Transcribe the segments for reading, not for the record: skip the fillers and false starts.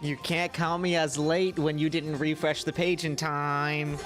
You can't count me as late when you didn't refresh the page in time.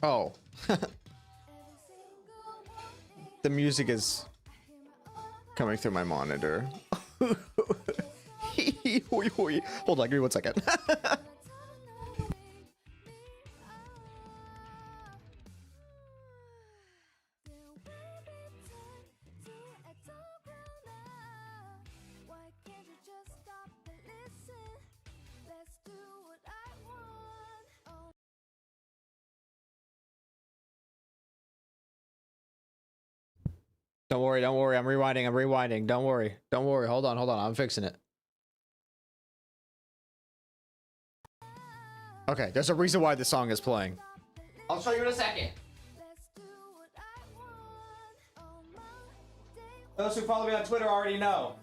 Oh. The music is coming through my monitor. Hold on, give me 1 second. Don't worry, don't worry. I'm rewinding. Don't worry. Don't worry. Hold on. I'm fixing it. Okay, there's a reason why this song is playing. I'll show you in a second. Those who follow me on Twitter already know.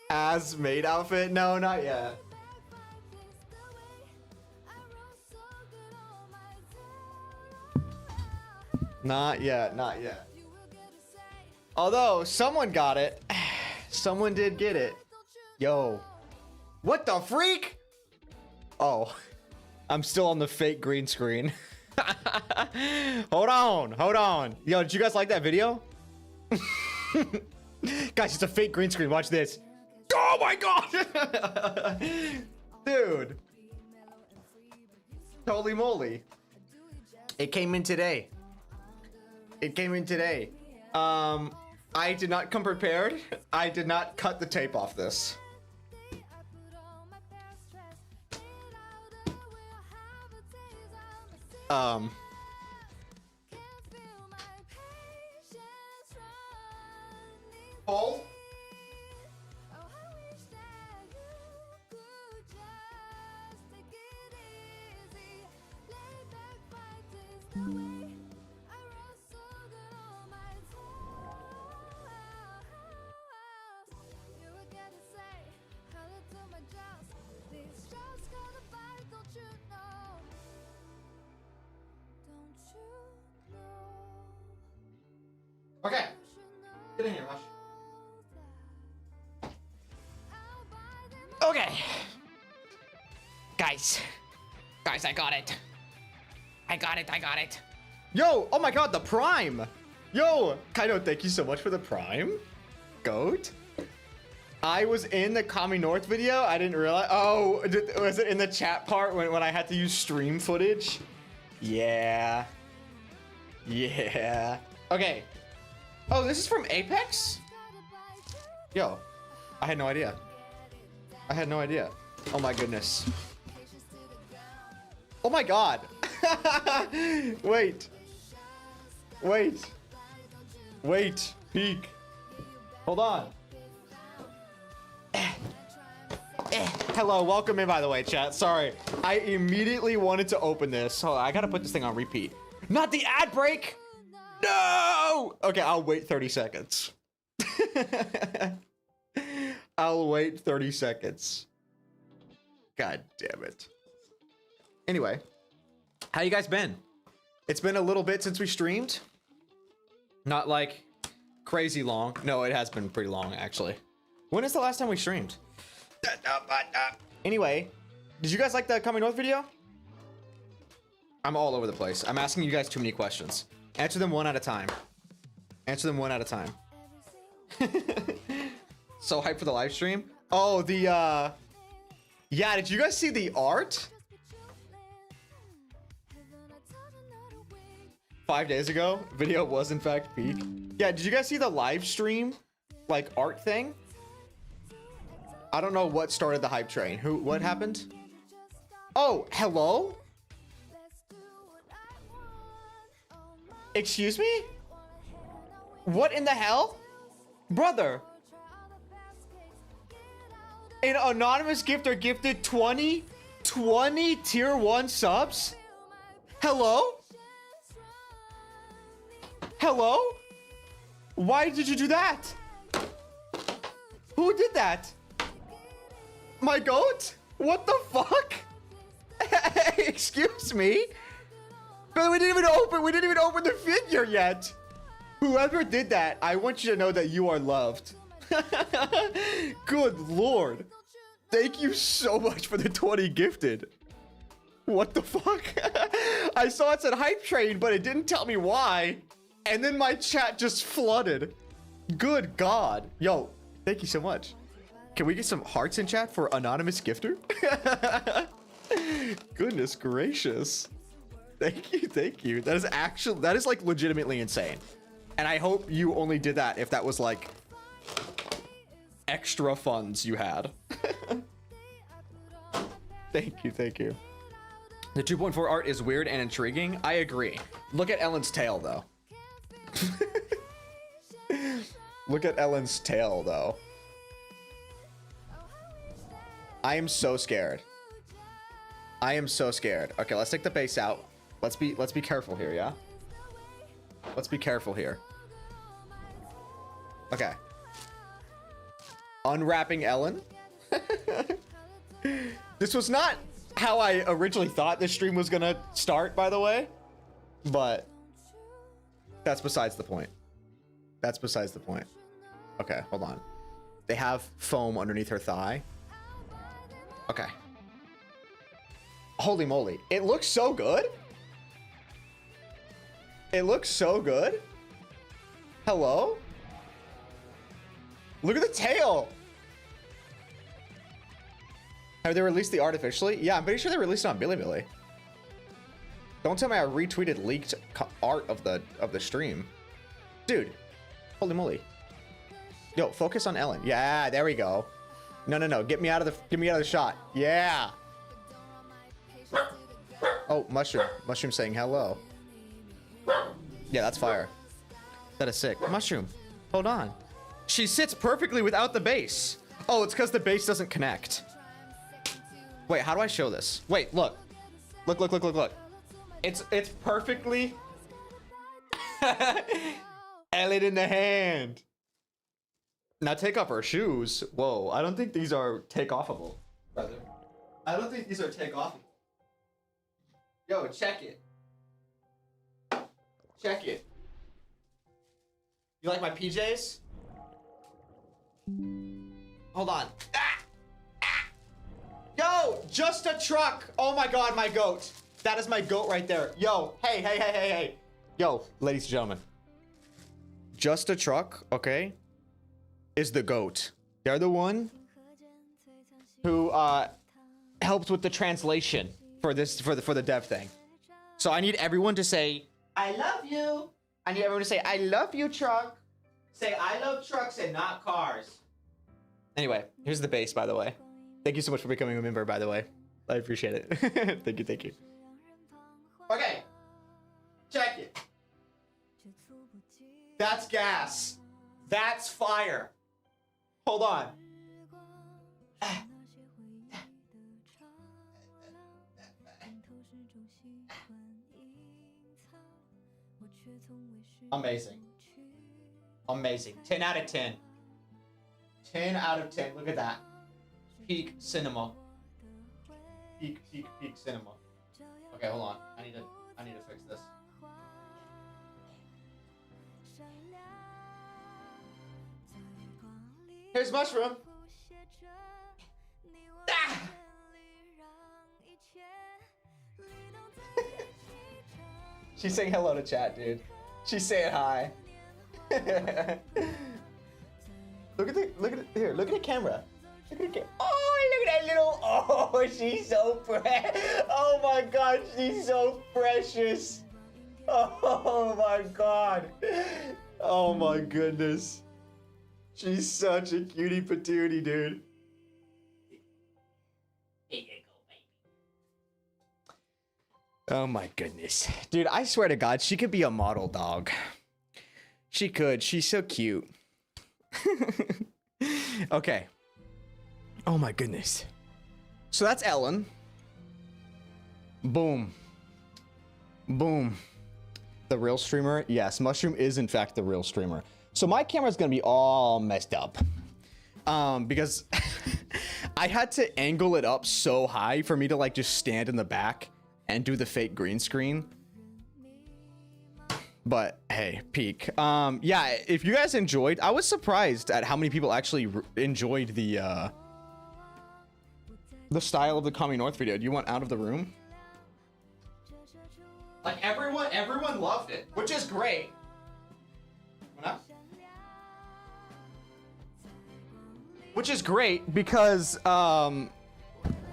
As maid outfit? No, not yet. Not yet. Although someone got it. Someone did get it. Yo. What the freak? Oh. I'm still on the fake green screen. Hold on. Yo, did you guys like that video? Guys, it's a fake green screen. Watch this. Oh my god! Dude. Holy moly. It came in today. I did not come prepared. I did not cut the tape off this. Um. Paul? Okay. Get in here, Rush. Okay. Guys, I got it. I got it. Yo, oh my god, the Prime. Yo, Kaido, thank you so much for the Prime. Goat. I was in the Kami North video. I didn't realize. Oh, was it in the chat part when I had to use stream footage? Yeah. Yeah. Okay. Oh, this is from Apex? Yo, I had no idea. Oh my goodness. Oh my god. Wait. Peek. Hold on. Hello, welcome in, by the way, chat. Sorry. I immediately wanted to open this. Hold on, I gotta put this thing on repeat. Not the ad break! No! Okay, I'll wait 30 seconds. I'll wait 30 seconds. God damn it. Anyway, how you guys been? It's been a little bit since we streamed. Not like crazy long. No, it has been pretty long, actually. When is the last time we streamed? Anyway, did you guys like the Coming North video? I'm all over the place. I'm asking you guys too many questions. Answer them one at a time. So hyped for the live stream. Oh, the yeah, did you guys see the art? 5 days ago, video was in fact peak. Yeah, did you guys see the live stream like art thing? I don't know what started the hype train. What happened? Oh, hello? Excuse me? What in the hell? Brother. An anonymous gifter gifted 20 tier 1 subs? Hello? Hello? Why did you do that? Who did that? My goat? What the fuck? Excuse me? But we didn't even open the figure yet. Whoever did that, I want you to know that you are loved. Good lord. Thank you so much for the 20 gifted. What the fuck? I saw it said hype train, but it didn't tell me why. And then my chat just flooded. Good god. Yo, thank you so much. Can we get some hearts in chat for anonymous gifter? Goodness gracious. Thank you. That is like legitimately insane. And I hope you only did that if that was like extra funds you had. Thank you. The 2.4 art is weird and intriguing. I agree. Look at Ellen's tail though. Look at Ellen's tail though. I am so scared. Okay, let's take the base out. Let's be careful here, yeah? Let's be careful here. Okay. Unwrapping Ellen. This was not how I originally thought this stream was gonna start, by the way. But that's besides the point. Okay, hold on. They have foam underneath her thigh. Okay. Holy moly. It looks so good. Hello? Look at the tail. Have they released the art officially? Yeah, I'm pretty sure they released it on Bilibili. Don't tell me I retweeted leaked art of the stream. Dude. Holy moly. Yo, focus on Ellen. Yeah, there we go. No. Get me out of the shot. Yeah. Oh, Mushroom. Mushroom saying hello. Yeah, that's fire. That is sick. Mushroom, hold on. She sits perfectly without the base. Oh, it's because the base doesn't connect. Wait, how do I show this? Wait, look. Look, look, look, look, look. It's perfectly... Elliot in the hand. Now take off her shoes. Whoa, I don't think these are take-offable, brother. I don't think these are take-offable. Yo, check it. Check it. You like my PJs? Hold on. Ah! Ah! Yo, just a truck. Oh my god, my goat. That is my goat right there. Yo, hey, hey, hey, hey, hey. Yo, ladies and gentlemen. Just a truck, okay, is the goat. They're the one who helped with the translation for this for the dev thing. So I need everyone to say, I love you. I need everyone to say, I love you, truck. Say, I love trucks and not cars. Anyway, here's the base, by the way. Thank you so much for becoming a member, by the way. I appreciate it. Thank you, thank you. Okay. Check it. That's gas. That's fire. Hold on. Amazing. Amazing. 10 out of 10. 10 out of 10. Look at that. Peak cinema. Peak cinema. Okay, hold on. I need to fix this. Here's Mushroom. Ah! She's saying hello to chat, dude. She's saying hi. Look at the camera. Look at the camera. Oh, look at that little. Oh, she's so oh my god, she's so precious. Oh my god. Oh my goodness. She's such a cutie patootie, dude. Oh my goodness. Dude, I swear to God, she could be a model dog. She could. She's so cute. Okay. Oh my goodness. So that's Ellen. Boom. Boom. The real streamer? Yes, Mushroom is in fact the real streamer. So my camera's gonna be all messed up. Because I had to angle it up so high for me to like just stand in the back and do the fake green screen. But hey, peak. Yeah, if you guys enjoyed, I was surprised at how many people actually enjoyed the style of the Coming North video. Do you want Out of the Room? Like everyone loved it, which is great. Which is great because I'm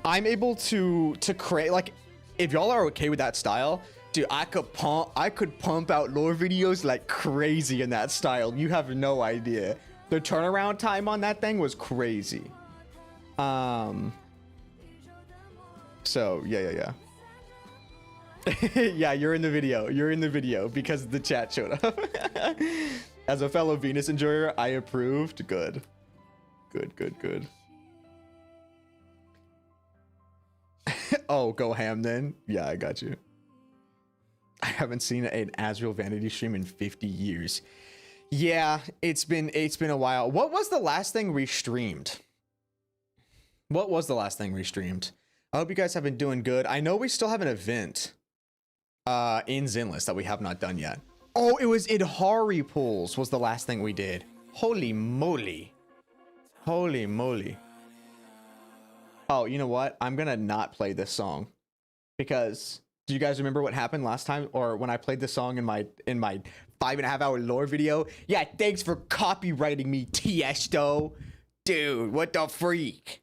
able to create, like, if y'all are okay with that style, dude, I could pump out lore videos like crazy in that style. You have no idea. The turnaround time on that thing was crazy. So yeah. Yeah, you're in the video. You're in the video because the chat showed up. As a fellow Venus enjoyer, I approved. Good. Oh, go ham then. Yeah, I got you. I haven't seen an Azrael Vanity stream in 50 years. Yeah, it's been a while. What was the last thing we streamed? What was the last thing we streamed? I hope you guys have been doing good. I know we still have an event in Zenless that we have not done yet. Oh, it was Idhari pools was the last thing we did. Holy moly. Holy moly. Oh, you know what? I'm gonna not play this song because do you guys remember what happened last time or when I played this song in my 5.5 hour lore video? Yeah, thanks for copywriting me, Tiesto. Dude, what the freak?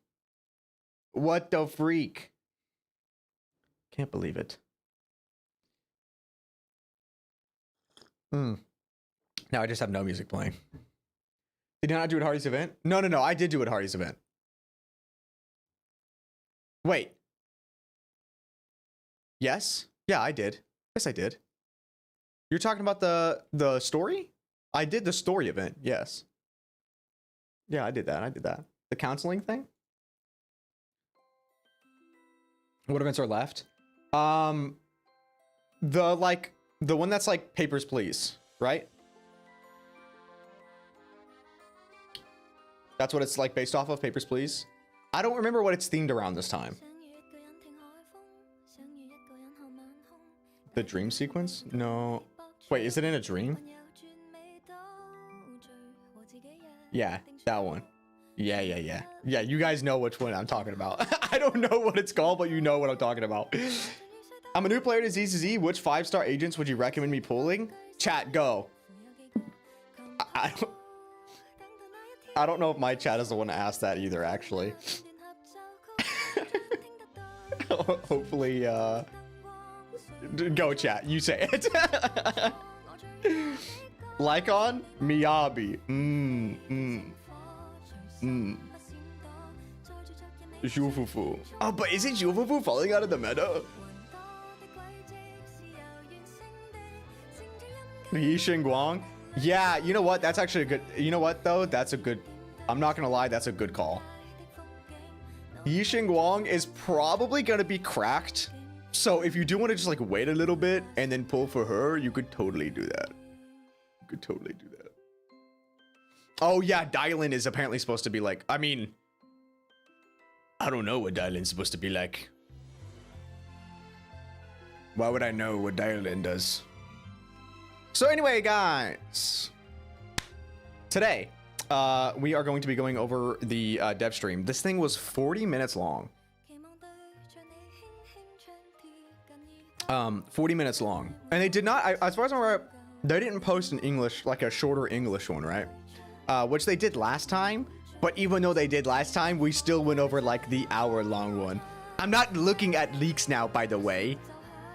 What the freak? Can't believe it. Now I just have no music playing. Did you not do it at Hardy's event? No, I did do it at Hardy's event. Wait. Yes. Yeah, I did. Yes, I did. You're talking about the story? I did the story event. Yes. Yeah, I did that. I did that. The counseling thing? What events are left? The one that's like Papers, Please, right? That's what it's like based off of, Papers, Please. I don't remember what it's themed around this time. The dream sequence? No. Wait, is it in a dream? Yeah, that one. Yeah. Yeah, you guys know which one I'm talking about. I don't know what it's called, but you know what I'm talking about. I'm a new player to ZZZ. Which 5-star agents would you recommend me pulling? Chat, go. I don't know if my chat is the one to ask that either, actually. Hopefully, go chat. You say it. Lycon? Miyabi. Zhufufu. Oh, but isn't Zhufufu falling out of the meta? Yi Xingguang? Yeah, you know what? That's actually a good... You know what, though? That's a good... I'm not gonna lie, that's a good call. Yi Xingguang is probably gonna be cracked. So if you do want to just like wait a little bit and then pull for her, you could totally do that. You could totally do that. Oh yeah, Dylan is apparently supposed to be like... I mean... I don't know what Dylan's supposed to be like. Why would I know what Dylan does? So anyway, guys, today we are going to be going over the dev stream. This thing was 40 minutes long. 40 minutes long, and they did not, as far as I'm aware, they didn't post in English, like a shorter English one, right? Which they did last time. But even though they did last time, we still went over like the hour-long one. I'm not looking at leaks now, by the way.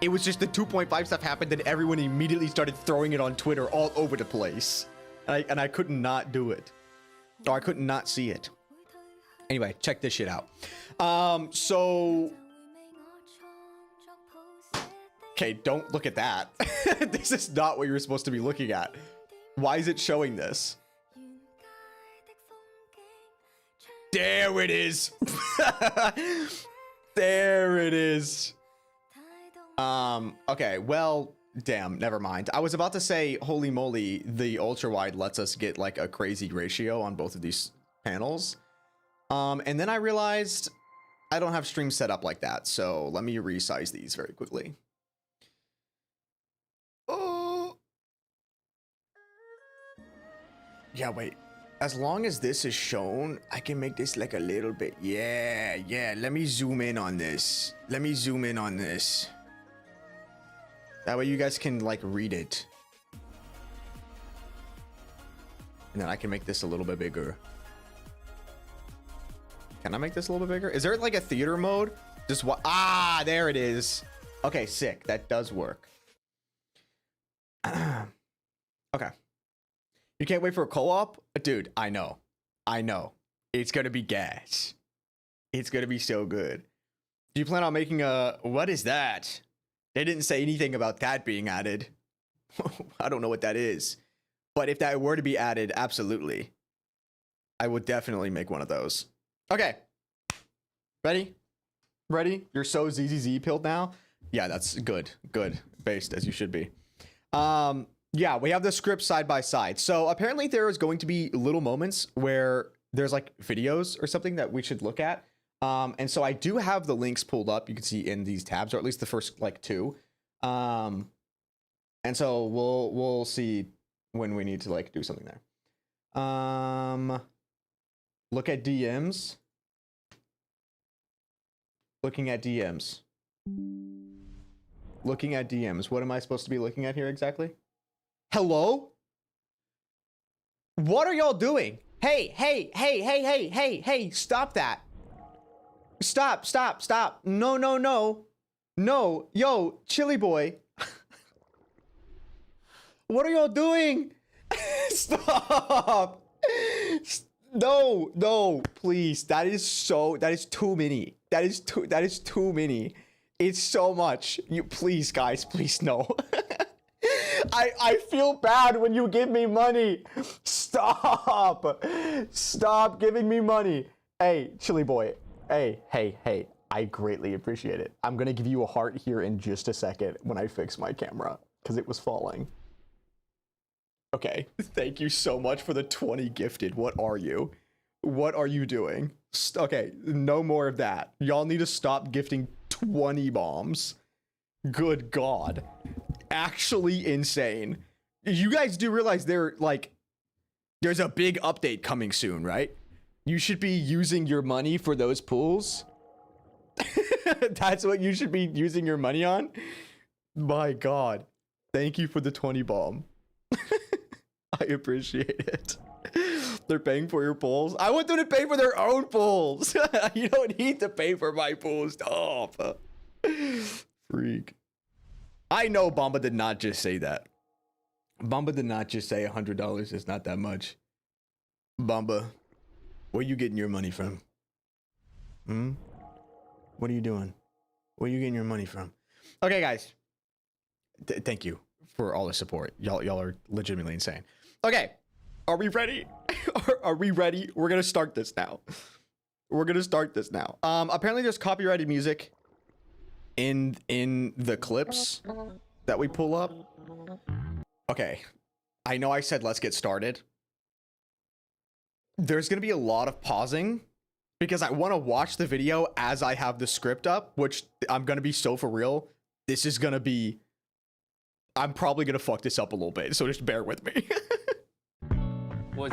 It was just the 2.5 stuff happened, and everyone immediately started throwing it on Twitter all over the place. And I could not do it. Or I could not see it. Anyway, check this shit out. So... Okay, don't look at that. This is not what you're supposed to be looking at. Why is it showing this? There it is. There it is. Okay, well, damn, never mind. I was about to say, holy moly, the ultra wide lets us get like a crazy ratio on both of these panels. And then I realized I don't have stream set up like that. So let me resize these very quickly. Oh. Yeah, wait. As long as this is shown, I can make this like a little bit. Yeah. Let me zoom in on this. Let me zoom in on this. That way you guys can like read it. And then I can make this a little bit bigger. Can I make this a little bit bigger? Is there like a theater mode? Just what? Ah, there it is. Okay, sick. That does work. Okay. You can't wait for a co-op? Dude, I know. It's gonna be gas. It's gonna be so good. Do you plan on making a... What is that? They didn't say anything about that being added. I don't know what that is. But if that were to be added, absolutely. I would definitely make one of those. Okay. Ready? Ready? You're so ZZZ pilled now? Yeah, that's good. Good. Based as you should be. Yeah, we have the script side by side. So apparently there is going to be little moments where there's like videos or something that we should look at. And so I do have the links pulled up. You can see in these tabs, or at least the first like two. And so we'll see when we need to like do something there. Look at DMs. Looking at DMs. Looking at DMs. What am I supposed to be looking at here exactly? Hello? What are y'all doing? Hey, stop that. Stop. No. No, yo, chili boy. What are y'all doing? Stop. No, please. That is too many. That is too many. It's so much. You please, guys, please no. I feel bad when you give me money. Stop. Stop giving me money. Hey, Chili Boy. Hey. I greatly appreciate it. I'm gonna give you a heart here in just a second when I fix my camera because it was falling. Okay, thank you so much for the 20 gifted. What are you? What are you doing? Okay, no more of that. Y'all need to stop gifting 20 bombs. Good God. Actually insane. You guys do realize there's a big update coming soon, right? You should be using your money for those pools. That's what you should be using your money on. My God. Thank you for the 20 bomb. I appreciate it. They're paying for your pools. I want them to pay for their own pools. You don't need to pay for my pools. Stop. Freak. I know Bamba did not just say that. Bamba did not just say $100 is not that much. Bamba, where you getting your money from? What are you doing? Where are you getting your money from? Okay, guys. Thank you for all the support. Y'all are legitimately insane. Okay. Are we ready? Are we ready? We're gonna start this now. Apparently there's copyrighted music in the clips that we pull up. Okay. I know I said let's get started. There's gonna be a lot of pausing because I want to watch the video as I have the script up, which I'm gonna be so for real. This is gonna be, I'm probably gonna fuck this up a little bit, so just bear with me. We'll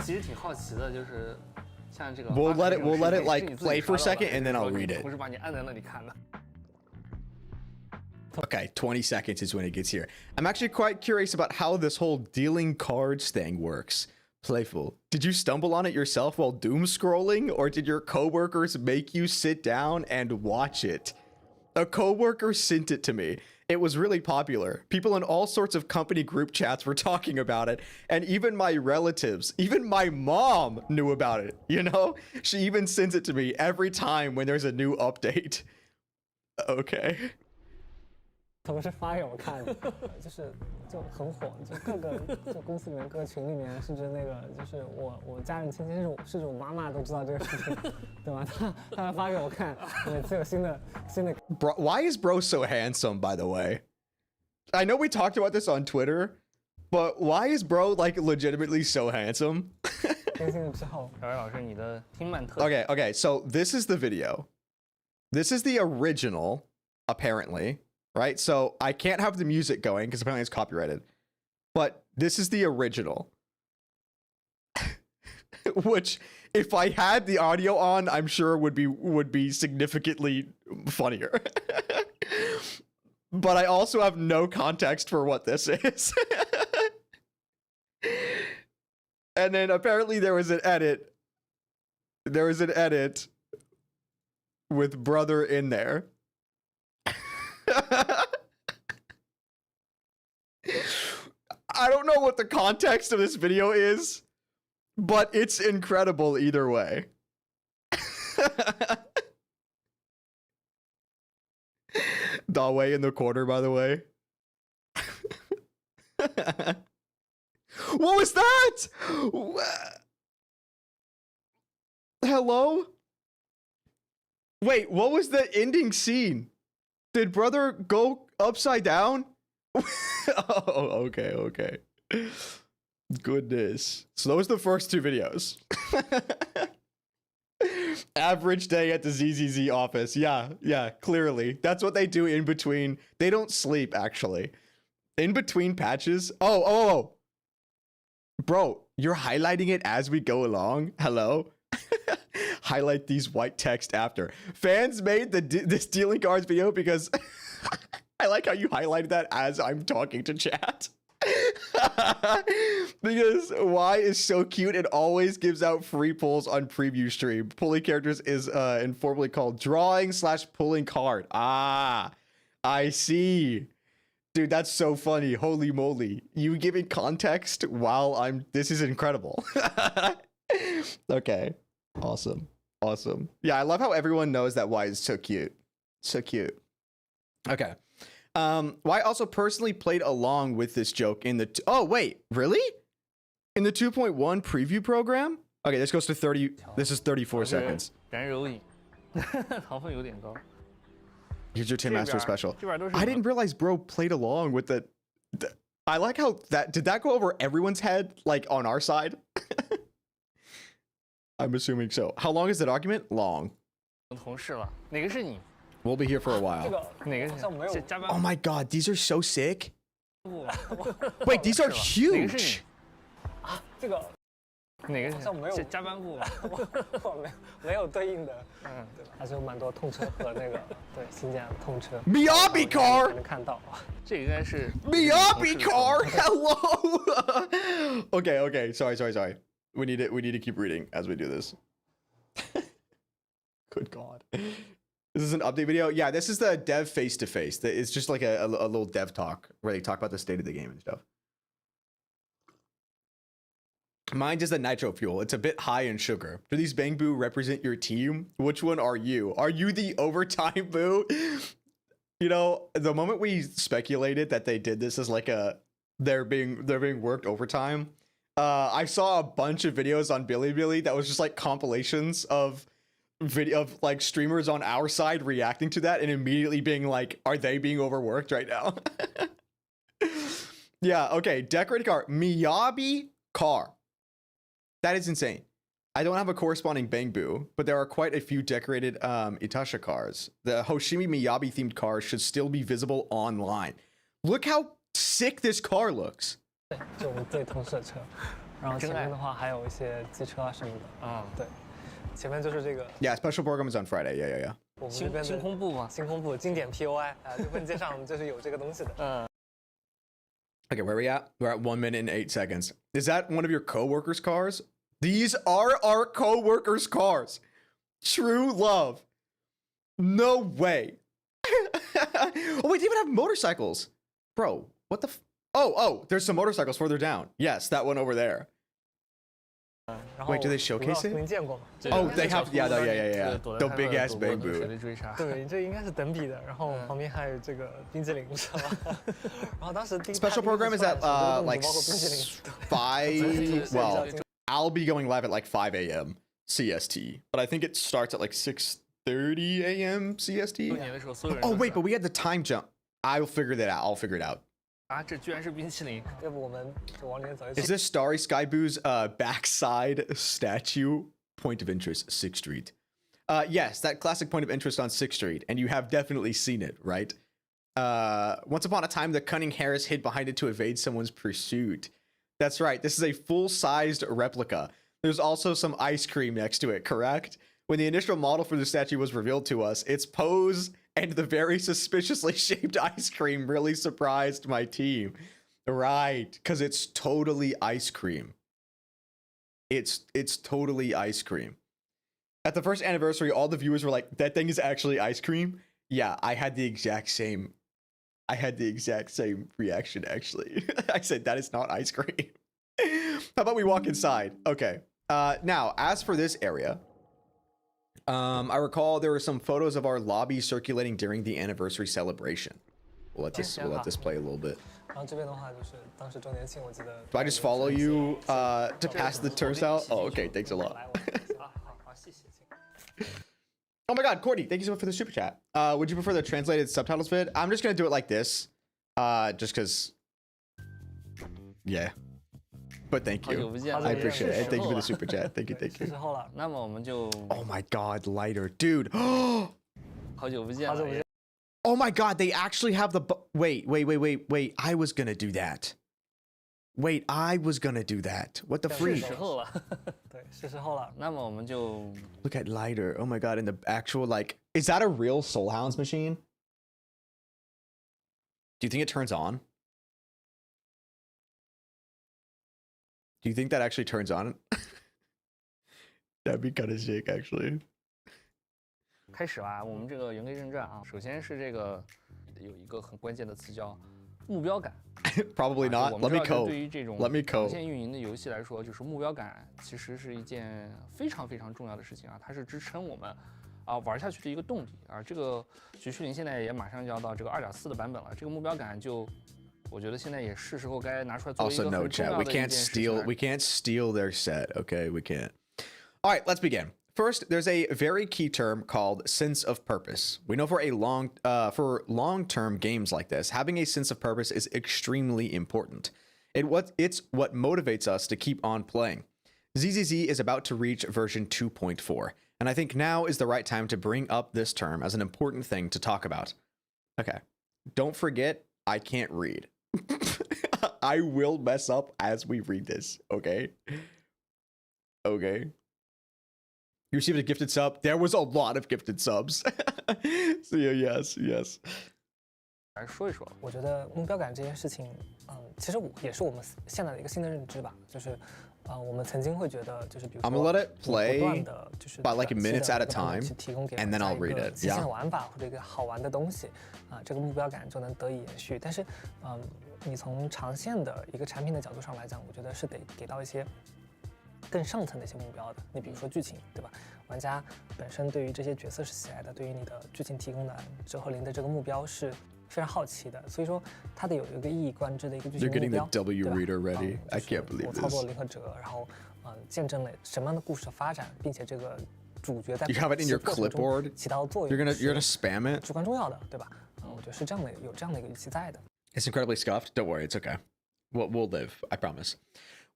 let it like play for a second and then I'll read it. Okay, 20 seconds is when it gets here. I'm actually quite curious about how this whole dealing cards thing works. Playful. Did you stumble on it yourself while doom scrolling, or did your coworkers make you sit down and watch it? A coworker sent it to me. It was really popular. People in all sorts of company group chats were talking about it, and even my relatives, even my mom knew about it, you know? She even sends it to me every time when there's a new update. Okay. 他们是发给我看的，就很火，就各个就公司里面各个群里面，甚至那个就是我家人亲戚甚至我妈妈都知道这个事情，对吧？他们发给我看，每次有新的。Bro, why is bro so handsome? By the way, I know we talked about this on Twitter, but why is bro like legitimately so handsome? Okay, so this is the video. This is the original, apparently. Right, so I can't have the music going because apparently it's copyrighted. But this is the original. Which, if I had the audio on, I'm sure would be significantly funnier. But I also have no context for what this is. And then apparently there was an edit. There was an edit with brother in there. I don't know what the context of this video is, but it's incredible either way. Dawei in the corner, by the way. What was that? Hello? Wait, what was the ending scene? Did brother go upside down? Oh, okay. Goodness. So those are the first two videos. Average day at the ZZZ office. Yeah, clearly. That's what they do in between. They don't sleep, actually. In between patches. Oh. Bro, you're highlighting it as we go along? Hello? Highlight these white text after. Fans made this dealing cards video because I like how you highlighted that as I'm talking to chat. Because Y is so cute, it always gives out free pulls on preview stream. Pulling characters is informally called drawing/pulling card. Ah, I see. Dude, that's so funny. Holy moly. You giving context while this is incredible. Okay. Awesome. Yeah, I love how everyone knows that Y is so cute. So cute. Okay. Well, I also personally played along with this joke in the. Oh wait, really? In the 2.1 preview program? Okay, this goes to 30. This is 34 seconds. 燃柔饮，糖分有点高。 Here's your Tim Master special. I didn't realize bro played along with the. I like how that did that go over everyone's head, like on our side. I'm assuming so. How long is the document? Long. 同事了，哪个是你？ We'll be here for a while. 哪个是加班？ Oh my god, these are so sick. Wait, these are huge. 这个哪个好像没有是加班部？我没有对应的，对吧？还是有蛮多痛车和那个对新建的痛车。 Miyabi car 能看到。这应该是 Miyabi car. Hello. Okay. Sorry. We need to keep reading as we do this. Good God. This is an update video. Yeah, this is the dev face to face. It's just like a little dev talk where they talk about the state of the game and stuff. Mine is the nitro fuel. It's a bit high in sugar. Do these Bang Boo represent your team? Which one are you? Are you the overtime boo? You know, the moment we speculated that they did this as like they're being worked overtime, I saw a bunch of videos on Bilibili that was just like compilations of video of like streamers on our side reacting to that and immediately being like, are they being overworked right now? Yeah, okay. Decorated car. Miyabi car. That is insane. I don't have a corresponding Bang Boo, but there are quite a few decorated Itasha cars. The Hoshimi Miyabi themed cars should still be visible online. Look how sick this car looks. 对，就我们对同事的车，然后前面的话还有一些机车啊什么的。啊，对，前面就是这个。Yeah, special program is on Friday. Yeah. 我们这边的星空部吗？星空部经典 POI 啊，就问界上就是有这个东西的。Okay, where are we at? We're at 1 minute and 8 seconds. Is that one of your coworkers' cars? These are our coworkers' cars. True love. No way. Oh, wait, they even have motorcycles. Bro, what the Oh, there's some motorcycles further down. Yes, that one over there. Wait, do they showcase it? Oh, they have, yeah. The big ass Bang Boo. 对，这应该是等比的，然后旁边还有这个冰淇淋，是吧？然后当时 Special program is at like 5. Well, I'll be going live at like 5 a.m. CST, but I think it starts at like 6:30 a.m. CST. Oh wait, but we had the time jump. I'll figure that out. I'll figure it out. 啊，这居然是冰淇淋！要不我们就往里面走一走。 Is this Starry Sky Boo's backside statue? Point of interest, 6th Street. Yes, that classic point of interest on 6th Street, and you have definitely seen it, right? Once upon a time, the cunning Harris hid behind it to evade someone's pursuit. That's right, this is a full-sized replica. There's also some ice cream next to it, correct? When the initial model for the statue was revealed to us, its pose and the very suspiciously shaped ice cream really surprised my team. Right, because it's totally ice cream. It's totally ice cream. At the first anniversary, all the viewers were like, that thing is actually ice cream? Yeah, I had the exact same reaction, actually. I said, that is not ice cream. How about we walk inside? Okay. Now, as for this area, I recall there were some photos of our lobby circulating during the anniversary celebration. We'll let this play a little bit. Do I just follow you to pass the turnstile? Oh, okay. Thanks a lot. Oh my God, Courtney, thank you so much for the super chat. Would you prefer the translated subtitles vid? I'm just gonna do it like this, just because. Yeah. But thank you. I appreciate it. Thank you for the super chat. Thank you. 那么我们就 Oh my God, lighter, dude. 好久不见了。 Oh my God, they actually have the wait. I was gonna do that. What the freak? 对，是时候了。那么我们就 Look at lighter. Oh my God, and the actual like, is that a real Soul Hounds machine? Do you think it turns on? Do you think that actually turns on? That'd be kind of sick, actually. 开始吧，我们这个言归正传啊。首先是这个有一个很关键的词叫目标感。Probably not. Let me code. 对于这种长线运营的游戏来说，就是目标感其实是一件非常非常重要的事情啊。它是支撑我们玩下去的一个动力。而这个局势零现在也马上就要到这个2.4的版本了，这个目标感就。我觉得现在也是时候该拿出来做一个 Also, 很 no 重要 chat. 的 We 一件 can't 事情 steal. 来。 We can't steal their set. Okay, we can't. All right, let's begin. First, there's a very key term called sense of purpose. We know for long-term games like this, having a sense of purpose is extremely important. It's what motivates us to keep on playing. ZZZ is about to reach version 2.4, and I think now is the right time to bring up this term as an important thing to talk about. Okay, don't forget, I can't read. I will mess up as we read this, okay? Okay. You received a gifted sub. There was a lot of gifted subs. So yeah, yes. 来说一说，我觉得目标感这件事情，其实也是我们现在的一个新的认知吧，就是，我们曾经会觉得，就是比如说 I'm gonna let it play 不断的就是 by like minutes at a 不断地 time, 去提供给 and then I'll 玩 read 家一 it. 个新鲜 Yeah. 的玩法或者一个好玩的东西，这个目标感就能得以延续。但是，你从长线的一个产品的角度上来讲，我觉得是得给到一些更上层的一些目标的。你比如说剧情，对吧？玩家本身对于这些角色是喜爱的，对于你的剧情提供的折和零的这个目标是非常好奇的，所以说它得有一个一以贯之的一个剧情 You're 目 getting 标， the W 对吧 reader ready. I 就是 can't believe 我操作 this. 零和折，然后见证了什么样的故事的发展，并且这个主角在 You have it in your 过程中 clipboard? 起到的作用 You're gonna spam it? 至关重要的，对吧？我觉得是这样的，有这样的一个预期在的。 It's incredibly scuffed. Don't worry, it's okay. We'll live. I promise.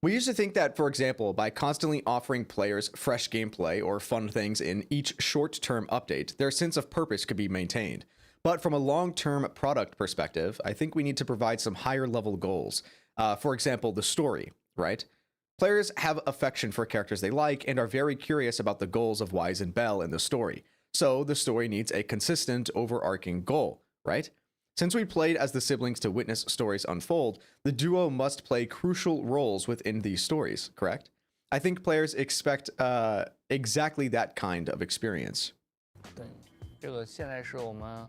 We used to think that, for example, by constantly offering players fresh gameplay or fun things in each short-term update, their sense of purpose could be maintained. But from a long-term product perspective, I think we need to provide some higher-level goals. For example, the story, right? Players have affection for characters they like and are very curious about the goals of Wise and Belle in the story. So the story needs a consistent, overarching goal, right? Since we played as the siblings to witness stories unfold, the duo must play crucial roles within these stories, correct? I think players expect exactly that kind of experience. 对，这个现在是我们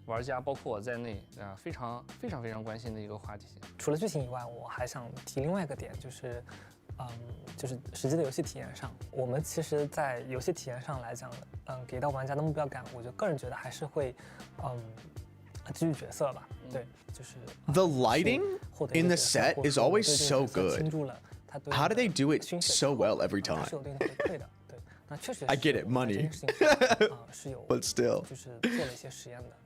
玩家，包括我在内非常关心的一个话题。除了剧情以外，我还想提另外一个点，就是就是实际的游戏体验上，我们其实，在游戏体验上来讲，给到玩家的目标感，我就个人觉得还是会，基于角色吧，对，就是 The lighting in the set is always so good. How do they do it so well every time? 是有对应的回馈的，对，那确实 I get it, money. 是有 But still. 就是做了一些实验的，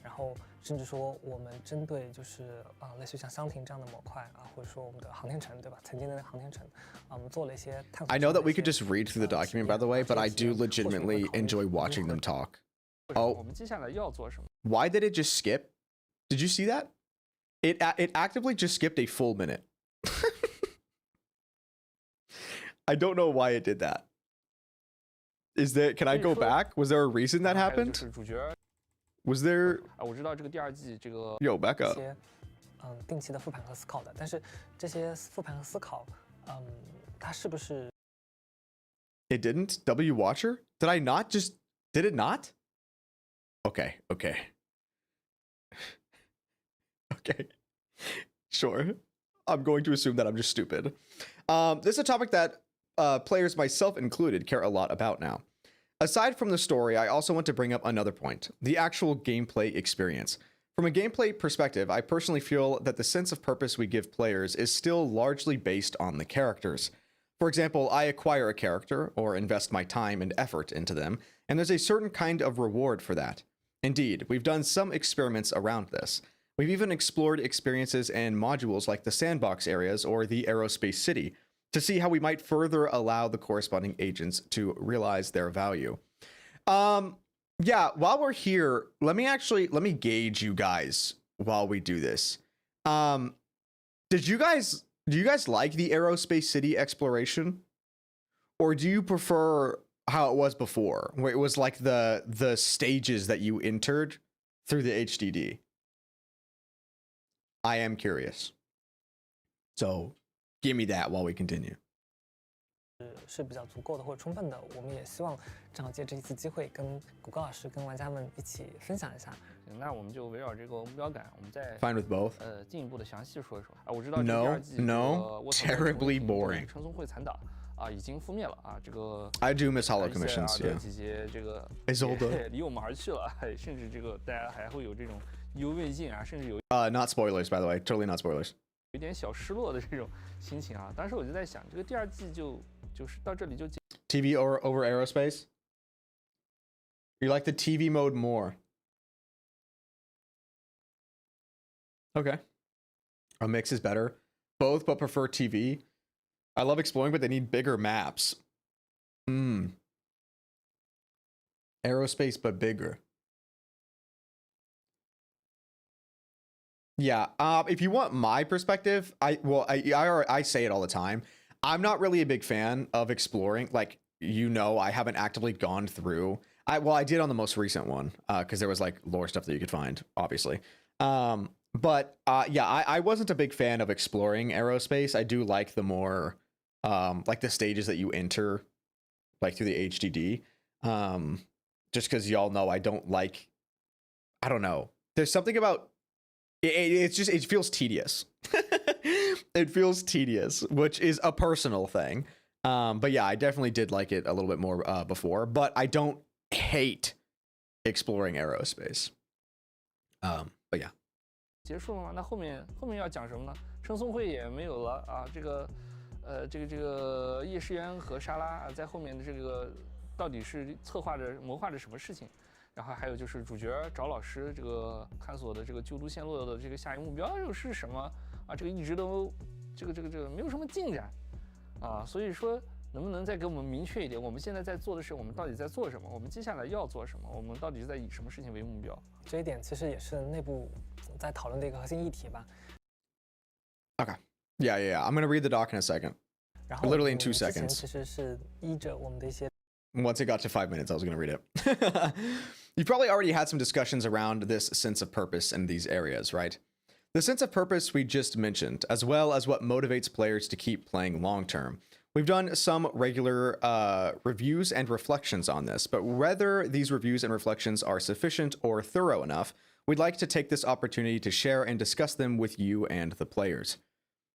然后甚至说我们针对就是类似于像香亭这样的模块或者说我们的航天城，对吧？曾经的那个航天城，我们做了一些探索。 I know that we could just read through the document, by the way, but I do legitimately enjoy watching them talk. 我们接下来要做什么？ Why did it just skip? Did you see that? It actively just skipped a full minute. I don't know why it did that. Can I go back? Was there a reason that 还有 happened? 就是主角 Was there? 我知道这个第二季这个 Yo, back 一 up. 些定期的复盘和思考的，但是这些复盘和思考，它是不是 It didn't? W Watcher? Did I not just... Did it not? Okay. Okay. Sure. I'm going to assume that I'm just stupid. This is a topic that players, myself included, care a lot about now. Aside from the story, I also want to bring up another point, the actual gameplay experience. From a gameplay perspective, I personally feel that the sense of purpose we give players is still largely based on the characters. For example, I acquire a character or invest my time and effort into them, and there's a certain kind of reward for that. Indeed, we've done some experiments around this. We've even explored experiences and modules like the sandbox areas or the aerospace city to see how we might further allow the corresponding agents to realize their value. Yeah, while we're here, let me gauge you guys while we do this. Do you guys like the aerospace city exploration? Or do you prefer how it was before, where it was like the stages that you entered through the HDD? I am curious. So give me that while we continue. 是比较足够的或者充分的，我们也希望正好借这一次机会，跟谷歌老师、跟玩家们一起分享一下。那我们就围绕这个目标感，我们再 Fine with both. 进一步的详细说一说。我知道这第 No, 二季 no, terribly boring. 陈松会残党已经覆灭了啊。这个 I do miss Hollow 一些 Commissions, 的 yeah. 几些这个 Isolde 也离我们而去了，甚至这个大家还会有这种意犹未尽啊，甚至有 Not spoilers, by the way. Totally not spoilers. 一点小失落的这种心情啊。当时我就在想，这个第二季就是到这里就 TV over aerospace? You like the TV mode more? Okay. A mix is better. Both, but prefer TV. I love exploring, but they need bigger maps. Aerospace, but bigger. Yeah. If you want my perspective, I say it all the time. I'm not really a big fan of exploring. Like, I haven't actively gone through. I did on the most recent one, because there was like lore stuff that you could find, obviously. But I wasn't a big fan of exploring aerospace. I do like the more like the stages that you enter, like through the HDD. Just because y'all know I don't know. There's something about it feels tedious. It feels tedious, which is a personal thing. But yeah, I definitely did like it a little bit more before, but I don't hate exploring aerospace. But yeah. 结束了吗？那后面要讲什么呢？称颂会也没有了啊，这个叶诗渊和莎拉在后面的这个到底是谋划着什么事情？然后还有就是主角找老师这个探索的这个旧都陷落的这个下一个目标又是什么啊？这个一直都这个没有什么进展啊，所以说能不能再给我们明确一点？我们现在在做的是我们到底在做什么？我们接下来要做什么？我们到底是在以什么事情为目标？这一点其实也是内部在讨论的一个核心议题吧。Okay. Yeah. I'm gonna read the doc in a second. Literally in 2 seconds. 其实是依着我们的一些 Once it got to 5 minutes, I was going to read it. You've probably already had some discussions around this sense of purpose in these areas, right? The sense of purpose we just mentioned, as well as what motivates players to keep playing long term. We've done some regular reviews and reflections on this, but whether these reviews and reflections are sufficient or thorough enough, we'd like to take this opportunity to share and discuss them with you and the players.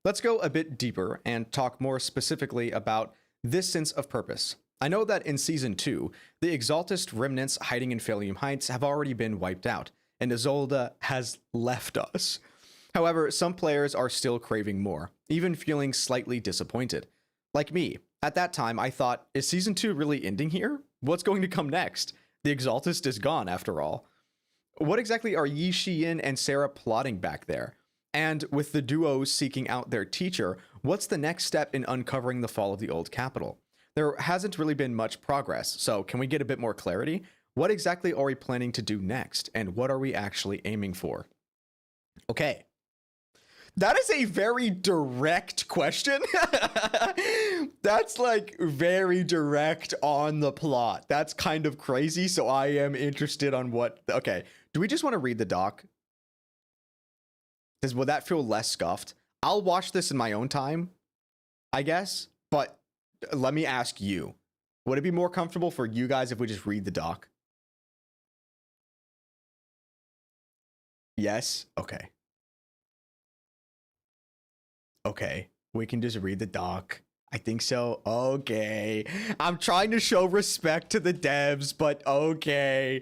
Let's go a bit deeper and talk more specifically about this sense of purpose. I know that in Season 2, the Exaltist remnants hiding in Phalium Heights have already been wiped out, and Isolde has left us. However, some players are still craving more, even feeling slightly disappointed. Like me, at that time I thought, is Season 2 really ending here? What's going to come next? The Exaltist is gone after all. What exactly are Yi Shiyin and Sarah plotting back there? And with the duos seeking out their teacher, what's the next step in uncovering the fall of the old capital? There hasn't really been much progress, so can we get a bit more clarity? What exactly are we planning to do next, and what are we actually aiming for? Okay. That is a very direct question. That's like very direct on the plot. That's kind of crazy, so I am interested on what... Okay, do we just want to read the doc? Will that feel less scuffed? I'll watch this in my own time, I guess, but... Let me ask you, would it be more comfortable for you guys if we just read the doc? Yes? Okay. Okay, we can just read the doc. I think so. Okay. I'm trying to show respect to the devs, but okay.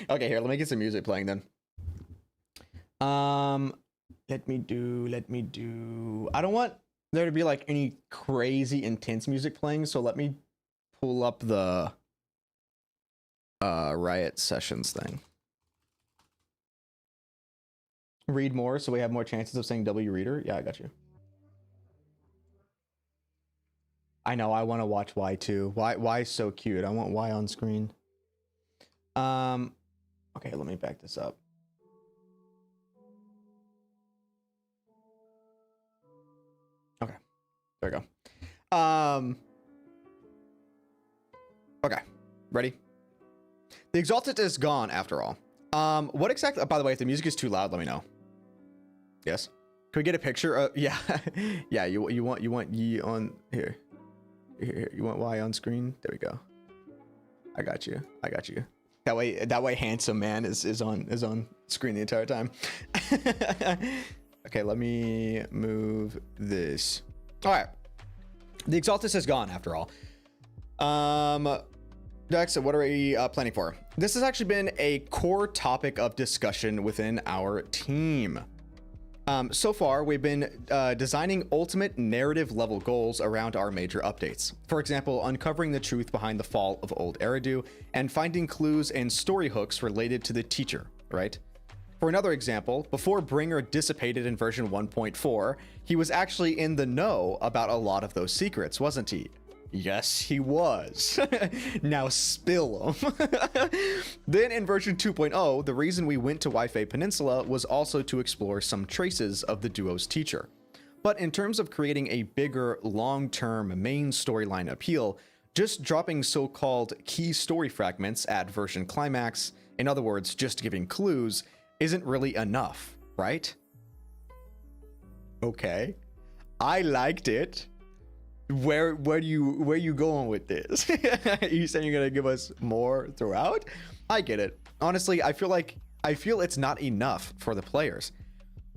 Okay, here, let me get some music playing then. Let me do. I don't want there to be like any crazy intense music playing, so let me pull up the Riot Sessions thing. Read more so we have more chances of saying W reader. Yeah, I got you. I know, I want to watch Y too. Y is so cute. I want Y on screen. Okay, let me back this up. Okay, there we go. Okay, ready? The Exalted is gone after all. What exactly? By the way, if the music is too loud, let me know. Yes. Can we get a picture? Yeah, yeah. You want Yi on here. Here. You want Y on screen? There we go. I got you. I got you. That way, handsome man is on screen the entire time. Okay, let me move this. All right. The Exaltus is gone after all. Next, what are we planning for? This has actually been a core topic of discussion within our team. So far, we've been designing ultimate narrative level goals around our major updates. For example, uncovering the truth behind the fall of Old Eridu and finding clues and story hooks related to the teacher, right? For another example, before Bringer dissipated in version 1.4, he was actually in the know about a lot of those secrets, wasn't he? Yes, he was. Now spill them. Then in version 2.0, the reason we went to Wi-Fi Peninsula was also to explore some traces of the duo's teacher. But in terms of creating a bigger, long-term main storyline appeal, just dropping so-called key story fragments at version climax, in other words, just giving clues, isn't really enough, right? Okay. I liked it. Where you going with this? You saying you're gonna give us more throughout? I get it. Honestly, I feel it's not enough for the players.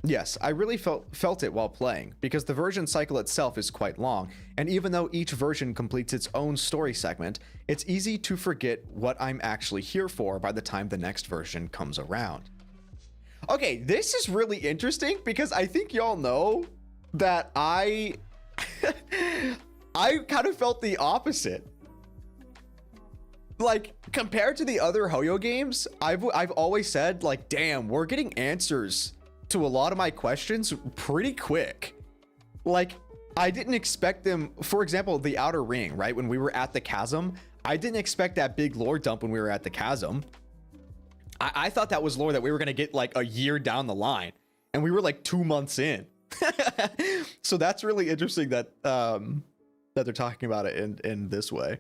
Yes, I really felt it while playing, because the version cycle itself is quite long, and even though each version completes its own story segment, it's easy to forget what I'm actually here for by the time the next version comes around. Okay, this is really interesting because I think y'all know that I kind of felt the opposite. Like, compared to the other Hoyo games, I've always said, like, damn, we're getting answers to a lot of my questions pretty quick. Like, I didn't expect them, for example, the Outer Ring, right? When we were at the chasm, I didn't expect that big lore dump when we were at the chasm. I thought that was lore that we were going to get like a year down the line, and we were like 2 months in. So that's really interesting that that they're talking about it in this way.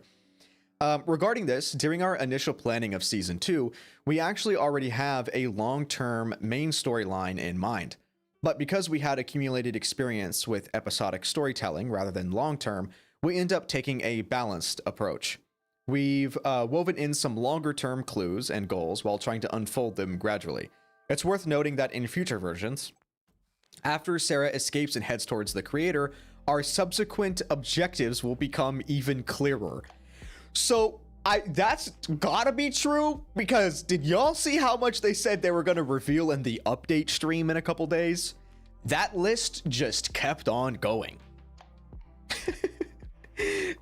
Regarding this, during our initial planning of season 2, we actually already have a long-term main storyline in mind. But because we had accumulated experience with episodic storytelling rather than long-term, we end up taking a balanced approach. We've woven in some longer-term clues and goals while trying to unfold them gradually. It's worth noting that in future versions, after Sarah escapes and heads towards the creator, our subsequent objectives will become even clearer. So that's gotta be true, because did y'all see how much they said they were gonna reveal in the update stream in a couple days? That list just kept on going.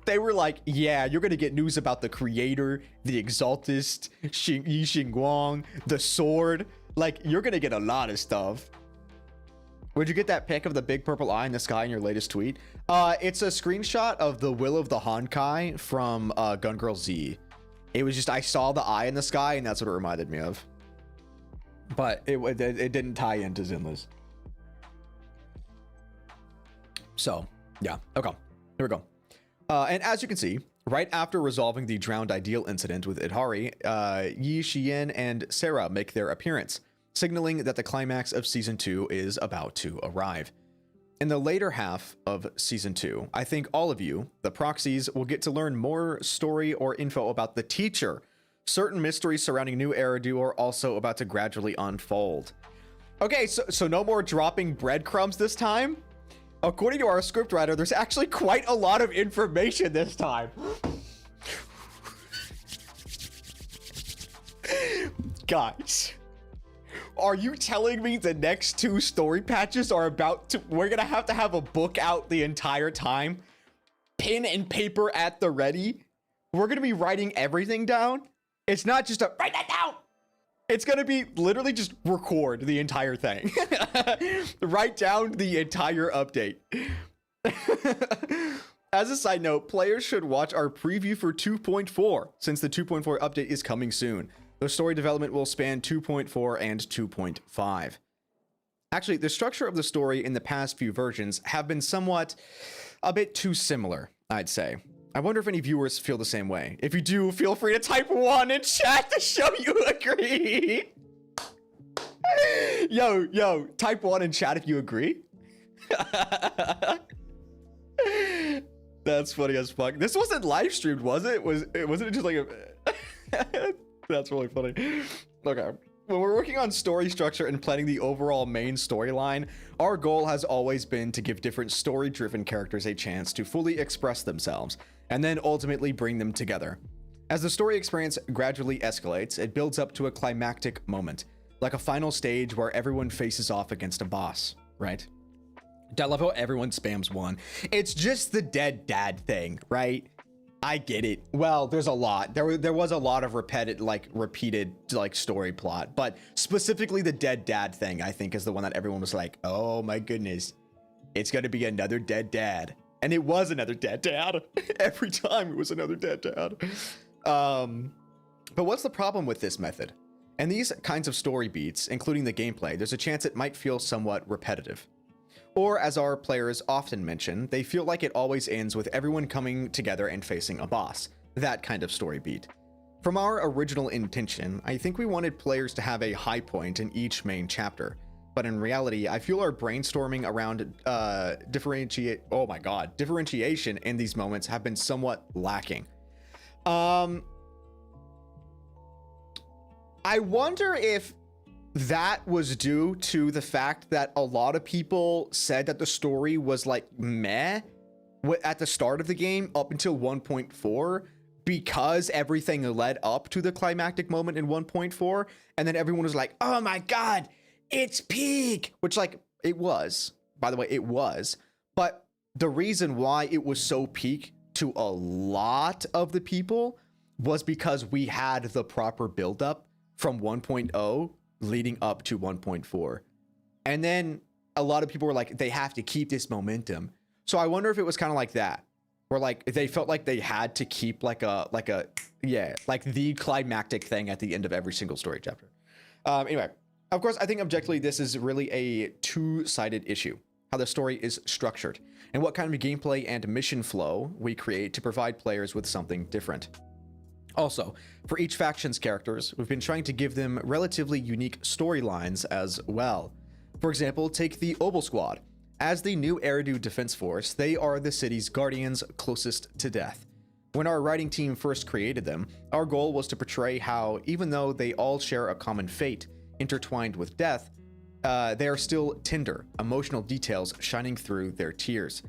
They were like, yeah, you're gonna get news about the creator, the Exaltist, Yi Xingguang, the sword. Like, you're gonna get a lot of stuff. Would you get that pic of the big purple eye in the sky in your latest tweet? It's a screenshot of the Will of the Honkai from Gun Girl Z. It was just, I saw the eye in the sky and that's what it reminded me of. But it didn't tie into Zenless. So, yeah, okay, here we go. And as you can see, right after resolving the drowned ideal incident with Idhari, Yi Xian and Sarah make their appearance, signaling that the climax of season 2 is about to arrive. In the later half of season 2, I think all of you, the proxies, will get to learn more story or info about the teacher. Certain mysteries surrounding New Eridu are also about to gradually unfold. Okay, so no more dropping breadcrumbs this time? According to our scriptwriter, there's actually quite a lot of information this time. Guys, are you telling me the next 2 story patches are about to... We're gonna have to have a book out the entire time? Pen and paper at the ready? We're gonna be writing everything down? It's not just a write that down! It's gonna be literally just record the entire thing. Write down the entire update. As a side note, players should watch our preview for 2.4, since the 2.4 update is coming soon. The story development will span 2.4 and 2.5. Actually, the structure of the story in the past few versions have been a bit too similar, I'd say. I wonder if any viewers feel the same way. If you do, feel free to type 1 in chat to show you agree. Yo, type 1 in chat if you agree. That's funny as fuck. This wasn't live streamed, was it? Wasn't it just like a... That's really funny. Okay. when we're working on story structure and planning the overall main storyline, our goal has always been to give different story-driven characters a chance to fully express themselves, and then ultimately bring them together. As the story experience gradually escalates, it builds up to a climactic moment, like a final stage where everyone faces off against a boss, right? I love how everyone spams one. It's just the dead dad thing, right? I get it. Well, there's a lot. There was a lot of repeated story plot, but specifically the dead dad thing, I think, is the one that everyone was like, oh my goodness, it's gonna be another dead dad. And it was another dead dad. Every time it was another dead dad. But what's the problem with this method? And these kinds of story beats, including the gameplay, there's a chance it might feel somewhat repetitive. Or, as our players often mention, they feel like it always ends with everyone coming together and facing a boss. That kind of story beat. From our original intention, I think we wanted players to have a high point in each main chapter. But in reality, I feel our brainstorming around differentiation in these moments have been somewhat lacking. I wonder if that was due to the fact that a lot of people said that the story was like meh at the start of the game up until 1.4 because everything led up to the climactic moment in 1.4, and then everyone was like, oh my god, it's peak, which, like, it was, by the way, it was. But the reason why it was so peak to a lot of the people was because we had the proper buildup from 1.0 leading up to 1.4. And then a lot of people were like, they have to keep this momentum. So I wonder if it was kind of like that, where like they felt like they had to keep like the climactic thing at the end of every single story chapter. Anyway, of course, I think objectively this is really a two-sided issue, how the story is structured and what kind of gameplay and mission flow we create to provide players with something different. Also, for each faction's characters, we've been trying to give them relatively unique storylines as well. For example, take the Obel Squad. As the new Eridu defense force, they are the city's guardians closest to death. When our writing team first created them, our goal was to portray how, even though they all share a common fate, intertwined with death, they are still tender, emotional details shining through their tears.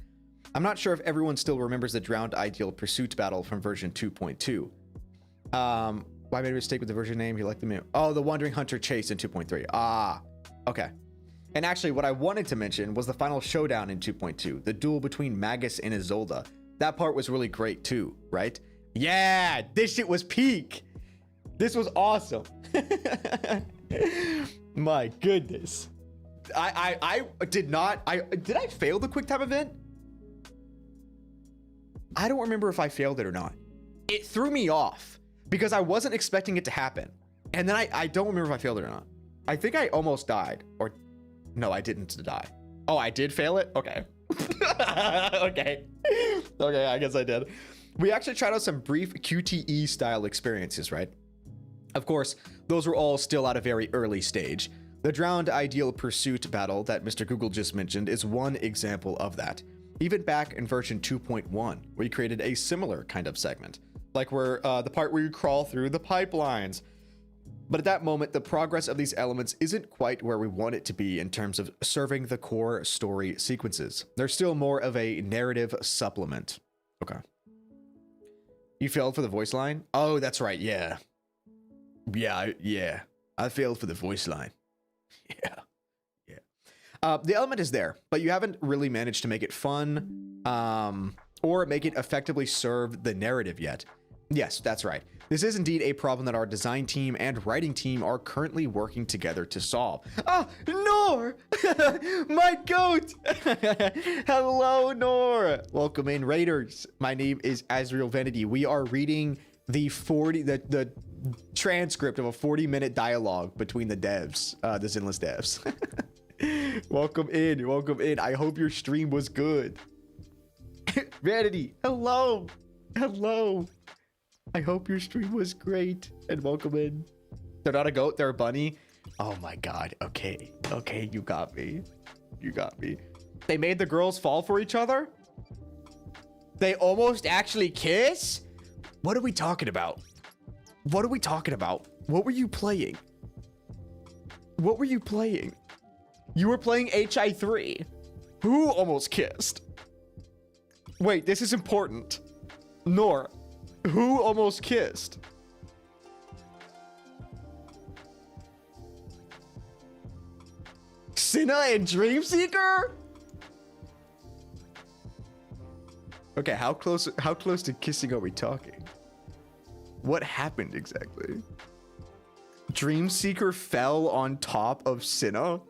I'm not sure if everyone still remembers the drowned ideal pursuit battle from version 2.2. I made a mistake with the version name. You like the name? Oh, the Wandering Hunter chase in 2.3. Ah, okay. And actually, what I wanted to mention was the final showdown in 2.2, the duel between Magus and Isolde. That part was really great too, right? Yeah, this shit was peak. This was awesome. My goodness. I did I fail the quick time event? I don't remember if I failed it or not. It threw me off because I wasn't expecting it to happen. And then I don't remember if I failed it or not. I think I almost died, or no, I didn't die. Oh, I did fail it? Okay. Okay, I guess I did. We actually tried out some brief QTE style experiences, right? Of course, those were all still at a very early stage. The drowned ideal pursuit battle that Mr. Google just mentioned is one example of that. Even back in version 2.1, we created a similar kind of segment, like where the part where you crawl through the pipelines. But at that moment, the progress of these elements isn't quite where we want it to be in terms of serving the core story sequences. They're still more of a narrative supplement. Okay. You failed for the voice line? Oh, that's right, yeah. Yeah. I failed for the voice line. Yeah. The element is there, but you haven't really managed to make it fun or make it effectively serve the narrative yet. Yes, that's right. This is indeed a problem that our design team and writing team are currently working together to solve. Ah, Nor! My goat! Hello, Nor! Welcome in, Raiders. My name is Azrael Vanity. We are reading the transcript of a 40-minute dialogue between the devs, the Zenless devs. Welcome in. I hope your stream was good. Vanity, hello. I hope your stream was great, and welcome in. They're not a goat, they're a bunny. Oh my god, okay, you got me. They made the girls fall for each other? They almost actually kiss? What are we talking about? What were you playing? What were you playing? You were playing HI3. Who almost kissed? Wait, this is important. Nor, who almost kissed? Cinna and Dreamseeker? Okay, how close to kissing are we talking? What happened exactly? Dreamseeker fell on top of Cinna?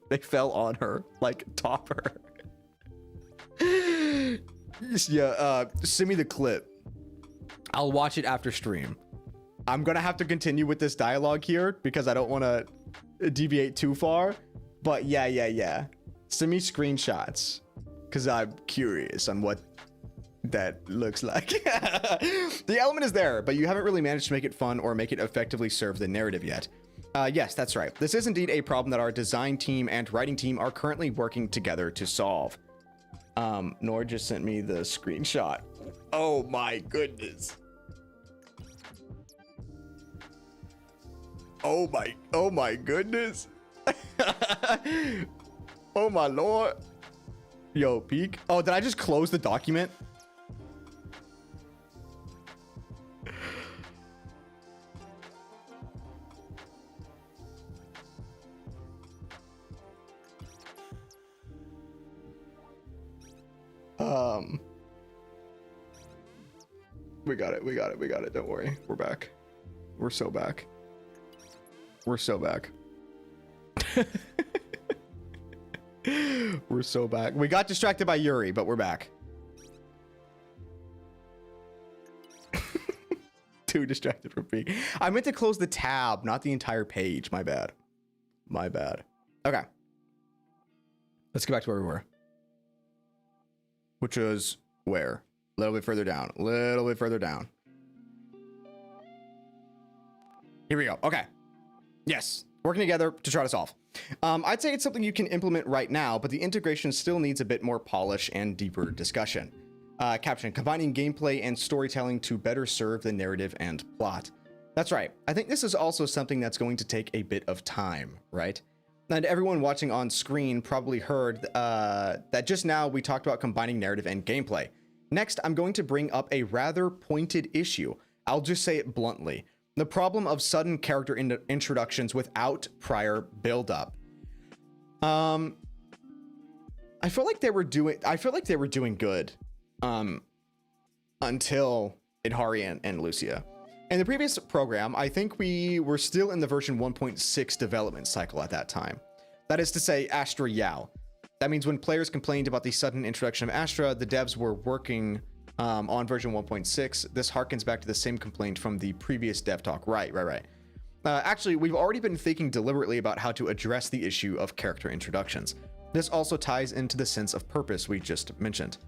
They fell on her, like top her. Yeah, send me the clip. I'll watch it after stream. I'm gonna have to continue with this dialogue here because I don't want to deviate too far. But yeah. Send me screenshots because I'm curious on what that looks like. The element is there, but you haven't really managed to make it fun or make it effectively serve the narrative yet. Yes, that's right. This is indeed a problem that our design team and writing team are currently working together to solve. Nor just sent me the screenshot. Oh my goodness. Oh my goodness. Oh my lord. Yo, peek. Oh, did I just close the document? We got it. Don't worry. We're back. We're so back. We're so back. We're so back. We got distracted by Yuri, but we're back. Too distracted from peek. I meant to close the tab, not the entire page. My bad. My bad. Okay. Let's go back to where we were. Which was where? A little bit further down. A little bit further down. Here we go. Okay. Yes. Working together to try to solve. I'd say it's something you can implement right now, but the integration still needs a bit more polish and deeper discussion. Caption, combining gameplay and storytelling to better serve the narrative and plot. That's right. I think this is also something that's going to take a bit of time, right? And everyone watching on screen probably heard that just now we talked about combining narrative and gameplay. Next, I'm going to bring up a rather pointed issue. I'll just say it bluntly. The problem of sudden character introductions without prior build-up. I feel like they were doing good until Idhari and Lucia. In the previous program, I think we were still in the version 1.6 development cycle at that time. That is to say, Astra Yao. That means when players complained about the sudden introduction of Astra, the devs were working on version 1.6. This harkens back to the same complaint from the previous dev talk. Right. Actually, we've already been thinking deliberately about how to address the issue of character introductions. This also ties into the sense of purpose we just mentioned.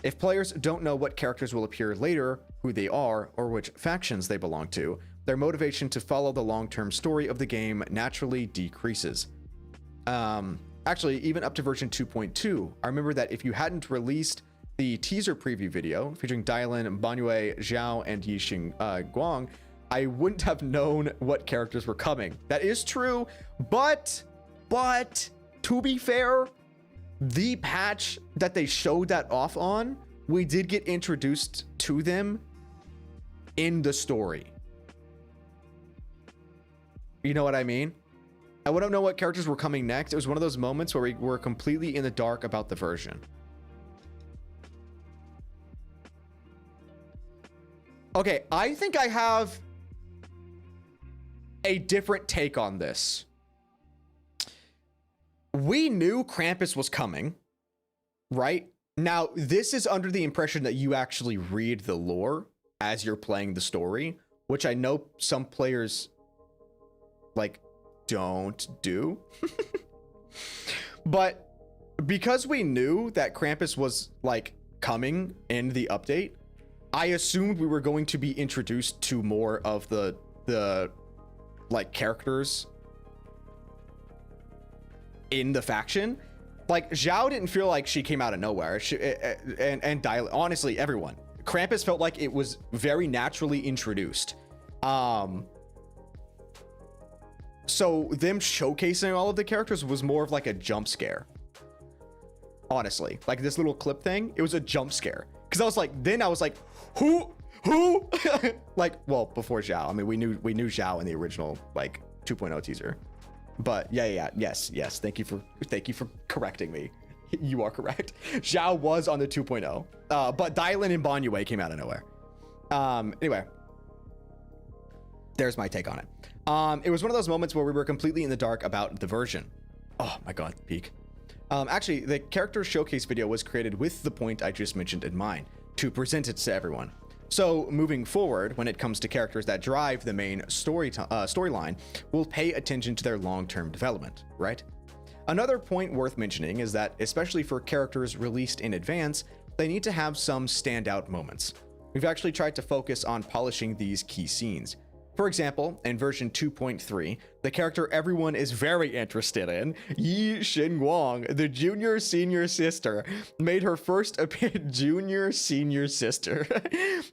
If players don't know what characters will appear later, who they are, or which factions they belong to, their motivation to follow the long-term story of the game naturally decreases. Actually, even up to version 2.2, I remember that if you hadn't released the teaser preview video featuring Dylan, Banyue, Zhao, and Yixing Guang, I wouldn't have known what characters were coming. That is true, but to be fair, the patch that they showed that off on, we did get introduced to them in the story. You know what I mean? I wouldn't know what characters were coming next. It was one of those moments where we were completely in the dark about the version. Okay, I think I have a different take on this. We knew Krampus was coming, right? Now, this is under the impression that you actually read the lore as you're playing the story, which I know some players, like, don't do. But because we knew that Krampus was, like, coming in the update, I assumed we were going to be introduced to more of the like, characters in the faction. Like, Zhao didn't feel like she came out of nowhere. And honestly, everyone. Krampus felt like it was very naturally introduced. so them showcasing all of the characters was more of like a jump scare. Honestly, like this little clip thing, it was a jump scare. Cause I was like, who? Like, well, before Zhao. I mean, we knew Zhao in the original like 2.0 teaser. But yes. Thank you for correcting me. You are correct. Zhao was on the 2.0. But Dylan and Banyue came out of nowhere. Anyway, there's my take on it. It was one of those moments where we were completely in the dark about the version. Oh my god, peak. Actually, the character showcase video was created with the point I just mentioned in mind, to present it to everyone. So moving forward, when it comes to characters that drive the main storyline, we'll pay attention to their long-term development, right? Another point worth mentioning is that, especially for characters released in advance, they need to have some standout moments. We've actually tried to focus on polishing these key scenes. For example, in version 2.3, the character everyone is very interested in, Yi Xinguang, the junior-senior sister, made her first junior-senior sister,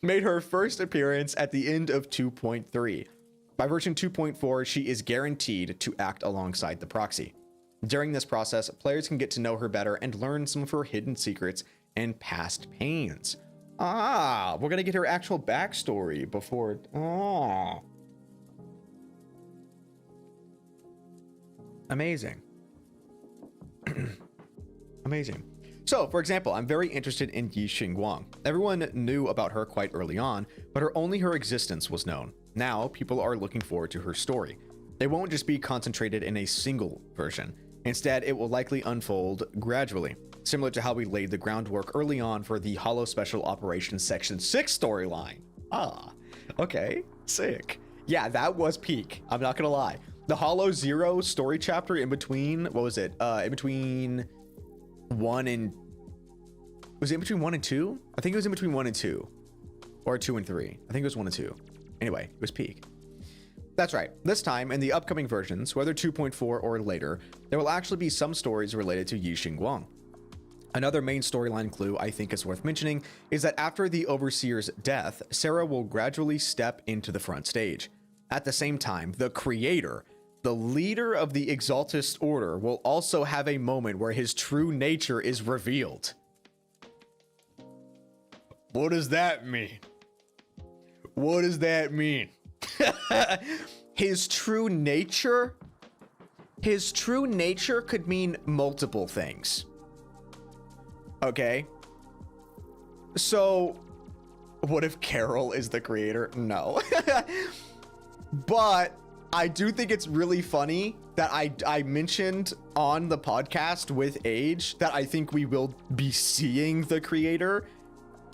made her first appearance at the end of 2.3. By version 2.4, she is guaranteed to act alongside the proxy. During this process, players can get to know her better and learn some of her hidden secrets and past pains. Ah, we're gonna get her actual backstory before. Ah. Amazing. Amazing. So, for example, I'm very interested in Yi Xinguang. Everyone knew about her quite early on, but only her existence was known. Now, people are looking forward to her story. It won't just be concentrated in a single version. Instead, it will likely unfold gradually, similar to how we laid the groundwork early on for the Hollow Special Operations Section 6 storyline. Ah, okay, sick. Yeah, that was peak. I'm not gonna lie. The Hollow Zero story chapter in between, what was it? In between 1 and... Was it in between 1 and 2? I think it was in between 1 and 2. Or 2 and 3. I think it was 1 and 2. Anyway, it was peak. That's right. This time, in the upcoming versions, whether 2.4 or later, there will actually be some stories related to Yi Xinguang. Another main storyline clue I think is worth mentioning is that after the Overseer's death, Sarah will gradually step into the front stage. At the same time, the creator, the leader of the Exaltist Order, will also have a moment where his true nature is revealed. What does that mean? What does that mean? His true nature? His true nature could mean multiple things. Okay? So, what if Carol is the creator? No. But I do think it's really funny that I mentioned on the podcast with Age that I think we will be seeing the creator.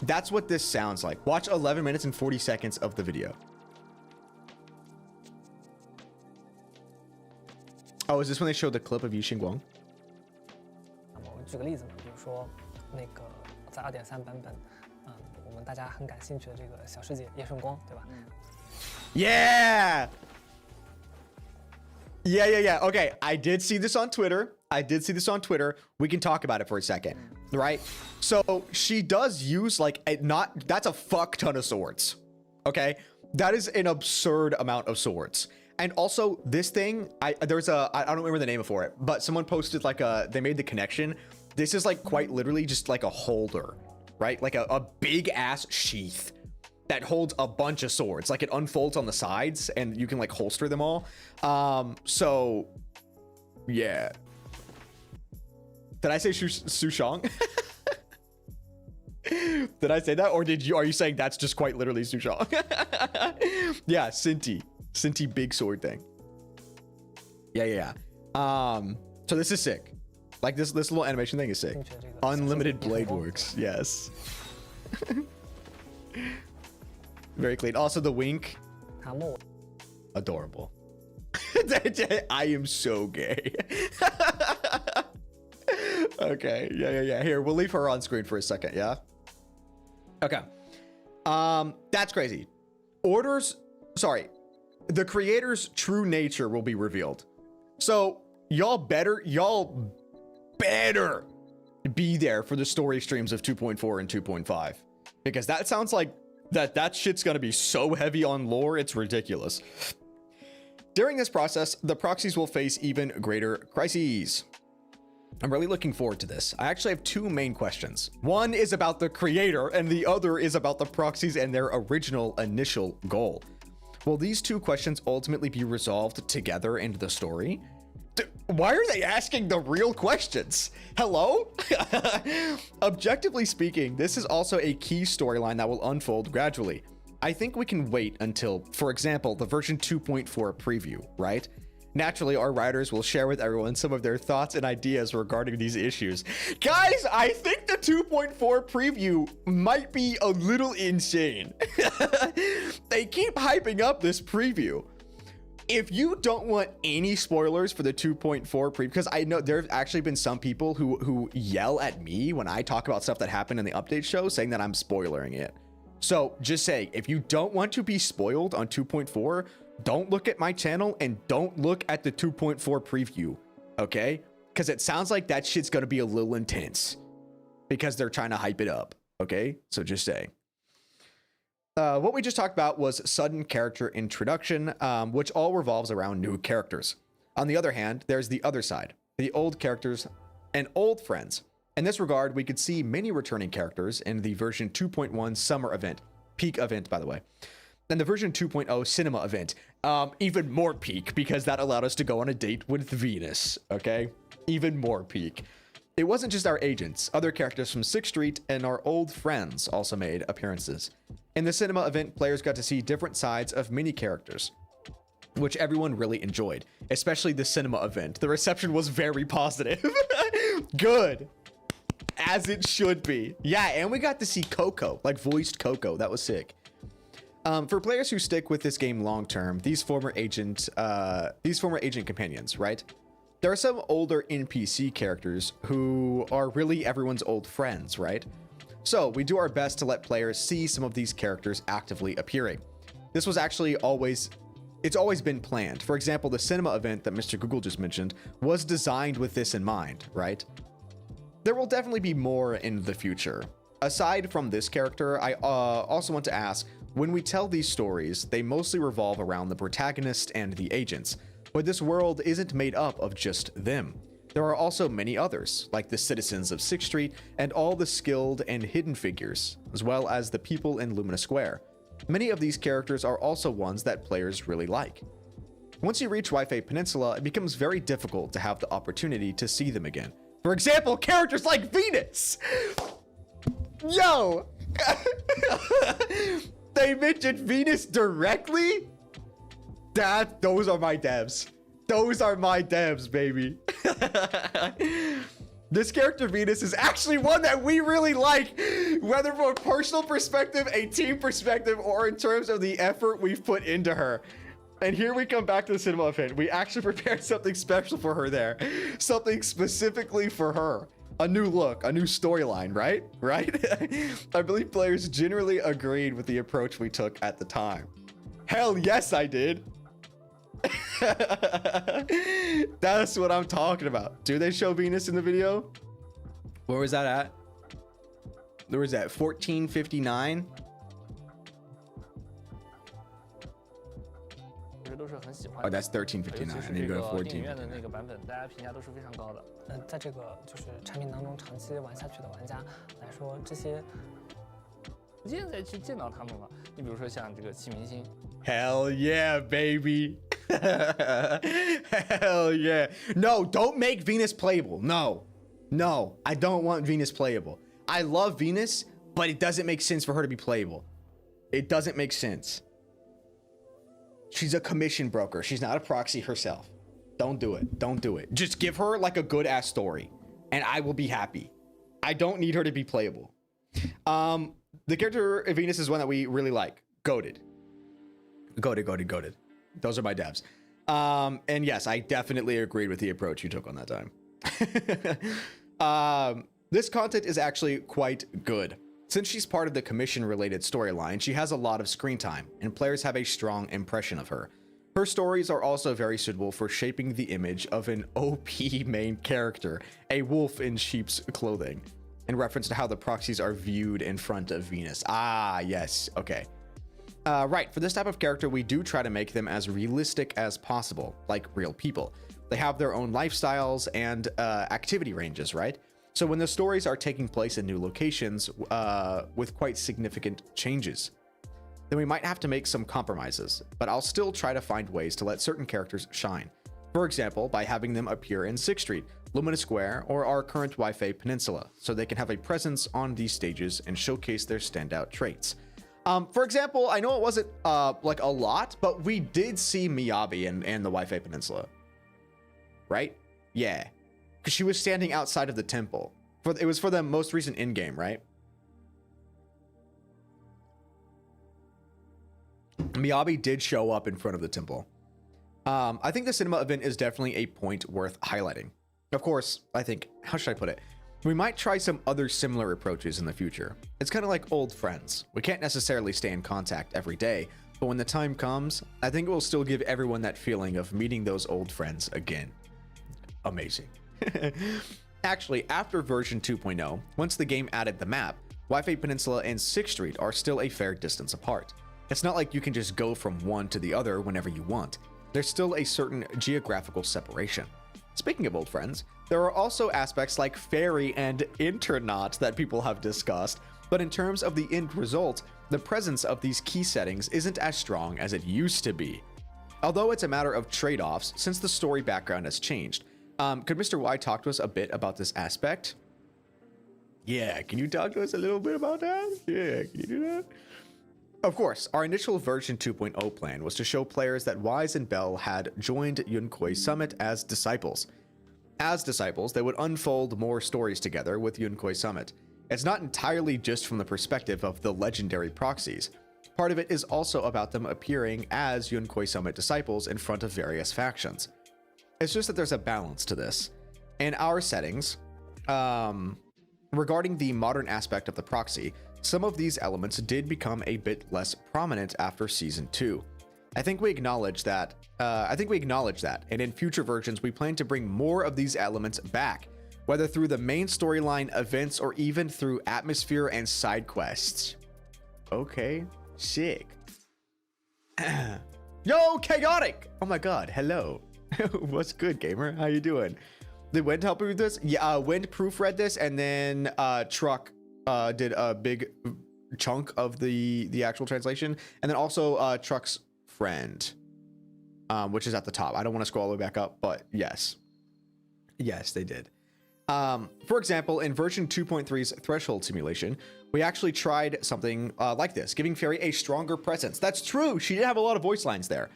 That's what this sounds like. Watch 11 minutes and 40 seconds of the video. Oh, is this when they showed the clip of Yi Xinguang? 我举个例子嘛，比如说那个在2.3版本，我们大家很感兴趣的这个小师姐叶顺光，对吧？ Yeah. Okay, I did see this on Twitter. We can talk about it for a second, right? So she does use like that's a fuck ton of swords. Okay, that is an absurd amount of swords. And also this thing, I don't remember the name for it, but someone posted like they made the connection. This is like quite literally just like a holder, right? Like a big ass sheath that holds a bunch of swords. Like it unfolds on the sides and you can like holster them all. So yeah. Did I say Su Shang? Did I say that? Or are you saying that's just quite literally Su Shang? Yeah, Cinti big sword thing. Yeah. So this is sick. Like this little animation thing is sick. Unlimited blade works. Yes. Very clean. Also the wink. Adorable. I am so gay. Okay. Yeah. Here, we'll leave her on screen for a second. Yeah. Okay. That's crazy. The creator's true nature will be revealed. So y'all better be there for the story streams of 2.4 and 2.5, because that sounds like that shit's gonna be so heavy on lore, it's ridiculous. During this process, the proxies will face even greater crises. I'm really looking forward to this. I actually have two main questions. One is about the creator, and the other is about the proxies and their original initial goal. Will these two questions ultimately be resolved together into the story? Why are they asking the real questions? Hello? Objectively speaking, this is also a key storyline that will unfold gradually. I think we can wait until, for example, the version 2.4 preview, right? Naturally, our writers will share with everyone some of their thoughts and ideas regarding these issues. Guys, I think the 2.4 preview might be a little insane. They keep hyping up this preview. If you don't want any spoilers for the 2.4 preview, because I know there have actually been some people who yell at me when I talk about stuff that happened in the update show, saying that I'm spoilering it. So just say, if you don't want to be spoiled on 2.4, don't look at my channel and don't look at the 2.4 preview, okay? Because it sounds like that shit's gonna be a little intense because they're trying to hype it up, okay? So just say. What we just talked about was sudden character introduction, which all revolves around new characters. On the other hand, there's the other side, the old characters and old friends. In this regard, we could see many returning characters in the version 2.1 summer event, peak event, by the way, and the version 2.0 cinema event, even more peak because that allowed us to go on a date with Venus, okay? Even more peak. It wasn't just our agents, other characters from 6th Street and our old friends also made appearances. In the cinema event, players got to see different sides of many characters, which everyone really enjoyed, especially the cinema event. The reception was very positive. Good. As it should be. Yeah, and we got to see Coco, like voiced Coco. That was sick. For players who stick with this game long term, these former agent companions, right? There are some older NPC characters who are really everyone's old friends, right? So we do our best to let players see some of these characters actively appearing. This was actually it's always been planned. For example, the cinema event that Mr. Google just mentioned was designed with this in mind, right? There will definitely be more in the future. Aside from this character, I also want to ask, when we tell these stories, they mostly revolve around the protagonist and the agents, but this world isn't made up of just them. There are also many others, like the citizens of 6th Street and all the skilled and hidden figures, as well as the people in Lumina Square. Many of these characters are also ones that players really like. Once you reach Wi-Fi Peninsula, it becomes very difficult to have the opportunity to see them again. For example, characters like Venus! Yo! They mentioned Venus directly? Those are my devs. Those are my devs, baby. This character Venus is actually one that we really like, whether from a personal perspective, a team perspective, or in terms of the effort we've put into her. And here we come back to the cinema event. We actually prepared something special for her there. Something specifically for her. A new look, a new storyline, right? Right? I believe players generally agreed with the approach we took at the time. Hell yes, I did. That's what I'm talking about. Do they show Venus in the video? Where was that at? Where was that? 1459? 都是很喜欢 Oh, that's 1359. 尤 I 其是 need 这 to go 个 to 电影院的 1459. 那个版本，大家评价都是非常高的。在这个就是产品当中长期玩下去的玩家来说，这些现在去见到他们了，你比如说像这个齐明星， Hell yeah, baby. Hell yeah. No, don't make Venus playable. No. No, I don't want Venus playable. I love Venus, but it doesn't make sense for her to be playable. It doesn't make sense. She's a commission broker. She's not a proxy herself. Don't do it. Don't do it. Just give her like a good ass story and I will be happy. I don't need her to be playable. The character Venus is one that we really like. Goated. Goated. Those are my devs. And yes, I definitely agreed with the approach you took on that time. This content is actually quite good. Since she's part of the commission-related storyline, she has a lot of screen time, and players have a strong impression of her. Her stories are also very suitable for shaping the image of an OP main character, a wolf in sheep's clothing, in reference to how the proxies are viewed in front of Venus. Ah, yes, okay. Right, for this type of character, we do try to make them as realistic as possible, like real people. They have their own lifestyles and activity ranges, right? So when the stories are taking place in new locations with quite significant changes, then we might have to make some compromises, but I'll still try to find ways to let certain characters shine. For example, by having them appear in 6th Street, Lumina Square, or our current Wi-Fi Peninsula, so they can have a presence on these stages and showcase their standout traits. For example, I know it wasn't like a lot, but we did see Miyabi in the Wi-Fi Peninsula, right? Yeah, because she was standing outside of the temple. It was for the most recent in-game, right? Miyabi did show up in front of the temple. I think the cinema event is definitely a point worth highlighting. Of course, I think, how should I put it? We might try some other similar approaches in the future. It's kind of like old friends. We can't necessarily stay in contact every day, but when the time comes, I think it will still give everyone that feeling of meeting those old friends again. Amazing. Actually, after version 2.0, once the game added the map, Wi-Fi Peninsula and 6th Street are still a fair distance apart. It's not like you can just go from one to the other whenever you want. There's still a certain geographical separation. Speaking of old friends, there are also aspects like Fairy and Internaut that people have discussed, but in terms of the end result, the presence of these key settings isn't as strong as it used to be. Although it's a matter of trade-offs since the story background has changed. Could Mr. Y talk to us a bit about this aspect? Yeah, can you talk to us a little bit about that? Yeah, can you do that? Of course, our initial version 2.0 plan was to show players that Wise and Bell had joined Yunkoi Summit as disciples. As disciples, they would unfold more stories together with Yunkoi Summit. It's not entirely just from the perspective of the legendary proxies. Part of it is also about them appearing as Yunkoi Summit disciples in front of various factions. It's just that there's a balance to this. In our settings, regarding the modern aspect of the proxy, some of these elements did become a bit less prominent after Season 2. I think we acknowledge that, and in future versions we plan to bring more of these elements back, whether through the main storyline events or even through atmosphere and side quests. Okay, sick. Yo, Chaotic! Oh my god, hello. What's good, gamer? How you doing? Did Wind help you with this? Yeah, Wind proofread this, and then Truck did a big chunk of the actual translation, and then also Truck's friend, which is at the top. I don't want to scroll all the way back up, but yes, they did. For example, in version 2.3's threshold simulation, we actually tried something like this, giving Fairy a stronger presence. That's true. She did have a lot of voice lines there.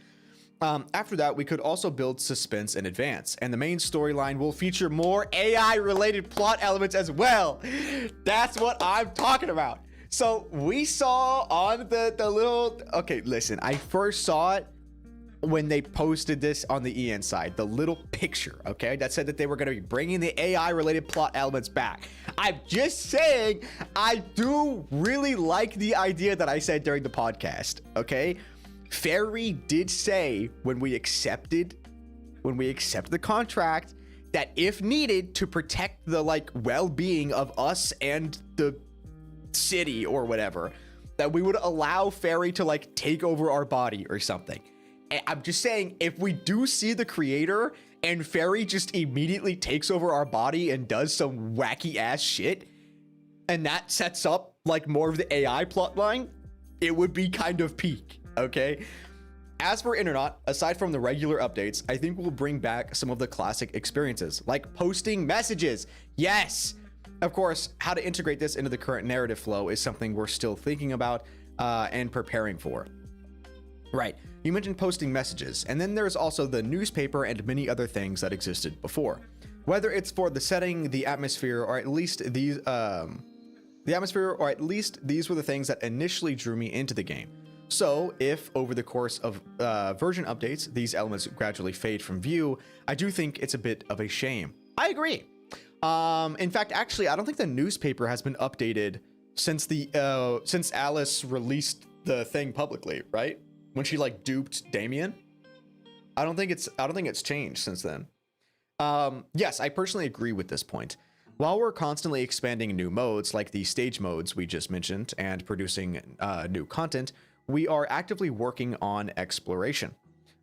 After that, we could also build suspense in advance, and the main storyline will feature more AI-related plot elements as well. That's what I'm talking about. So we saw on the little... Okay, listen, I first saw it when they posted this on the EN side, the little picture, okay, that said that they were going to be bringing the AI-related plot elements back. I'm just saying, I do really like the idea that I said during the podcast, okay? Fairy did say when we accepted the contract that if needed to protect the well-being of us and the city or whatever, that we would allow Fairy to take over our body or something. And I'm just saying, if we do see the creator and Fairy just immediately takes over our body and does some wacky ass shit, and that sets up more of the AI plotline, it would be kind of peak. Okay. As for Internaut, aside from the regular updates, I think we'll bring back some of the classic experiences, like posting messages. Yes. Of course, how to integrate this into the current narrative flow is something we're still thinking about and preparing for. Right. You mentioned posting messages, and then there's also the newspaper and many other things that existed before. Whether it's for the setting, the atmosphere, or at least these were the things that initially drew me into the game. So, if over the course of version updates, these elements gradually fade from view, I do think it's a bit of a shame. I agree. In fact, actually, I don't think the newspaper has been updated since since Alice released the thing publicly, right? When she duped Damien. I don't think it's changed since then. Yes, I personally agree with this point. While we're constantly expanding new modes like the stage modes we just mentioned and producing new content, we are actively working on exploration.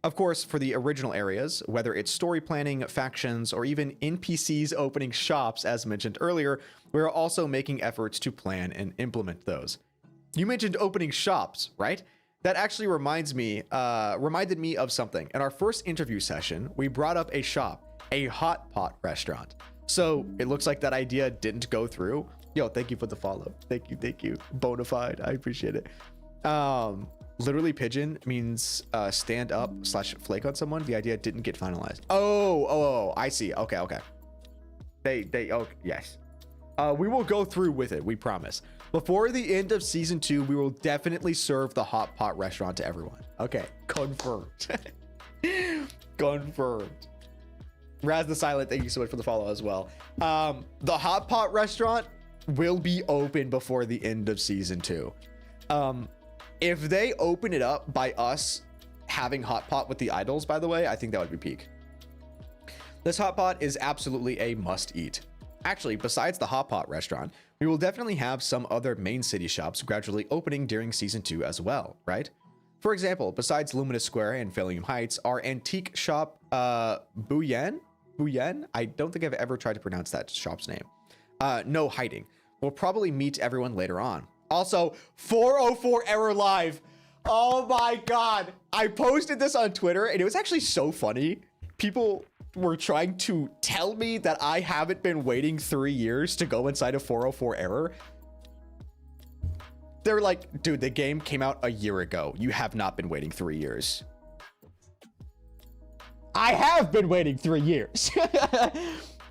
Of course, for the original areas, whether it's story planning, factions, or even NPCs opening shops, as mentioned earlier, we're also making efforts to plan and implement those. You mentioned opening shops, right? That actually reminded me of something. In our first interview session, we brought up a shop, a hot pot restaurant. So it looks like that idea didn't go through. Yo, thank you for the follow. Thank you. Bonafide, I appreciate it. Literally pigeon means stand up / flake on someone. The idea didn't get finalized. Oh, I see. Okay. Yes. We will go through with it, we promise. Before the end of season 2, we will definitely serve the hot pot restaurant to everyone. Okay, confirmed. Confirmed. Raz the Silent, thank you so much for the follow as well. The hot pot restaurant will be open before the end of season 2. If they open it up by us having hot pot with the idols, by the way, I think that would be peak. This hot pot is absolutely a must eat. Actually, besides the hot pot restaurant, we will definitely have some other main city shops gradually opening during season 2 as well, right? For example, besides Luminous Square and Phalium Heights, our antique shop, Buyen? I don't think I've ever tried to pronounce that shop's name. No hiding. We'll probably meet everyone later on. Also, 404 error live. Oh my God. I posted this on Twitter and it was actually so funny. People were trying to tell me that I haven't been waiting 3 years to go inside of 404 error. They're like, dude, the game came out a year ago. You have not been waiting 3 years. I have been waiting 3 years.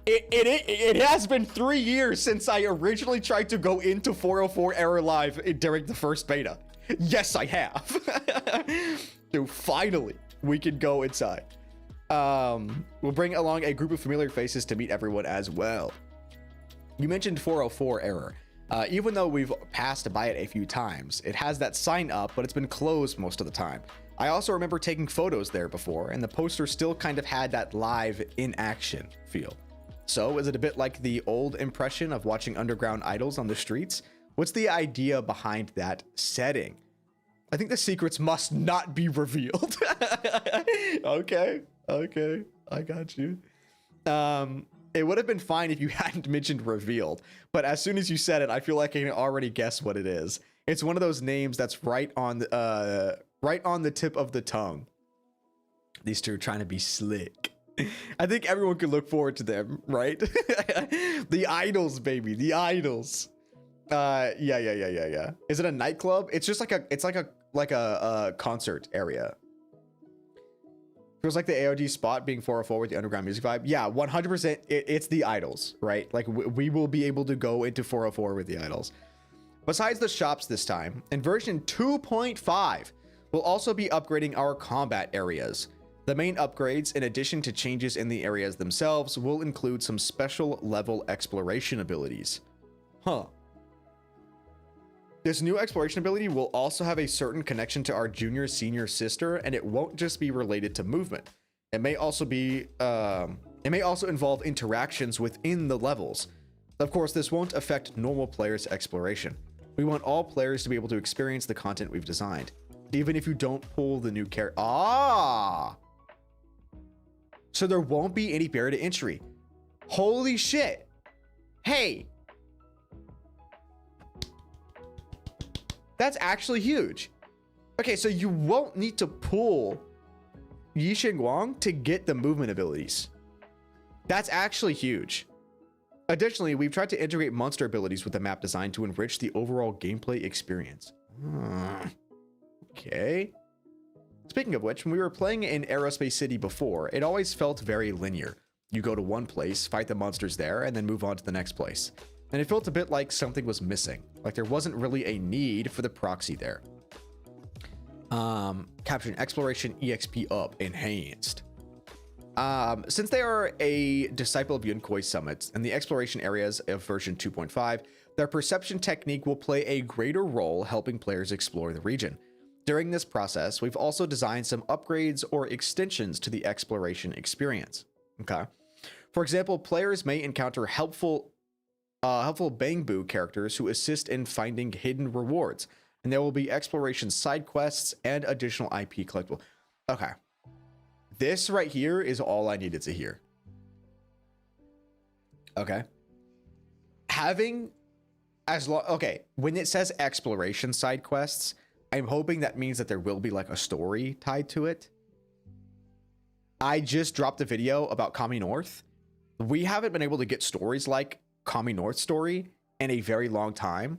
It has been 3 years since I originally tried to go into 404 error live during the first beta. Yes, I have. Dude, finally, we can go inside. We'll bring along a group of familiar faces to meet everyone as well. You mentioned 404 error. Even though we've passed by it a few times, it has that sign up, but it's been closed most of the time. I also remember taking photos there before, and the poster still kind of had that live in action feel. So is it a bit like the old impression of watching underground idols on the streets? What's the idea behind that setting? I think the secrets must not be revealed. Okay, I got you. It would have been fine if you hadn't mentioned revealed, but as soon as you said it, I feel like I can already guess what it is. It's one of those names that's right on the tip of the tongue. These two are trying to be slick. I think everyone could look forward to them, right? The idols, baby, the idols. Yeah. Is it a nightclub? It's just like a concert area. Feels like the AOD spot being 404 with the underground music vibe. Yeah, 100%. It's the idols, right? Like we will be able to go into 404 with the idols. Besides the shops this time, in version 2.5, we'll also be upgrading our combat areas. The main upgrades, in addition to changes in the areas themselves, will include some special level exploration abilities. Huh. This new exploration ability will also have a certain connection to our junior senior sister, and it won't just be related to movement. It may also involve interactions within the levels. Of course, this won't affect normal players' exploration. We want all players to be able to experience the content we've designed, even if you don't pull the new character. So there won't be any barrier to entry. Holy shit. Hey. That's actually huge. Okay, so you won't need to pull Yixing Wang to get the movement abilities. That's actually huge. Additionally, we've tried to integrate monster abilities with the map design to enrich the overall gameplay experience. Okay. Speaking of which, when we were playing in Aerospace City before, it always felt very linear. You go to one place, fight the monsters there, and then move on to the next place. And it felt a bit like something was missing. Like there wasn't really a need for the proxy there. Capturing Exploration EXP up, enhanced. Since they are a disciple of Yunkoi summits and the exploration areas of version 2.5, their perception technique will play a greater role helping players explore the region. During this process, we've also designed some upgrades or extensions to the exploration experience. Okay. For example, players may encounter helpful Bangbu characters who assist in finding hidden rewards. and there will be exploration side quests and additional IP collectible. Okay. This right here is all I needed to hear. Okay. Okay, when it says exploration side quests, I'm hoping that means that there will be like a story tied to it. I just dropped a video about Kami North. We haven't been able to get stories like Kami North story in a very long time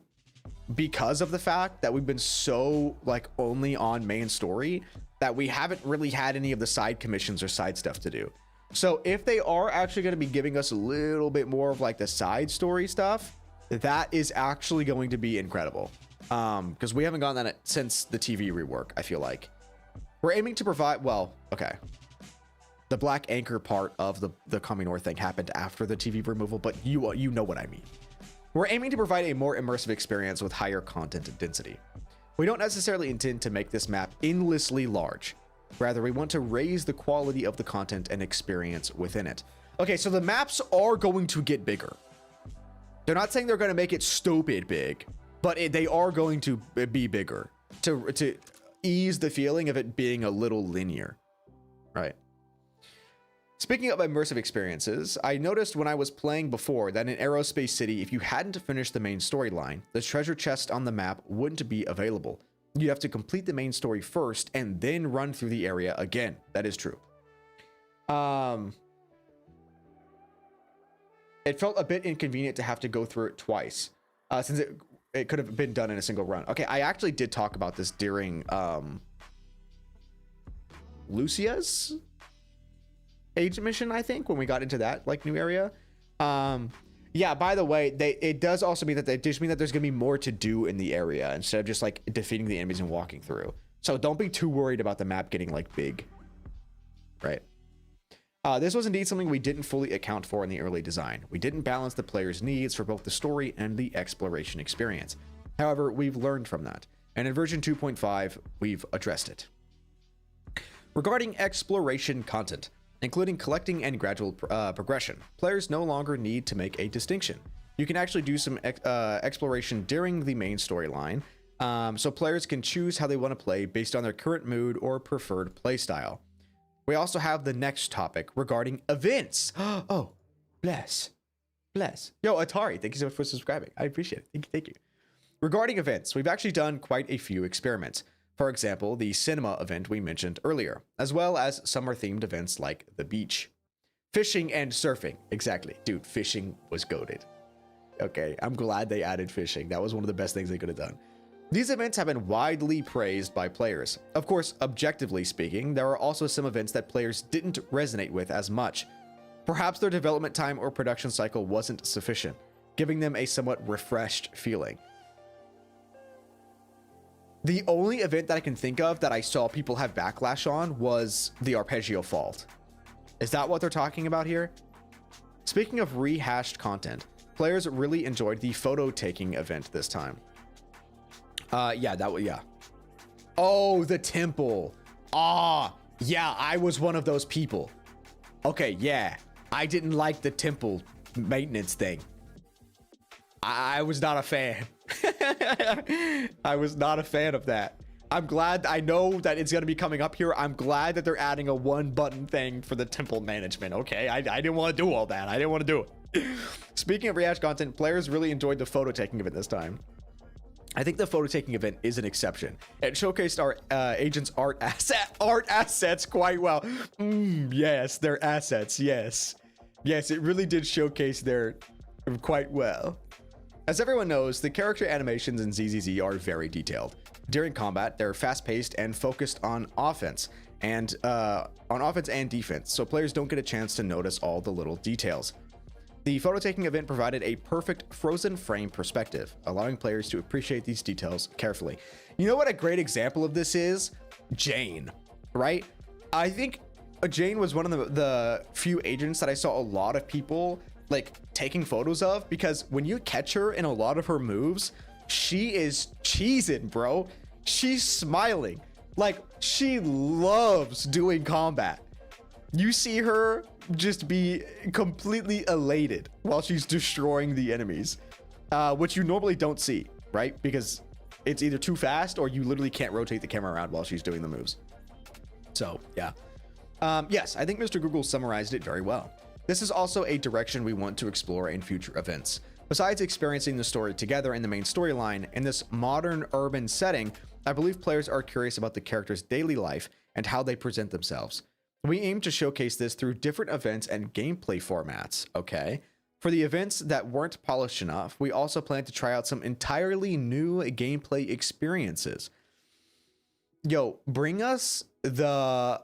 because of the fact that we've been so like only on main story that we haven't really had any of the side commissions or side stuff to do. So if they are actually going to be giving us a little bit more of like the side story stuff, that is actually going to be incredible. Because we haven't gotten that since the TV rework, I feel like. We're aiming to provide, well, okay. The Black Anchor part of the Kami North thing happened after the TV removal, but you know what I mean. We're aiming to provide a more immersive experience with higher content density. We don't necessarily intend to make this map endlessly large. Rather, we want to raise the quality of the content and experience within it. Okay, so the maps are going to get bigger. They're not saying they're going to make it stupid big, but they are going to be bigger to ease the feeling of it being a little linear, right? Speaking of immersive experiences, I noticed when I was playing before that in Aerospace City, if you hadn't finished the main storyline, the treasure chest on the map wouldn't be available. You'd have to complete the main story first and then run through the area again. That is true. It felt a bit inconvenient to have to go through it twice, since it could have been done in a single run. Okay, I actually did talk about this during Lucia's agent mission, I think, when we got into that like new area. Yeah, by the way, it does also mean that they just mean that there's gonna be more to do in the area instead of just like defeating the enemies and walking through. So don't be too worried about the map getting like big, right? This was indeed something we didn't fully account for in the early design. We didn't balance the player's needs for both the story and the exploration experience. However, we've learned from that, and in version 2.5, we've addressed it. Regarding exploration content, including collecting and gradual progression, players no longer need to make a distinction. You can actually do some exploration during the main storyline, so players can choose how they want to play based on their current mood or preferred playstyle. We also have the next topic regarding events. Oh, bless. Yo, Atari, thank you so much for subscribing. I appreciate it. Thank you. Regarding events, we've actually done quite a few experiments. For example, the cinema event we mentioned earlier, as well as summer-themed events like the beach. Fishing and surfing. Exactly. Dude, fishing was goated. Okay, I'm glad they added fishing. That was one of the best things they could have done. These events have been widely praised by players. Of course, objectively speaking, there are also some events that players didn't resonate with as much. Perhaps their development time or production cycle wasn't sufficient, giving them a somewhat refreshed feeling. The only event that I can think of that I saw people have backlash on was the Arpeggio Fault. Is that what they're talking about here? Speaking of rehashed content, players really enjoyed the photo taking event this time. Yeah. Oh, the temple. Yeah, I was one of those people. Okay, yeah. I didn't like the temple maintenance thing. I was not a fan. I was not a fan of that. I'm glad, I know that it's going to be coming up here. I'm glad that they're adding a one button thing for the temple management. Okay, I didn't want to do all that. I didn't want to do it. Speaking of rehash content, players really enjoyed the photo taking event this time. I think the photo taking event is an exception. It showcased our agents' art assets quite well. Yes, their assets. Yes, it really did showcase their quite well. As everyone knows, the character animations in ZZZ are very detailed. During combat, they're fast-paced and focused on offense and defense, so players don't get a chance to notice all the little details. The photo-taking event provided a perfect frozen frame perspective, allowing players to appreciate these details carefully. You know what a great example of this is? Jane, right? I think Jane was one of the few agents that I saw a lot of people like taking photos of, because when you catch her in a lot of her moves, she is cheesing, bro. She's smiling. Like, she loves doing combat. You see her just be completely elated while she's destroying the enemies, which you normally don't see, right? Because it's either too fast or you literally can't rotate the camera around while she's doing the moves. So yeah. Yes, I think Mr. Google summarized it very well. This is also a direction we want to explore in future events. Besides experiencing the story together in the main storyline, in this modern urban setting, I believe players are curious about the character's daily life and how they present themselves. We aim to showcase this through different events and gameplay formats, okay? For the events that weren't polished enough, we also plan to try out some entirely new gameplay experiences. Yo, bring us the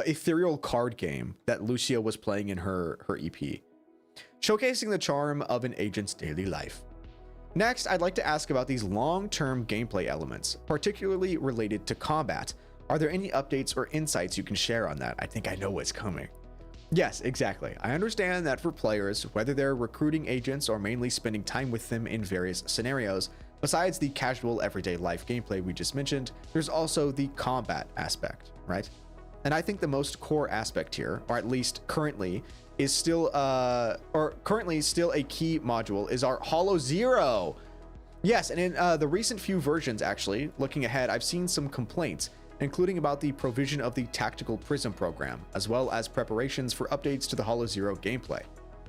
ethereal card game that Lucia was playing in her EP, showcasing the charm of an agent's daily life. Next, I'd like to ask about these long-term gameplay elements, particularly related to combat. Are there any updates or insights you can share on that? I think I know what's coming. Yes, exactly. I understand that for players, whether they're recruiting agents or mainly spending time with them in various scenarios, besides the casual everyday life gameplay we just mentioned, there's also the combat aspect, right? And I think the most core aspect here, or at least currently, is still a key module is our zzzero. Yes, and in the recent few versions, actually, looking ahead, I've seen some complaints, including about the provision of the tactical prism program, as well as preparations for updates to the zzzero gameplay.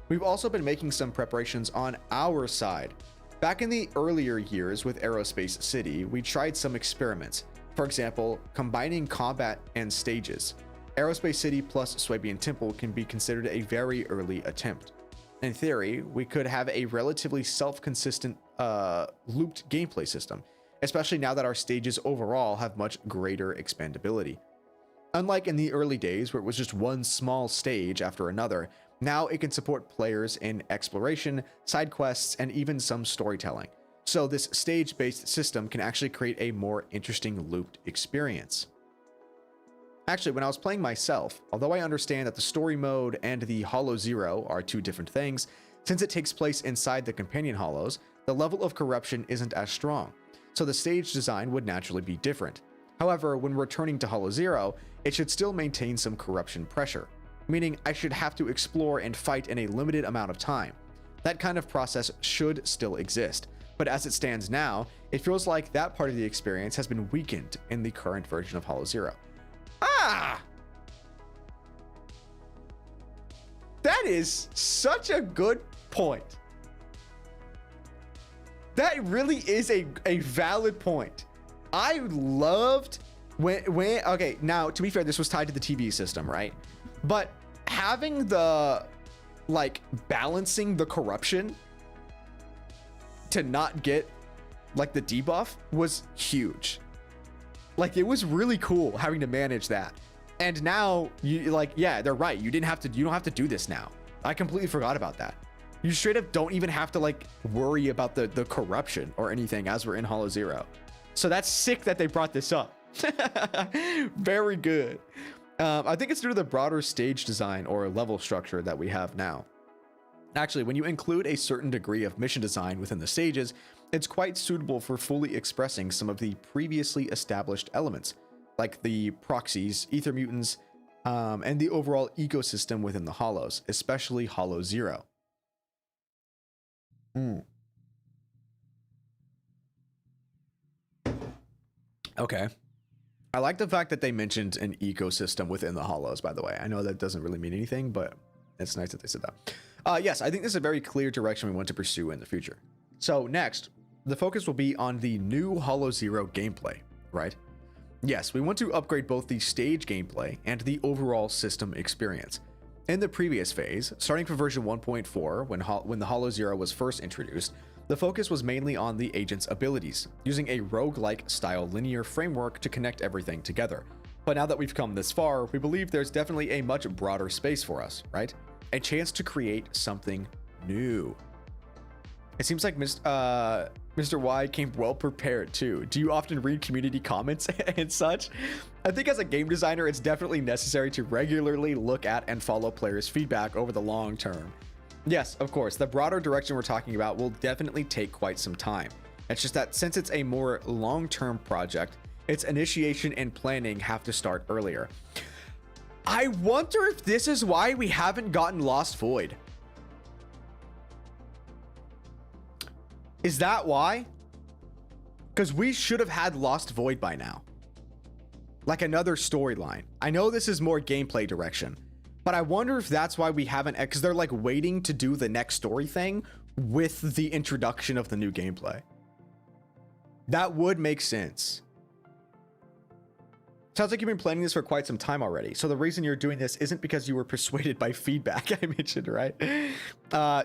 We've also been making some preparations on our side. Back in the earlier years with Aerospace City, we tried some experiments. For example, combining combat and stages. Aerospace City plus Swabian Temple can be considered a very early attempt. In theory, we could have a relatively self-consistent looped gameplay system, especially now that our stages overall have much greater expandability. Unlike in the early days where it was just one small stage after another, now it can support players in exploration, side quests, and even some storytelling. So this stage-based system can actually create a more interesting looped experience. Actually, when I was playing myself, although I understand that the story mode and the zzzero are two different things, since it takes place inside the companion hollows, the level of corruption isn't as strong, so the stage design would naturally be different. However, when returning to zzzero, it should still maintain some corruption pressure, meaning I should have to explore and fight in a limited amount of time. That kind of process should still exist, but as it stands now, it feels like that part of the experience has been weakened in the current version of zzzero. Ah! That is such a good point. That really is a valid point. I loved when okay, now to be fair, this was tied to the TV system, right? But having the like balancing the corruption to not get like the debuff was huge. Like it was really cool having to manage that. And now you like, yeah, they're right. You don't have to do this now. I completely forgot about that. You straight up don't even have to like worry about the corruption or anything as we're in zzzero. So that's sick that they brought this up. Very good. I think it's due to the broader stage design or level structure that we have now. Actually, when you include a certain degree of mission design within the stages, it's quite suitable for fully expressing some of the previously established elements, like the proxies, ether mutants, and the overall ecosystem within the hollows, especially zzzero. Okay. I like the fact that they mentioned an ecosystem within the hollows, by the way. I know that doesn't really mean anything, but it's nice that they said that. Yes, I think this is a very clear direction we want to pursue in the future. So next, the focus will be on the new zzzero gameplay, right? Yes, we want to upgrade both the stage gameplay and the overall system experience. In the previous phase, starting from version 1.4, when the zzzero was first introduced, the focus was mainly on the agent's abilities, using a roguelike style linear framework to connect everything together. But now that we've come this far, we believe there's definitely a much broader space for us, right? A chance to create something new. It seems like Mr. Y came well prepared too. Do you often read community comments and such? I think as a game designer, it's definitely necessary to regularly look at and follow players' feedback over the long term. Yes, of course, the broader direction we're talking about will definitely take quite some time. It's just that since it's a more long-term project, its initiation and planning have to start earlier. I wonder if this is why we haven't gotten Lost Void. Is that why? Because we should have had Lost Void by now. Like another storyline. I know this is more gameplay direction, but I wonder if that's why we haven't, because they're like waiting to do the next story thing with the introduction of the new gameplay. That would make sense. Sounds like you've been planning this for quite some time already. So the reason you're doing this isn't because you were persuaded by feedback I mentioned, right?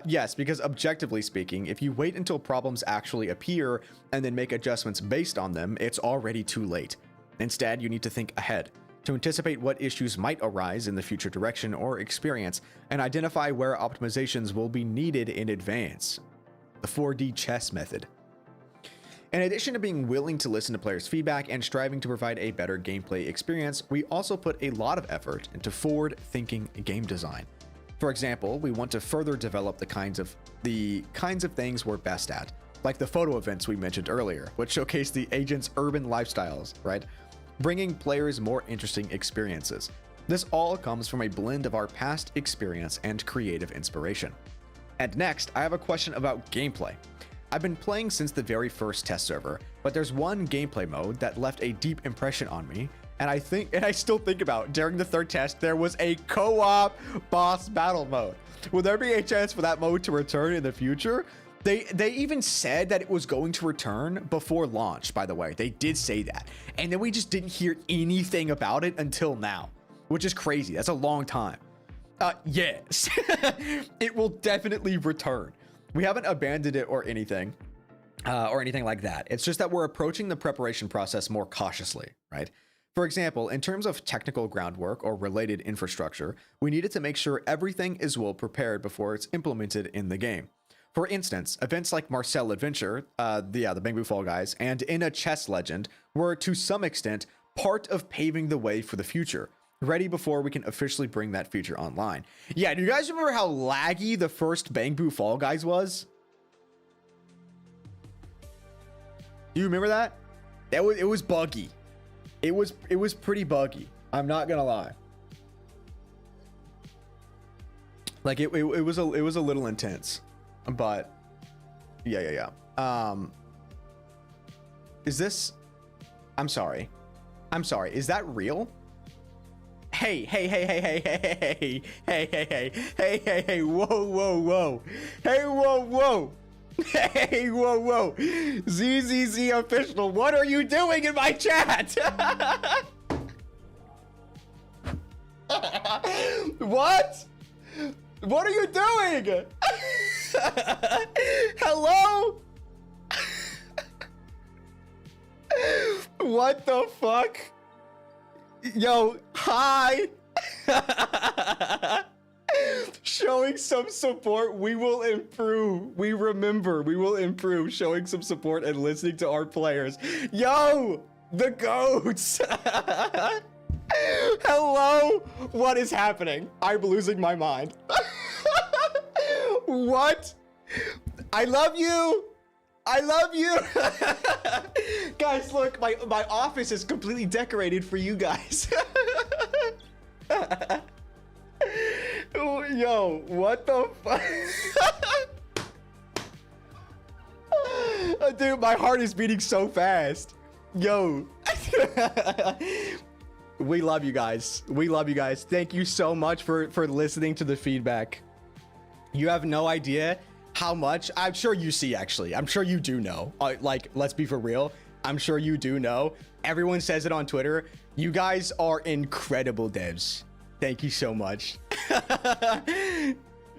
Yes, because objectively speaking, if you wait until problems actually appear and then make adjustments based on them, it's already too late. Instead, you need to think ahead to anticipate what issues might arise in the future direction or experience and identify where optimizations will be needed in advance. The 4D chess method. In addition to being willing to listen to players' feedback and striving to provide a better gameplay experience, we also put a lot of effort into forward-thinking game design. For example, we want to further develop the kinds of things we're best at, like the photo events we mentioned earlier, which showcase the agents' urban lifestyles, right? Bringing players more interesting experiences. This all comes from a blend of our past experience and creative inspiration. And next, I have a question about gameplay. I've been playing since the very first test server, but there's one gameplay mode that left a deep impression on me, and I still think about during the third test, there was a co-op boss battle mode. Will there be a chance for that mode to return in the future? They even said that it was going to return before launch, by the way. They did say that. And then we just didn't hear anything about it until now, which is crazy. That's a long time. Yes, it will definitely return. We haven't abandoned it or anything like that. It's just that we're approaching the preparation process more cautiously, right? For example, in terms of technical groundwork or related infrastructure, we needed to make sure everything is well prepared before it's implemented in the game. For instance, events like Marcel Adventure, the Bamboo Fall Guys, and In a Chess Legend were to some extent part of paving the way for the future, ready before we can officially bring that feature online. Yeah, do you guys remember how laggy the first Bamboo Fall Guys was? Do you remember that? It was buggy. It was pretty buggy. I'm not gonna lie. Like it was a little intense, but yeah. Is this? I'm sorry. Is that real? Hey, whoa. Hey, whoa. ZZZ official, what are you doing in my chat? What? What are you doing? Hello? What the fuck? Yo, hi. Showing some support, we will improve. We remember, we will improve. Showing some support and listening to our players. Yo, the goats. Hello, what is happening? I'm losing my mind. What? I love you. Guys, look, my office is completely decorated for you guys. Yo, what the fuck? Dude, my heart is beating so fast. Yo. We love you guys. Thank you so much for listening to the feedback. You have no idea how much. I'm sure you see, actually. I'm sure you do know. Like, let's be for real. I'm sure you do know. Everyone says it on Twitter. You guys are incredible devs. Thank you so much.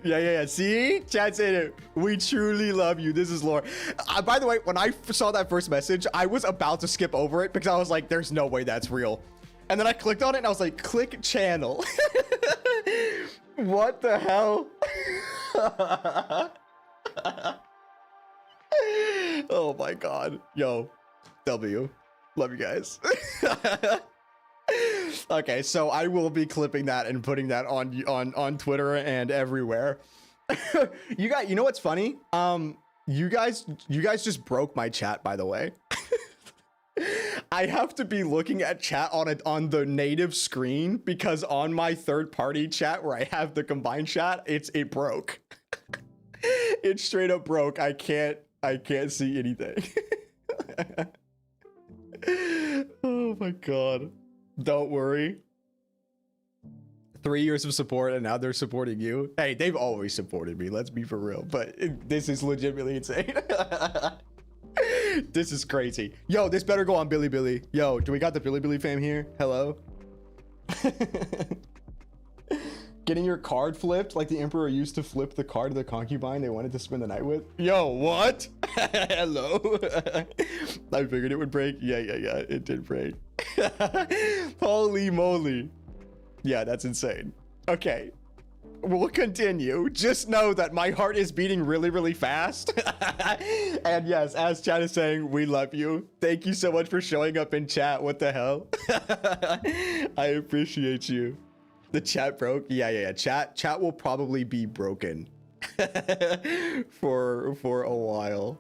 Yeah. See? Chat said it. We truly love you. This is lore. By the way, when I saw that first message, I was about to skip over it because I was like, there's no way that's real. And then I clicked on it and I was like, click channel. What the hell? Oh my god. Yo, W. Love you guys. Okay, so I will be clipping that and putting that on Twitter and everywhere. You know what's funny? You guys just broke my chat, by the way. I have to be looking at chat on the native screen because on my third-party chat where I have the combined chat, it broke. It straight up broke. I can't see anything. Oh my god. Don't worry. 3 years of support and now they're supporting you. Hey, they've always supported me, let's be for real. But this is legitimately insane. This is crazy. Yo, this better go on Bilibili. Yo, do we got the Bilibili fam here? Hello? Getting your card flipped like the emperor used to flip the card of the concubine they wanted to spend the night with. Yo, what? Hello? I figured it would break. Yeah, it did break. Holy moly. Yeah, that's insane. Okay, we'll continue. Just know that my heart is beating really, really fast. And yes, as chat is saying, we love you. Thank you so much for showing up in chat. What the hell? I appreciate you. The chat broke. Yeah. Chat will probably be broken for a while.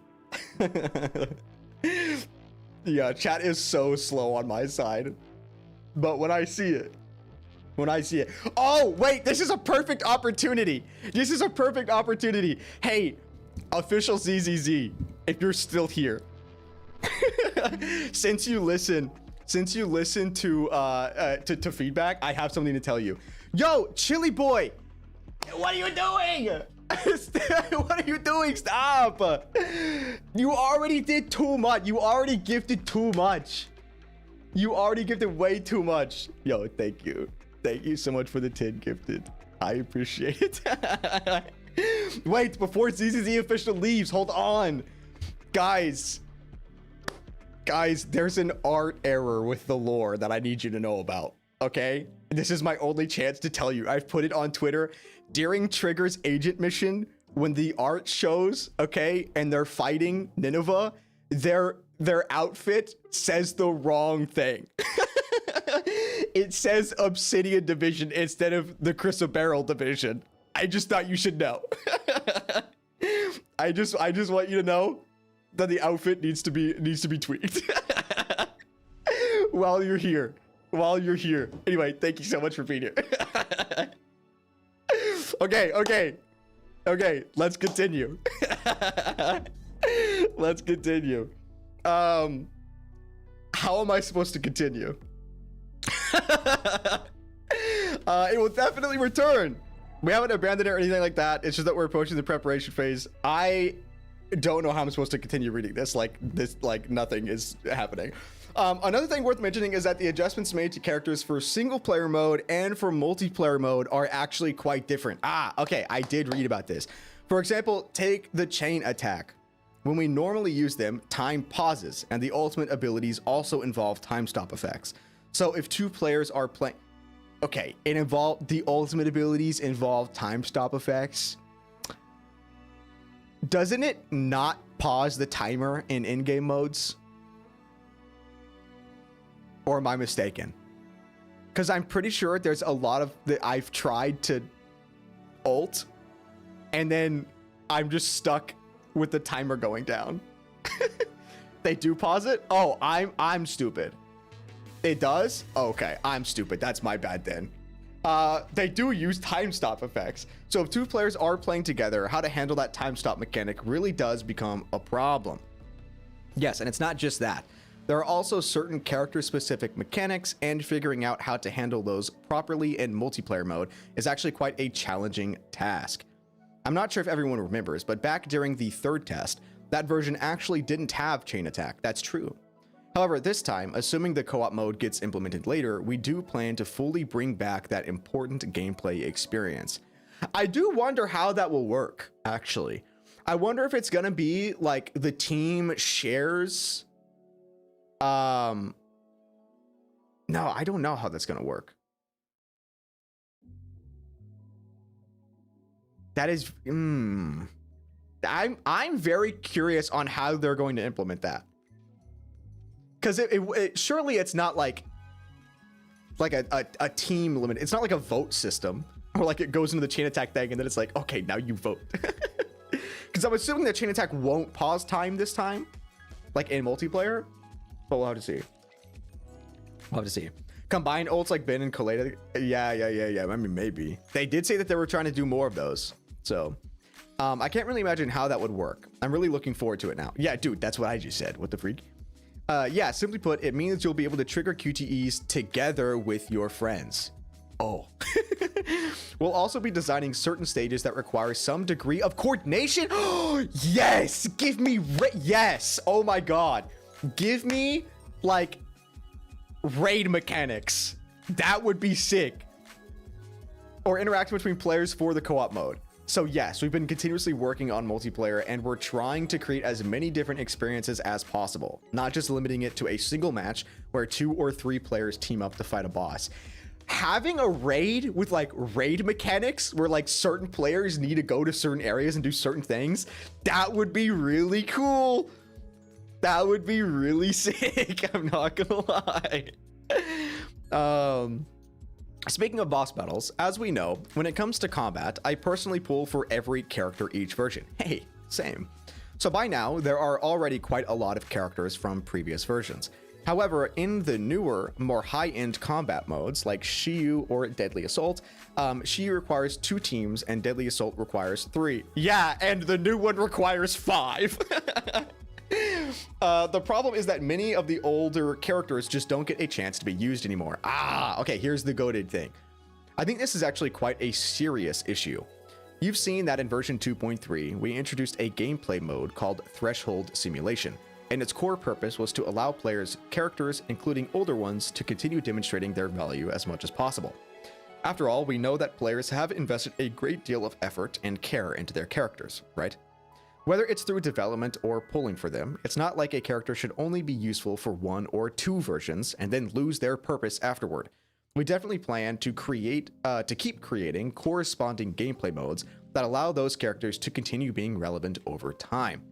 Yeah, chat is so slow on my side. But when I see it. Oh, wait, this is a perfect opportunity. Hey, official ZZZ, if you're still here. Since you listen to feedback, I have something to tell you. Yo, Chili Boy, what are you doing? What are you doing? Stop. You already did too much. You already gifted too much. You already gifted way too much. Yo, thank you. Thank you so much for the 10 gifted. I appreciate it. Wait, before ZZZ official leaves, hold on. Guys, there's an art error with the lore that I need you to know about, okay? This is my only chance to tell you. I've put it on Twitter. During Trigger's agent mission, when the art shows, okay, and they're fighting Nineveh, their outfit says the wrong thing. It says Obsidian Division instead of the Chrysoberyl Division. I just thought you should know. I just want you to know that the outfit needs to be tweaked. While you're here. Anyway, thank you so much for being here. Okay, let's continue. How am I supposed to continue? It will definitely return. We haven't abandoned it or anything like that. It's just that we're approaching the preparation phase. I don't know how I'm supposed to continue reading this. Like nothing is happening. Another thing worth mentioning is that the adjustments made to characters for single player mode and for multiplayer mode are actually quite different. Okay, I did read about this. For example, take the chain attack. When we normally use them, time pauses, and the ultimate abilities also involve time stop effects. So if two players are playing, okay, the ultimate abilities involve time stop effects. Doesn't it not pause the timer in in-game modes? Or am I mistaken? Because I'm pretty sure there's a lot of that I've tried to ult, and then I'm just stuck with the timer going down. They do pause it? Oh, I'm stupid. It does? Okay, I'm stupid. That's my bad then. They do use time stop effects. So if two players are playing together, how to handle that time stop mechanic really does become a problem. Yes, and it's not just that. There are also certain character-specific mechanics, and figuring out how to handle those properly in multiplayer mode is actually quite a challenging task. I'm not sure if everyone remembers, but back during the third test, that version actually didn't have chain attack. That's true. However, this time, assuming the co-op mode gets implemented later, we do plan to fully bring back that important gameplay experience. I do wonder how that will work, actually. I wonder if it's gonna be like the team shares... No, I don't know how that's gonna work. That is, I'm very curious on how they're going to implement that. Because surely it's not like a team limit. It's not like a vote system, or like it goes into the chain attack thing and then it's like, okay, now you vote. Because I'm assuming that chain attack won't pause time this time, like in multiplayer. But we'll have to see. Combined ults like Ben and Kaleda. Yeah. I mean, maybe. They did say that they were trying to do more of those. So, I can't really imagine how that would work. I'm really looking forward to it now. Yeah, dude, that's what I just said. What the freak? Yeah, simply put, it means you'll be able to trigger QTEs together with your friends. Oh. We'll also be designing certain stages that require some degree of coordination. Yes! Give me yes! Oh my god. Give me, like, raid mechanics. That would be sick. Or interaction between players for the co-op mode. So yes, we've been continuously working on multiplayer, and we're trying to create as many different experiences as possible, not just limiting it to a single match where 2 or 3 players team up to fight a boss. Having a raid with like raid mechanics where like certain players need to go to certain areas and do certain things, that would be really cool. That would be really sick. I'm not gonna lie. Speaking of boss battles, as we know, when it comes to combat, I personally pull for every character each version. Hey, same. So by now, there are already quite a lot of characters from previous versions. However, in the newer, more high-end combat modes like Shiyu or Deadly Assault, Shiyu requires 2 teams and Deadly Assault requires 3. Yeah, and the new one requires 5. The problem is that many of the older characters just don't get a chance to be used anymore. Okay, here's the goated thing. I think this is actually quite a serious issue. You've seen that in version 2.3, we introduced a gameplay mode called Threshold Simulation, and its core purpose was to allow players, characters, including older ones, to continue demonstrating their value as much as possible. After all, we know that players have invested a great deal of effort and care into their characters, right? Whether it's through development or pulling for them, it's not like a character should only be useful for 1 or 2 versions and then lose their purpose afterward. We definitely plan to keep creating corresponding gameplay modes that allow those characters to continue being relevant over time.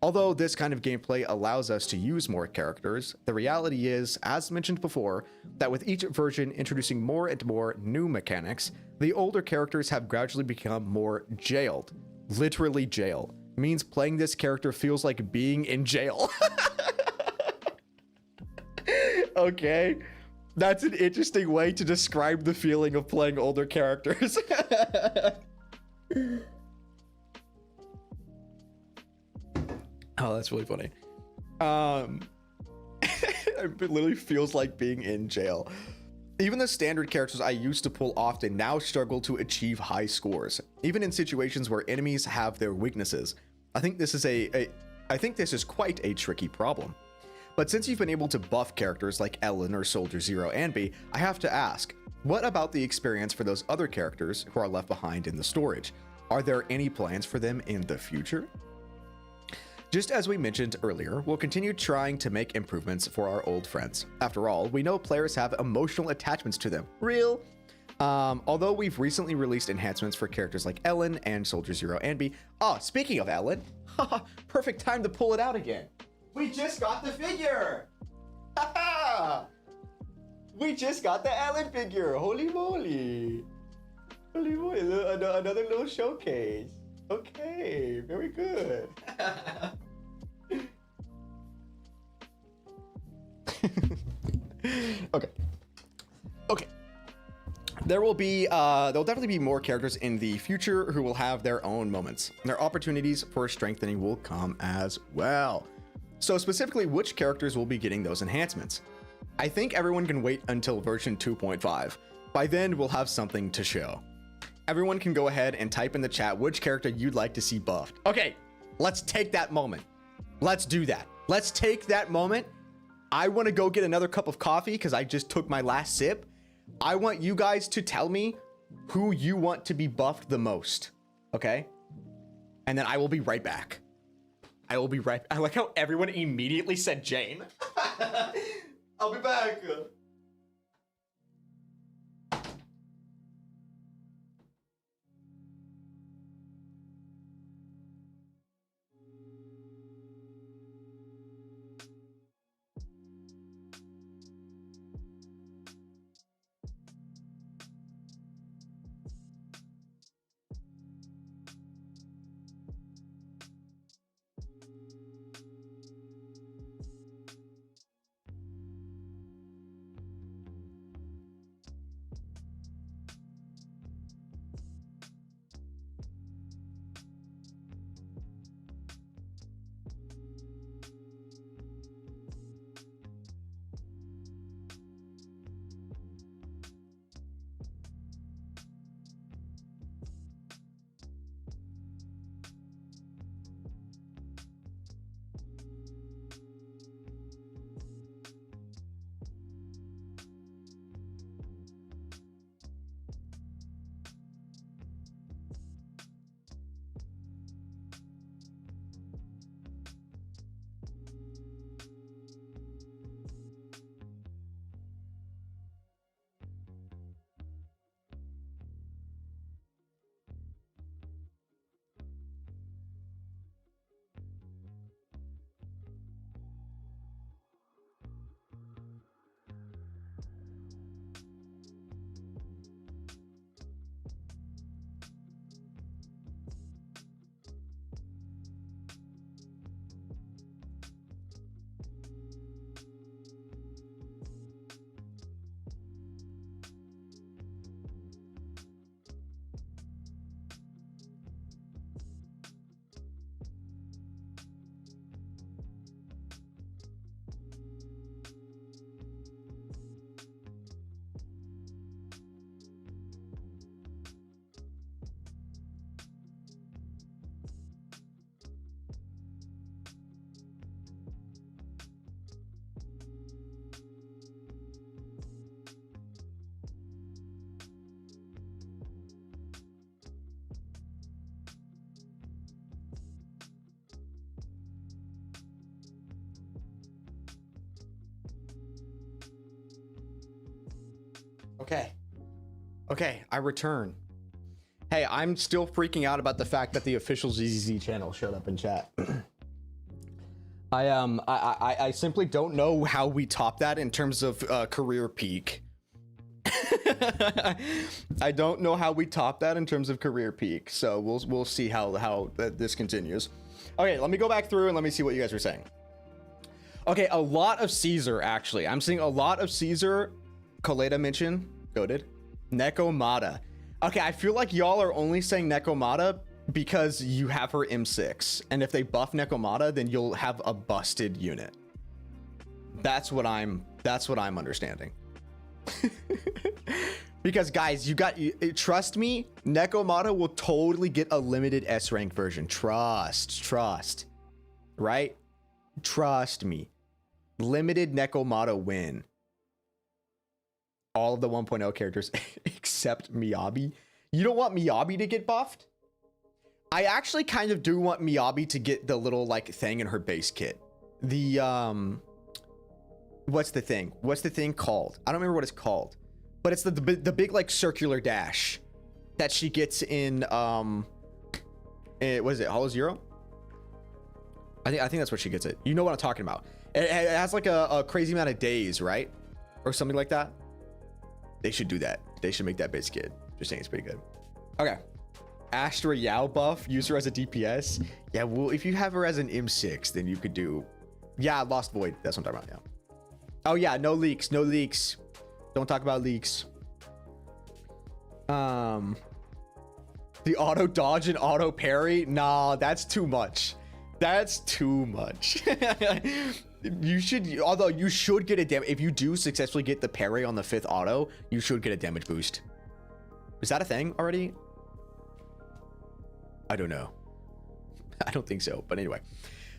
Although this kind of gameplay allows us to use more characters, the reality is, as mentioned before, that with each version introducing more and more new mechanics, the older characters have gradually become more jailed. Literally jail. Means playing this character feels like being in jail. Okay. That's an interesting way to describe the feeling of playing older characters. Oh, that's really funny. It literally feels like being in jail. Even the standard characters I used to pull often now struggle to achieve high scores, even in situations where enemies have their weaknesses. I think this is quite a tricky problem. But since you've been able to buff characters like Ellen or Soldier Zero and B, I have to ask, what about the experience for those other characters who are left behind in the storage? Are there any plans for them in the future? Just as we mentioned earlier, we'll continue trying to make improvements for our old friends. After all, we know players have emotional attachments to them. Real? Although we've recently released enhancements for characters like Ellen and Soldier Zero and B. Oh, speaking of Ellen, perfect time to pull it out again. We just got the figure! We just got the Ellen figure! Holy moly! Holy moly, another little showcase. Okay, very good. Okay. There'll definitely be more characters in the future who will have their own moments. Their opportunities for strengthening will come as well. So specifically, which characters will be getting those enhancements? I think everyone can wait until version 2.5. By then, we'll have something to show. Everyone can go ahead and type in the chat which character you'd like to see buffed. Okay, let's take that moment. Let's do that. Let's take that moment. I want to go get another cup of coffee because I just took my last sip. I want you guys to tell me who you want to be buffed the most, okay? And then I will be right back. I like how everyone immediately said Jane. I'll be back. Okay. Okay, I return. Hey, I'm still freaking out about the fact that the official ZZZ channel showed up in chat. I simply don't know how we top that in terms of career peak. I don't know how we top that in terms of career peak. So we'll see how this continues. Okay, let me go back through and let me see what you guys were saying. Okay, a lot of Caesar, actually. I'm seeing a lot of Caesar. Coleta mention, goated. Nekomata. Okay, I feel like y'all are only saying Nekomata because you have her M6. And if they buff Nekomata, then you'll have a busted unit. That's what I'm understanding. Because guys, trust me, Nekomata will totally get a limited S rank version. Trust. Right? Trust me. Limited Nekomata win. All of the 1.0 characters except Miyabi. You don't want Miyabi to get buffed? I actually kind of do want Miyabi to get the little like thing in her base kit. The what's the thing? What's the thing called? I don't remember what it's called. But it's the big like circular dash that she gets in what is it? Hollow Zero? I think that's what she gets it. You know what I'm talking about. It has like a crazy amount of days, right? Or something like that. They should do that. They should make that base kit. Just saying, it's pretty good. Okay. Astra Yao buff. Use her as a DPS. Yeah, well, if you have her as an M6, then you could do... Yeah, Lost Void. That's what I'm talking about, yeah. Oh, yeah, no leaks. No leaks. Don't talk about leaks. The auto dodge and auto parry? Nah, that's too much. That's too much. You should, although you should get a damage. If you do successfully get the parry on the 5th auto, you should get a damage boost. Is that a thing already? I don't know. I don't think so, but anyway.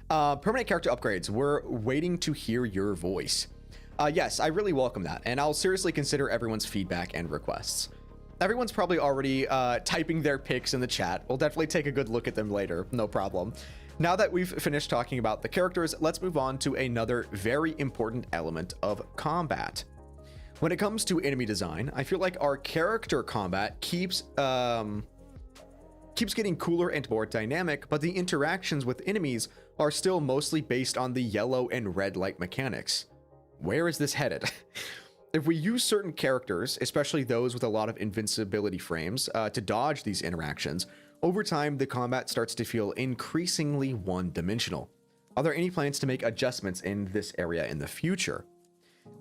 Permanent character upgrades. We're waiting to hear your voice. Yes, I really welcome that, and I'll seriously consider everyone's feedback and requests. Everyone's probably already typing their picks in the chat. We'll definitely take a good look at them later, no problem. Now that we've finished talking about the characters, let's move on to another very important element of combat. When it comes to enemy design, I feel like our character combat keeps getting cooler and more dynamic, but the interactions with enemies are still mostly based on the yellow and red light mechanics. Where is this headed? If we use certain characters, especially those with a lot of invincibility frames, to dodge these interactions, over time, the combat starts to feel increasingly one-dimensional. Are there any plans to make adjustments in this area in the future?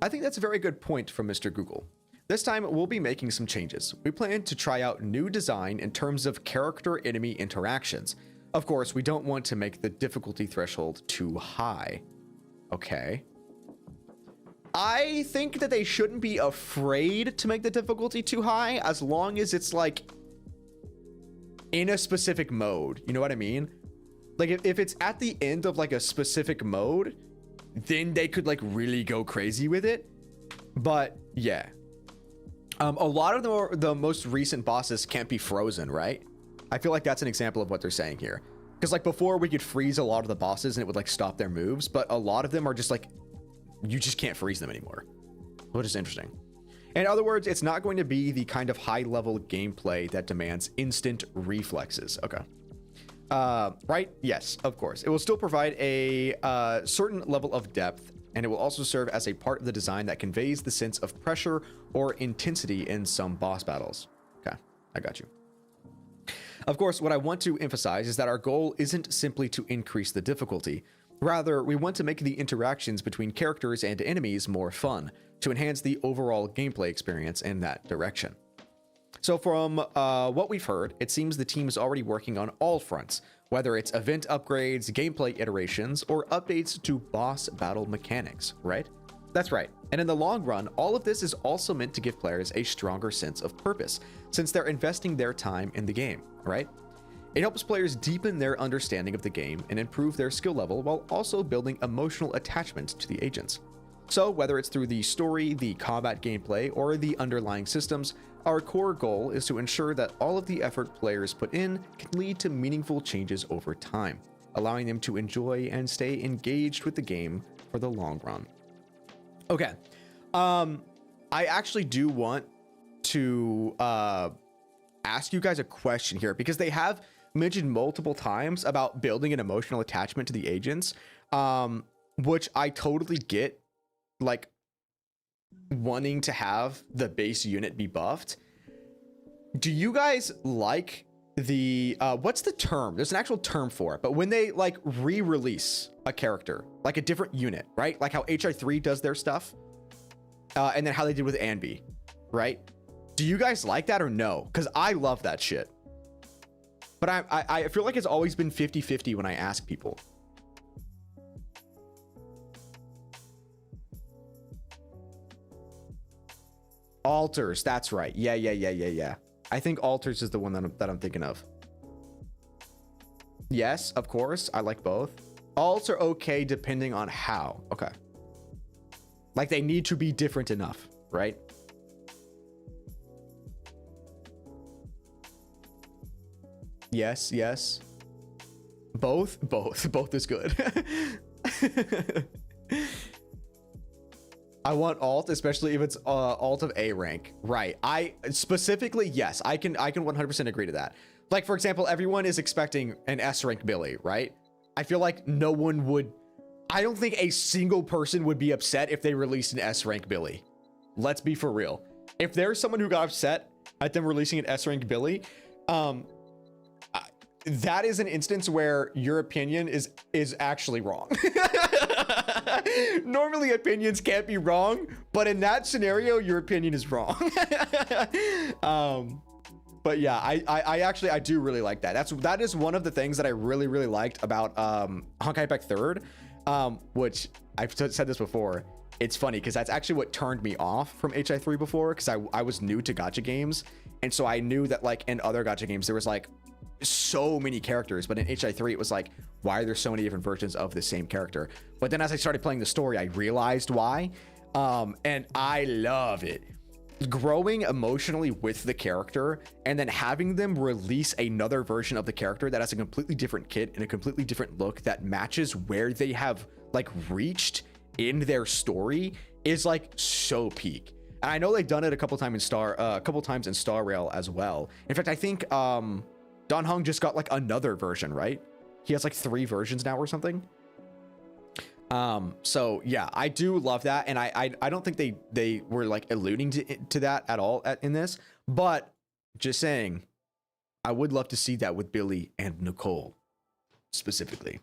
I think that's a very good point from Mr. Google. This time, we'll be making some changes. We plan to try out new design in terms of character-enemy interactions. Of course, we don't want to make the difficulty threshold too high. Okay. I think that they shouldn't be afraid to make the difficulty too high, as long as it's like in a specific mode. You know what I mean? Like if it's at the end of like a specific mode, then they could like really go crazy with it. But yeah, a lot of the most recent bosses can't be frozen, right? I feel like that's an example of what they're saying here. Because like before we could freeze a lot of the bosses and it would like stop their moves, but a lot of them are just like, you just can't freeze them anymore, which is interesting. In other words, it's not going to be the kind of high-level gameplay that demands instant reflexes. Okay. Right? Yes, of course. It will still provide a certain level of depth, and it will also serve as a part of the design that conveys the sense of pressure or intensity in some boss battles. Okay, I got you. Of course, what I want to emphasize is that our goal isn't simply to increase the difficulty. Rather, we want to make the interactions between characters and enemies more fun, to enhance the overall gameplay experience in that direction. So from what we've heard, it seems the team is already working on all fronts, whether it's event upgrades, gameplay iterations, or updates to boss battle mechanics, right? That's right. And in the long run, all of this is also meant to give players a stronger sense of purpose, since they're investing their time in the game, right? It helps players deepen their understanding of the game and improve their skill level while also building emotional attachment to the agents. So whether it's through the story, the combat gameplay, or the underlying systems, our core goal is to ensure that all of the effort players put in can lead to meaningful changes over time, allowing them to enjoy and stay engaged with the game for the long run. Okay, I actually do want to ask you guys a question here, because they have mentioned multiple times about building an emotional attachment to the agents, which I totally get, like wanting to have the base unit be buffed. Do you guys like the what's the term? There's an actual term for it, but when they like re-release a character, like a different unit, right? Like how HI3 does their stuff, and then how they did with Anby, right? Do you guys like that or no? Because I love that shit. But I feel like it's always been 50-50 when I ask people. Alters, that's right. Yeah. I think Alters is the one that I'm thinking of. Yes, of course. I like both. Alts are okay depending on how. Okay. Like they need to be different enough, right? Yes. Both is good. I want alt, especially if it's alt of A rank. Right. I specifically, yes, I can 100% agree to that. Like, for example, everyone is expecting an S rank Billy, right? I feel like no one would, I don't think a single person would be upset if they released an S rank Billy. Let's be for real. If there's someone who got upset at them releasing an S rank Billy, that is an instance where your opinion is actually wrong. Normally opinions can't be wrong, but in that scenario, your opinion is wrong. But yeah, I do really like that. That is one of the things that I really liked about Honkai Impact 3rd, which I've said this before. It's funny because that's actually what turned me off from HI3 before, because I was new to gacha games, and so I knew that like in other gacha games there was like so many characters, but in HI3 it was like, why are there so many different versions of the same character? But then as I started playing the story, I realized why, and I love it. Growing emotionally with the character and then having them release another version of the character that has a completely different kit and a completely different look that matches where they have like reached in their story is like so peak. And I know they've done it a couple times in Star Rail as well. In fact, I think Don Hung just got like another version, right? He has like 3 versions now or something. So yeah, I do love that, and I don't think they were like alluding to that at all in this, but just saying, I would love to see that with Billy and Nicole specifically.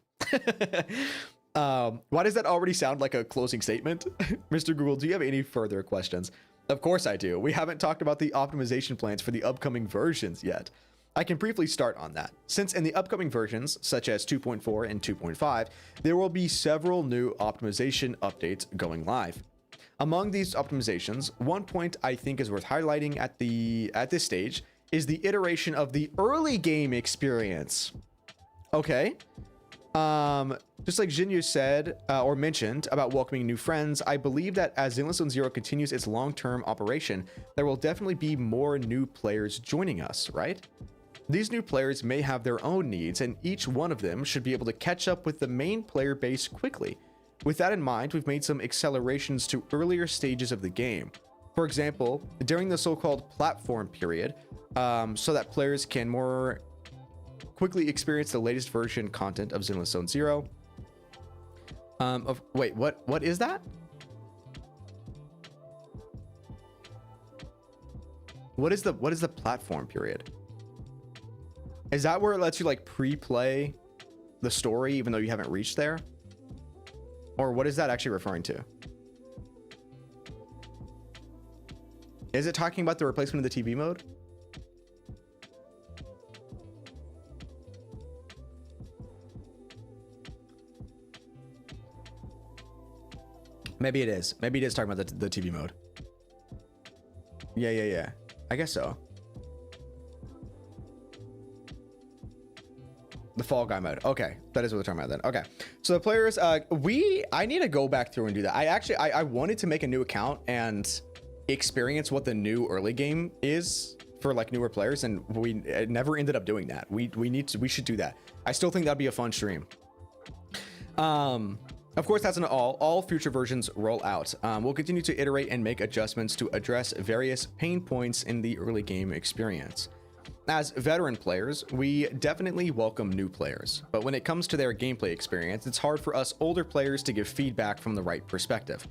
Why does that already sound like a closing statement? Mr. Google, do you have any further questions? Of course I do. We haven't talked about the optimization plans for the upcoming versions yet. I can briefly start on that. Since in the upcoming versions, such as 2.4 and 2.5, there will be several new optimization updates going live. Among these optimizations, one point I think is worth highlighting at this stage is the iteration of the early game experience. Okay. Just like Jinyu said or mentioned about welcoming new friends, I believe that as Zenless Zero continues its long-term operation, there will definitely be more new players joining us, right? These new players may have their own needs, and each one of them should be able to catch up with the main player base quickly. With that in mind, we've made some accelerations to earlier stages of the game. For example, during the so-called platform period, so that players can more quickly experience the latest version content of Zenless Zone Zero. Wait, what is that? What is the platform period? Is that where it lets you like pre-play the story even though you haven't reached there? Or what is that actually referring to? Is it talking about the replacement of the TV mode? Maybe it is. Maybe it is talking about the TV mode. Yeah. I guess so. The Fall Guy mode. Okay, that is what we're talking about then. Okay, so the players, I need to go back through and do that. I wanted to make a new account and experience what the new early game is for like newer players, and we never ended up doing that. We should do that. I still think that'd be a fun stream. Of course, that's not all future versions roll out. We'll continue to iterate and make adjustments to address various pain points in the early game experience. As veteran players, we definitely welcome new players, but when it comes to their gameplay experience, it's hard for us older players to give feedback from the right perspective.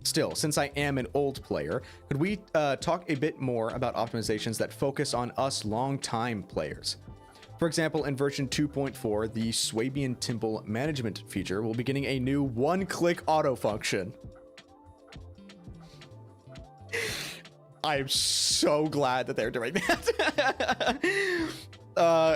Still, since I am an old player, could we talk a bit more about optimizations that focus on us long-time players? For example, in version 2.4, the Swabian Temple management feature will be getting a new one-click auto function. I am so glad that they're doing that.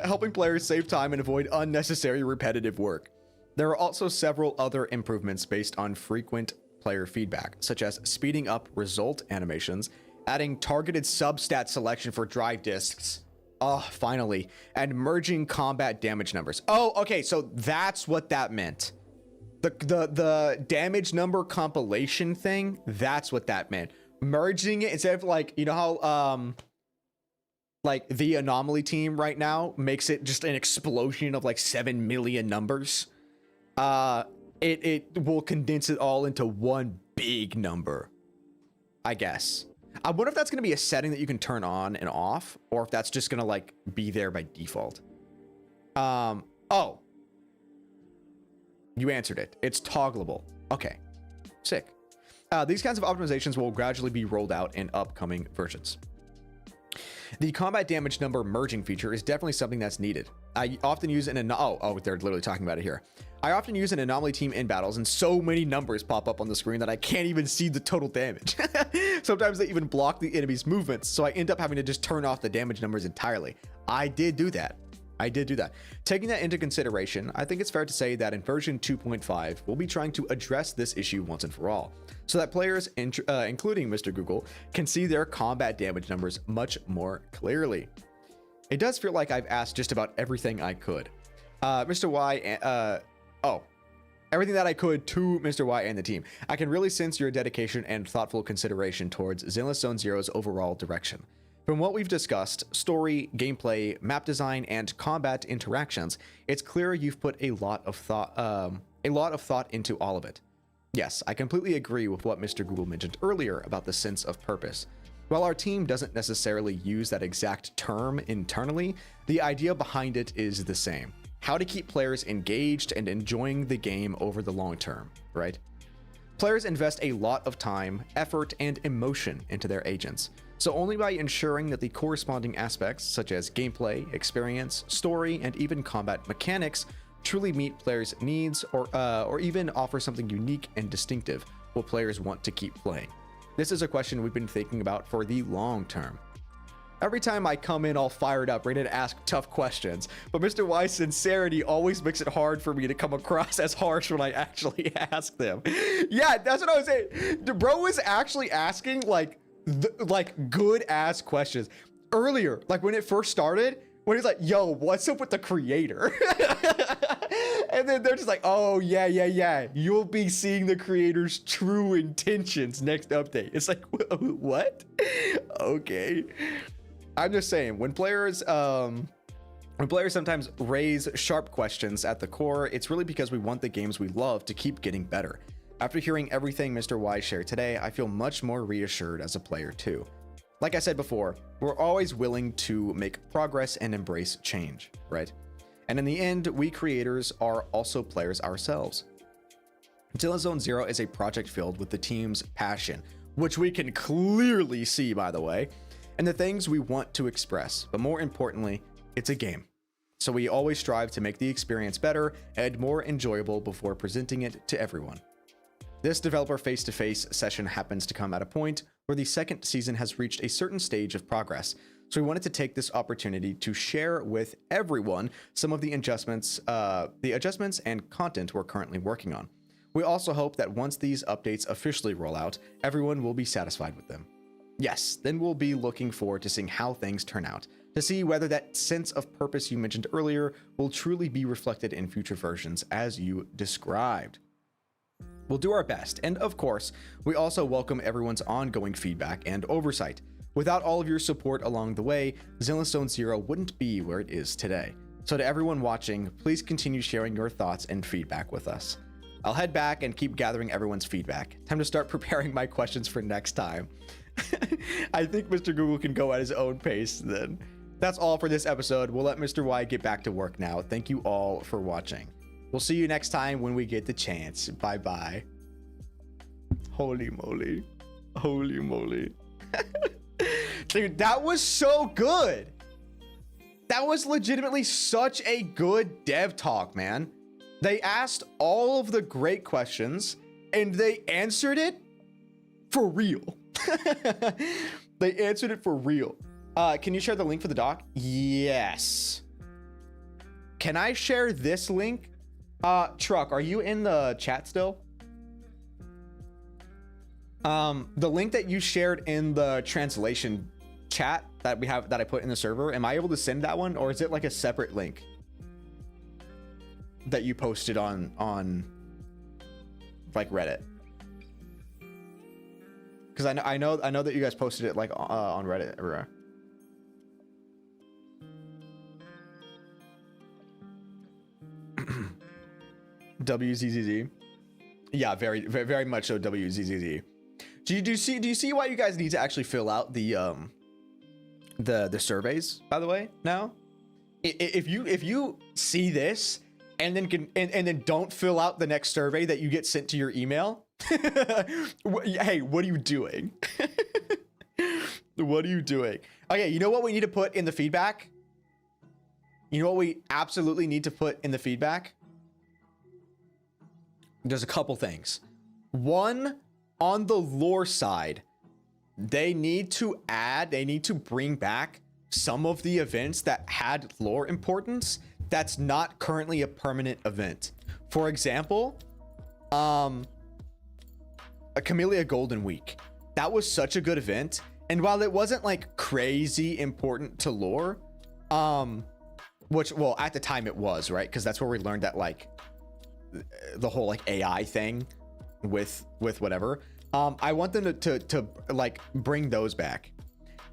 Helping players save time and avoid unnecessary repetitive work. There are also several other improvements based on frequent player feedback, such as speeding up result animations, adding targeted substat selection for drive discs. Oh, finally. And merging combat damage numbers. Oh, okay, so that's what that meant. The damage number compilation thing, that's what that meant. Merging it instead of like, you know how like the anomaly team right now makes it just an explosion of like 7 million numbers. It will condense it all into one big number, I guess. I wonder if that's going to be a setting that you can turn on and off, or if that's just going to like be there by default. Oh, you answered it. It's toggleable. Okay, sick. These kinds of optimizations will gradually be rolled out in upcoming versions. The combat damage number merging feature is definitely something that's needed. I often use they're literally talking about it here. I often use an anomaly team in battles, and so many numbers pop up on the screen that I can't even see the total damage. Sometimes they even block the enemy's movements, so I end up having to just turn off the damage numbers entirely. I did do that. Taking that into consideration, I think it's fair to say that in version 2.5, we'll be trying to address this issue once and for all, so that players, including Mr. Google, can see their combat damage numbers much more clearly. It does feel like I've asked just about everything I could. Mr. Y, everything that I could to Mr. Y and the team. I can really sense your dedication and thoughtful consideration towards Zenless Zone Zero's overall direction. From what we've discussed, story, gameplay, map design, and combat interactions, it's clear you've put a lot of thought into all of it. Yes, I completely agree with what Mr. Google mentioned earlier about the sense of purpose. While our team doesn't necessarily use that exact term internally, the idea behind it is the same. How to keep players engaged and enjoying the game over the long term, right? Players invest a lot of time, effort, and emotion into their agents, so only by ensuring that the corresponding aspects, such as gameplay, experience, story, and even combat mechanics, truly meet players' needs or even offer something unique and distinctive, will players want to keep playing. This is a question we've been thinking about for the long term. Every time I come in all fired up, ready to ask tough questions, but Mr. Y's sincerity always makes it hard for me to come across as harsh when I actually ask them. Yeah, that's what I was saying. The bro was actually asking like good ass questions earlier, like when it first started, when he's like, yo, what's up with the creator? And then they're just like, oh yeah, you'll be seeing the creator's true intentions next update. It's like, what? Okay. I'm just saying, when players sometimes raise sharp questions at the core, it's really because we want the games we love to keep getting better. After hearing everything Mr. Y shared today, I feel much more reassured as a player too. Like I said before, we're always willing to make progress and embrace change, right? And in the end, we creators are also players ourselves. Zenless Zone Zero is a project filled with the team's passion, which we can clearly see, by the way, and the things we want to express, but more importantly, it's a game. So we always strive to make the experience better and more enjoyable before presenting it to everyone. This developer face-to-face session happens to come at a point where the second season has reached a certain stage of progress, so we wanted to take this opportunity to share with everyone some of the adjustments and content we're currently working on. We also hope that once these updates officially roll out, everyone will be satisfied with them. Yes, then we'll be looking forward to seeing how things turn out, to see whether that sense of purpose you mentioned earlier will truly be reflected in future versions as you described. We'll do our best, and of course, we also welcome everyone's ongoing feedback and oversight. Without all of your support along the way, Zenless Zone Zero wouldn't be where it is today. So to everyone watching, please continue sharing your thoughts and feedback with us. I'll head back and keep gathering everyone's feedback. Time to start preparing my questions for next time. I think Mr. Google can go at his own pace then. That's all for this episode. We'll let Mr. Y get back to work now. Thank you all for watching. We'll see you next time when we get the chance. Bye bye. Holy moly. Holy moly. Dude, that was so good. That was legitimately such a good dev talk, man. They asked all of the great questions and they answered it for real. They answered it for real. Can you share the link for the doc? Yes. Can I share this link? Truck, are you in the chat still? The link that you shared in the translation chat that we have, that I put in the server, am I able to send that one, or is it like a separate link that you posted on like Reddit? Because I know that you guys posted it like on Reddit everywhere. WZZZ. Yeah, very much so. WZZZ. Do you see why you guys need to actually fill out the surveys, by the way? Now, if you see this and then don't fill out the next survey that you get sent to your email, hey, what are you doing? What are you doing? Okay, you know what we need to put in the feedback? You know what we absolutely need to put in the feedback? There's a couple things. One, on the lore side, they need to bring back some of the events that had lore importance that's not currently a permanent event. For example, a Camellia Golden Week. That was such a good event. And while it wasn't like crazy important to lore, which, well, at the time it was, right? Because that's where we learned that like the whole like AI thing with whatever. I want them to like bring those back.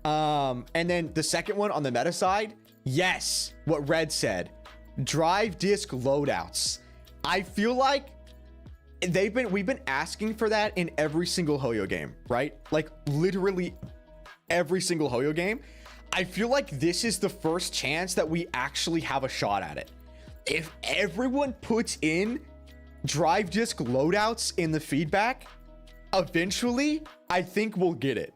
And then the second one on the meta side, yes, what Red said, drive disk loadouts. I feel like we've been asking for that in every single Hoyo game, right? Like literally every single Hoyo game. I feel like this is the first chance that we actually have a shot at it. If everyone puts in drive disk loadouts in the feedback, eventually I think we'll get it.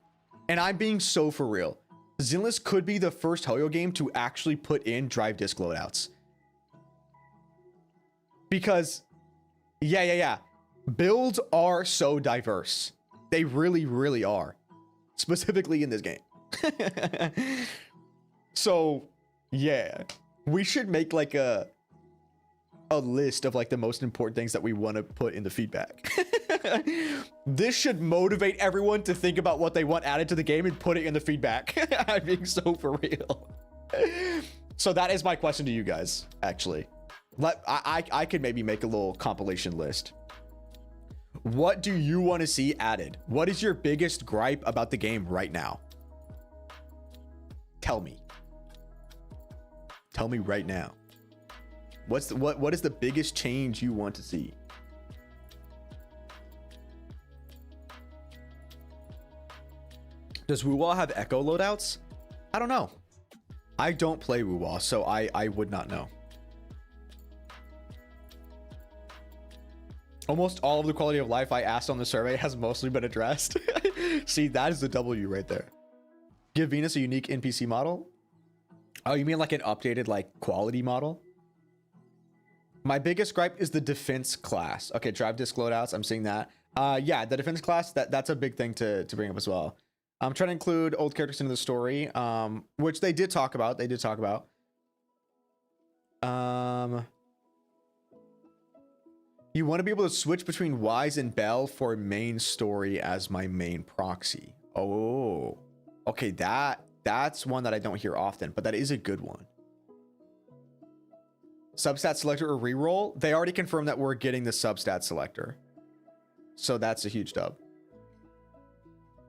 And I'm being so for real. Zenless could be the first Hoyo game to actually put in drive disk loadouts. Because yeah. Builds are so diverse. They really are. Specifically in this game. So yeah, we should make like a list of like the most important things that we want to put in the feedback. This should motivate everyone to think about what they want added to the game and put it in the feedback. I'm being so for real. So that is my question to you guys, actually. I could maybe make a little compilation list. What do you want to see added? What is your biggest gripe about the game right now? Tell me. Tell me right now. What is the biggest change you want to see? Does Wuwa have echo loadouts? I don't know. I don't play Wuwa, so I would not know. Almost all of the quality of life I asked on the survey has mostly been addressed. See, that is the W right there. Give Venus a unique NPC model? Oh, you mean like an updated like quality model? My biggest gripe is the defense class. Okay, drive disk loadouts. I'm seeing that. Yeah, the defense class, that's a big thing to bring up as well. I'm trying to include old characters into the story, which they did talk about. You want to be able to switch between Wise and Bell for main story as my main proxy. Oh, okay. That's one that I don't hear often, but that is a good one. Substat selector or reroll. They already confirmed that we're getting the substat selector. So that's a huge dub.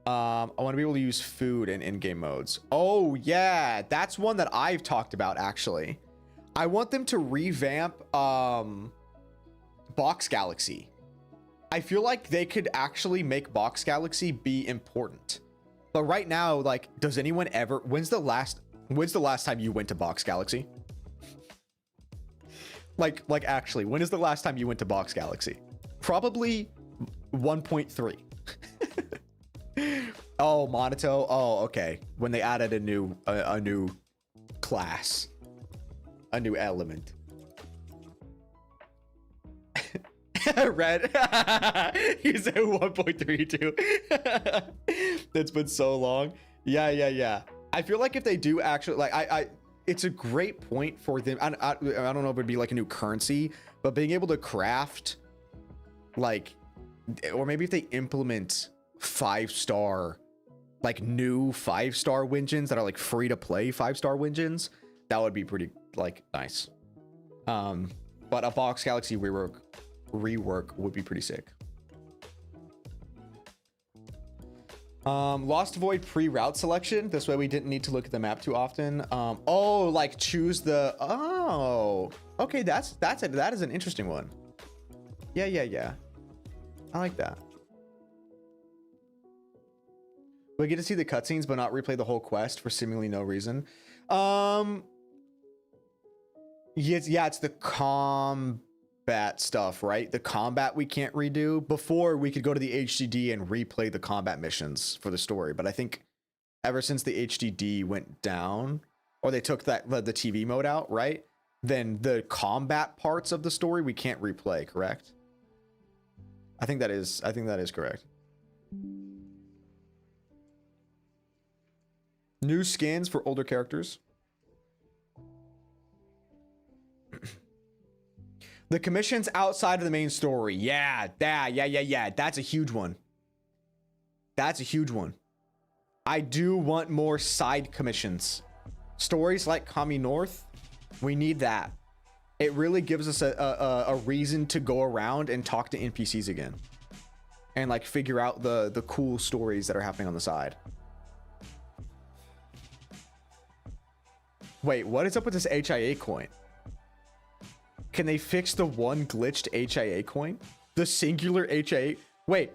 I want to be able to use food in in-game modes. Oh yeah, that's one that I've talked about actually. I want them to revamp Box Galaxy I feel like they could actually make Box Galaxy be important. But right now, like, does anyone ever, when's the last time you went to Box Galaxy? Like actually, when is the last time you went to Box Galaxy? Probably 1.3. Oh, Monato. Oh, okay. When they added a new class, a new element. Red. He said 1.32. That's been so long. Yeah. I feel like if they do actually, like, it's a great point for them. I don't know if it'd be like a new currency, but being able to craft, like, or maybe if they implement 5-star, like new 5-star Wingens that are like free to play 5-star Wingens, that would be pretty like nice. But a Box Galaxy rework would be pretty sick. Lost Void pre-route selection. This way we didn't need to look at the map too often. Oh, like choose the, oh, okay. That is an interesting one. Yeah. I like that. We get to see the cutscenes, but not replay the whole quest for seemingly no reason. Yeah, it's the combat stuff, right? The combat we can't redo. Before, we could go to the HDD and replay the combat missions for the story. But I think ever since the HDD went down, or they took the TV mode out, right? Then the combat parts of the story we can't replay, correct? I think that is correct. New skins for older characters. The commissions outside of the main story. Yeah. That's a huge one. I do want more side commissions. Stories like Kami North, we need that. It really gives us a reason to go around and talk to NPCs again. And like figure out the cool stories that are happening on the side. Wait, what is up with this HIA coin? Can they fix the one glitched HIA coin? The singular HIA? Wait,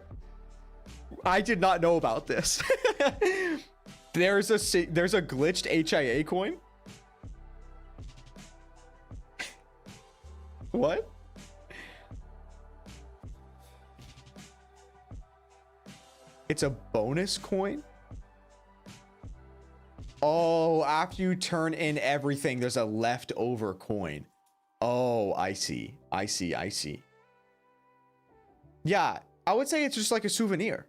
I did not know about this. There's a glitched HIA coin? What? It's a bonus coin? Oh, after you turn in everything, there's a leftover coin. Oh, I see. Yeah, I would say it's just like a souvenir.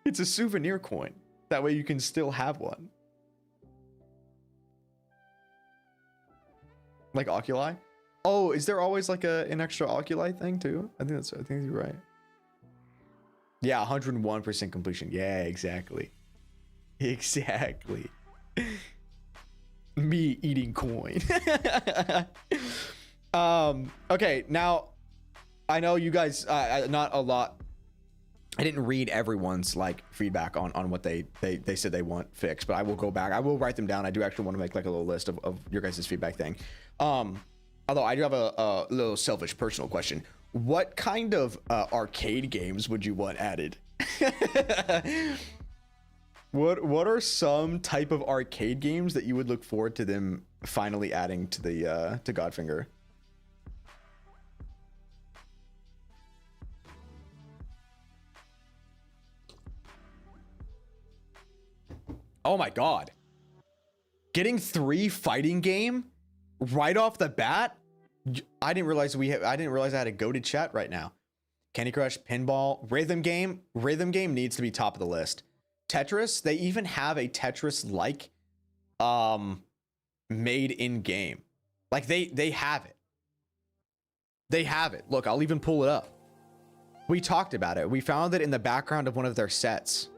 It's a souvenir coin. That way you can still have one. Like Oculi? Oh, is there always like an extra Oculi thing too? I think you're right. Yeah, 101% completion. Yeah, exactly. Me eating coin. Okay, now I know you guys not a lot. I didn't read everyone's like feedback on what they said they want fixed, but I will go back. I will write them down. I do actually want to make like a little list of your guys' feedback thing. Although I do have a little selfish personal question. What kind of arcade games would you want added? What are some type of arcade games that you would look forward to them finally adding to the to Godfinger? Oh my god. Getting 3 fighting game right off the bat? I didn't realize I had a goated chat right now. Candy Crush, Pinball, Rhythm Game. Rhythm Game needs to be top of the list. Tetris, they even have a Tetris like made in game. Like they have it. They have it. Look, I'll even pull it up. We talked about it. We found it in the background of one of their sets.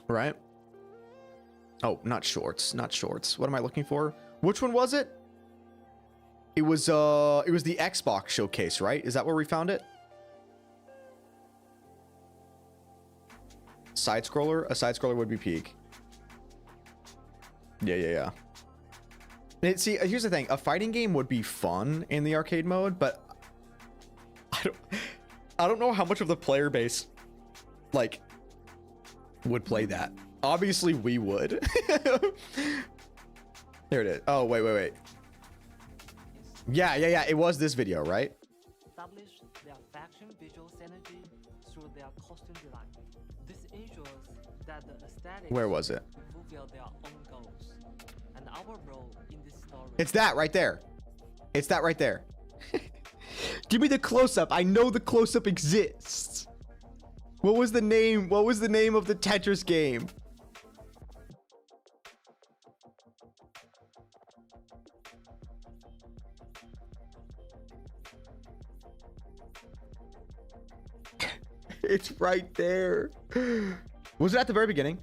Right? Oh, not shorts. What am I looking for? Which one was it? It was the Xbox showcase, right? Is that where we found it? Side scroller? A side scroller would be peak. Yeah. See, here's the thing. A fighting game would be fun in the arcade mode, but I don't know how much of the player base like would play that. Obviously we would. There it is. Oh, wait. Yeah. It was this video, right? Establish their faction visual synergy through their costume design. This ensures that the aesthetics Where was it? fulfill their own goals. And our role in this story. It's that right there. It's that right there. Give me the close-up. I know the close-up exists. What was the name? What was the name of the Tetris game? It's right there. Was it at the very beginning?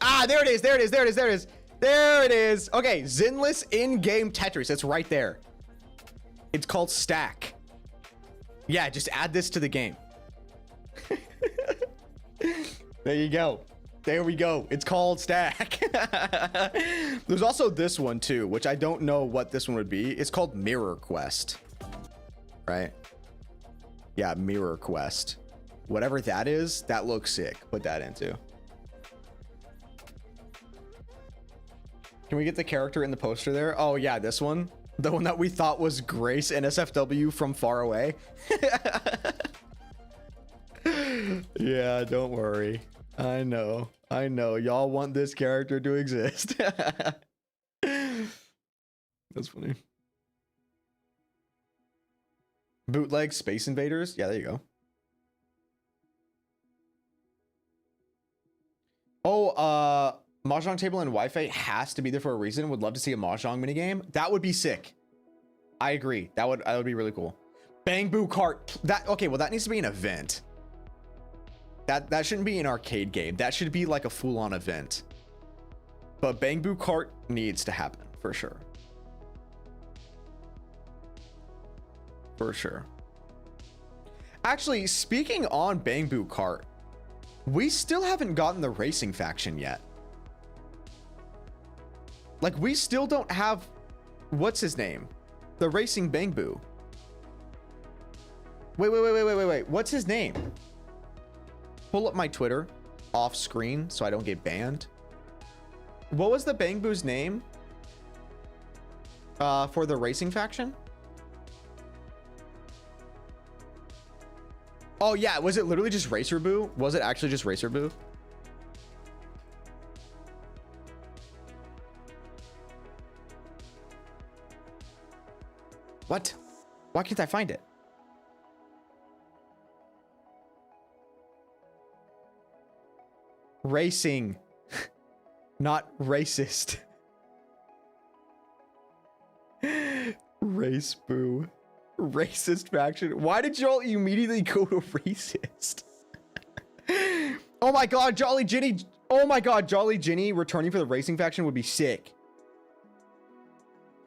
Ah, there it is. There it is. There it is. There it is. There it is. Okay, Zenless in-game Tetris. It's right there. It's called Stack. Yeah, just add this to the game. There you go. There we go. It's called Stack. There's also this one too, which I don't know what this one would be. It's called Mirror Quest. Right? Yeah, Mirror Quest. Whatever that is, that looks sick. Put that into. Can we get the character in the poster there? Oh yeah, this one. The one that we thought was Grace NSFW from far away. Yeah, don't worry. I know. Y'all want this character to exist. That's funny. Bootleg Space Invaders. Yeah, there you go. Oh, Mahjong table and Wi-Fi has to be there for a reason. Would love to see a Mahjong minigame. That would be sick. I agree. That would be really cool. Bang Boo Kart. Okay, well that needs to be an event. That shouldn't be an arcade game. That should be like a full-on event. But Bang Boo Kart needs to happen for sure. For sure. Actually, speaking on Bang Boo Kart, we still haven't gotten the racing faction yet. Like, we still don't have, what's his name? The racing Bang Boo. Wait. What's his name? Pull up my Twitter off screen so I don't get banned. What was the Bang Boo's name? For the racing faction? Oh yeah, was it literally just Racer Boo? Was it actually just Racer Boo? What? Why can't I find it? Racing, not racist. Race Boo. Racist faction. Why did y'all immediately go to racist? Oh my god, Jolly Ginny. Oh my god, Jolly Ginny returning for the racing faction would be sick.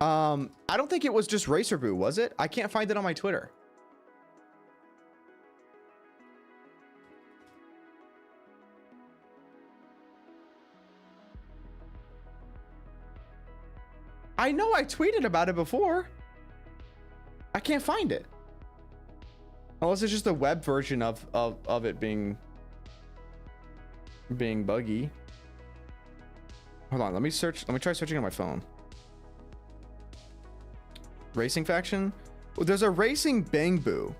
I don't think it was just Racer Boo, was it? I can't find it on my Twitter. I know I tweeted about it before. I can't find it. Unless it's just a web version of it being buggy. Hold on, let me try searching on my phone. Racing faction? Well, there's a racing Bang Boo.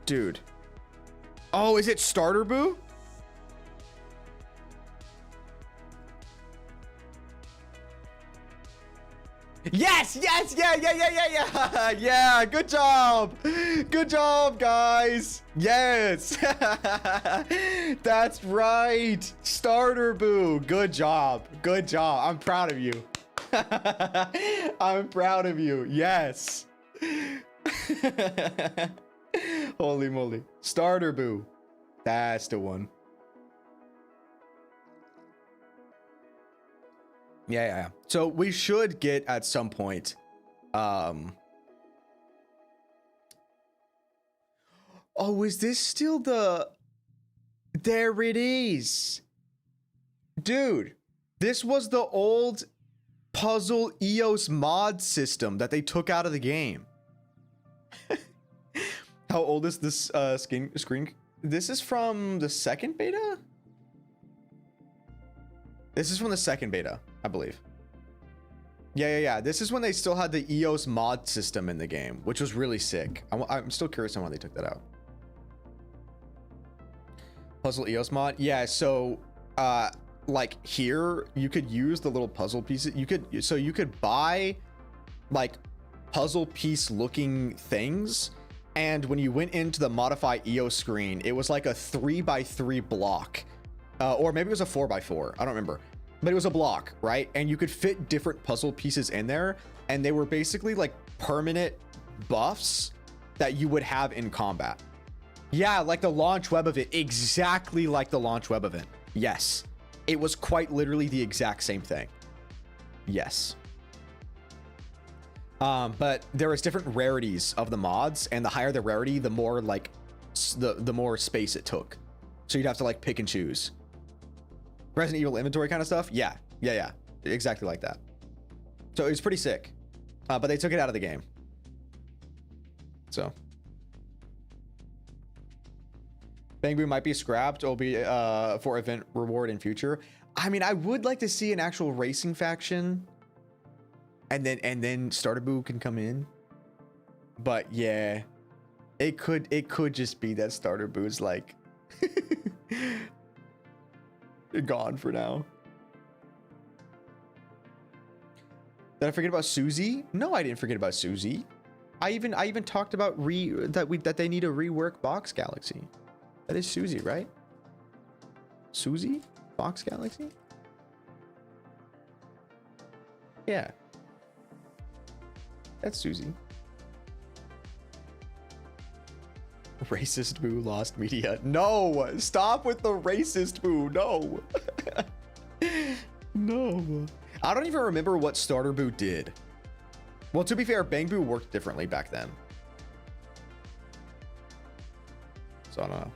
Dude. Oh, is it Starter Boo? Yes, yeah. Yeah, good job. Good job, guys. Yes. That's right. Starter Boo. Good job. Good job. I'm proud of you. I'm proud of you. Yes. Holy moly. Starter Boo. That's the one. Yeah. So we should get at some point. Oh, is this still the... There it is. Dude, this was the old puzzle EOS mod system that they took out of the game. How old is this screen? This is from the second beta? This is from the second beta, I believe. Yeah. This is when they still had the EOS mod system in the game, which was really sick. I'm still curious on why they took that out. Puzzle EOS mod? Yeah, so like here you could use the little puzzle pieces. You could buy like puzzle piece looking things, and when you went into the modify EOS screen, it was like a 3x3 block, or maybe it was a 4x4, I don't remember, but it was a block, right? And you could fit different puzzle pieces in there, and they were basically like permanent buffs that you would have in combat. Yeah, like the launch web event, exactly like the launch web event. Yes, it was quite literally the exact same thing. Yes. But there was different rarities of the mods, and the higher the rarity, the more like the more space it took. So you'd have to like pick and choose. Resident Evil inventory kind of stuff. Yeah, exactly like that. So it was pretty sick, but they took it out of the game. So Bang Boo might be scrapped. It'll be for event reward in future. I mean, I would like to see an actual racing faction, and then Starter Boo can come in. But yeah, it could just be that Starter Boo's like gone for now. Did I forget about Susie? No, I didn't forget about Susie. I even talked about that they need to rework Box Galaxy. That is Susie, right? Susie? Box Galaxy? Yeah. That's Susie. Racist Boo lost media. No! Stop with the racist Boo! No! No. I don't even remember what Starter Boo did. Well, to be fair, Bang Boo worked differently back then. So I don't know.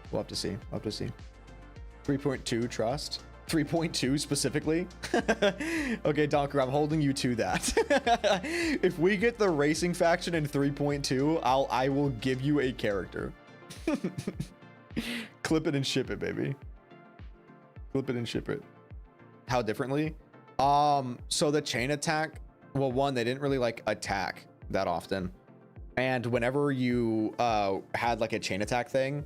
We'll have to see. 3.2 trust. 3.2 specifically. Okay, Donker, I'm holding you to that. If we get the racing faction in 3.2, I will give you a character. Clip it and ship it, baby. Clip it and ship it. How differently? So the chain attack, well, one, they didn't really like attack that often. And whenever you had like a chain attack thing,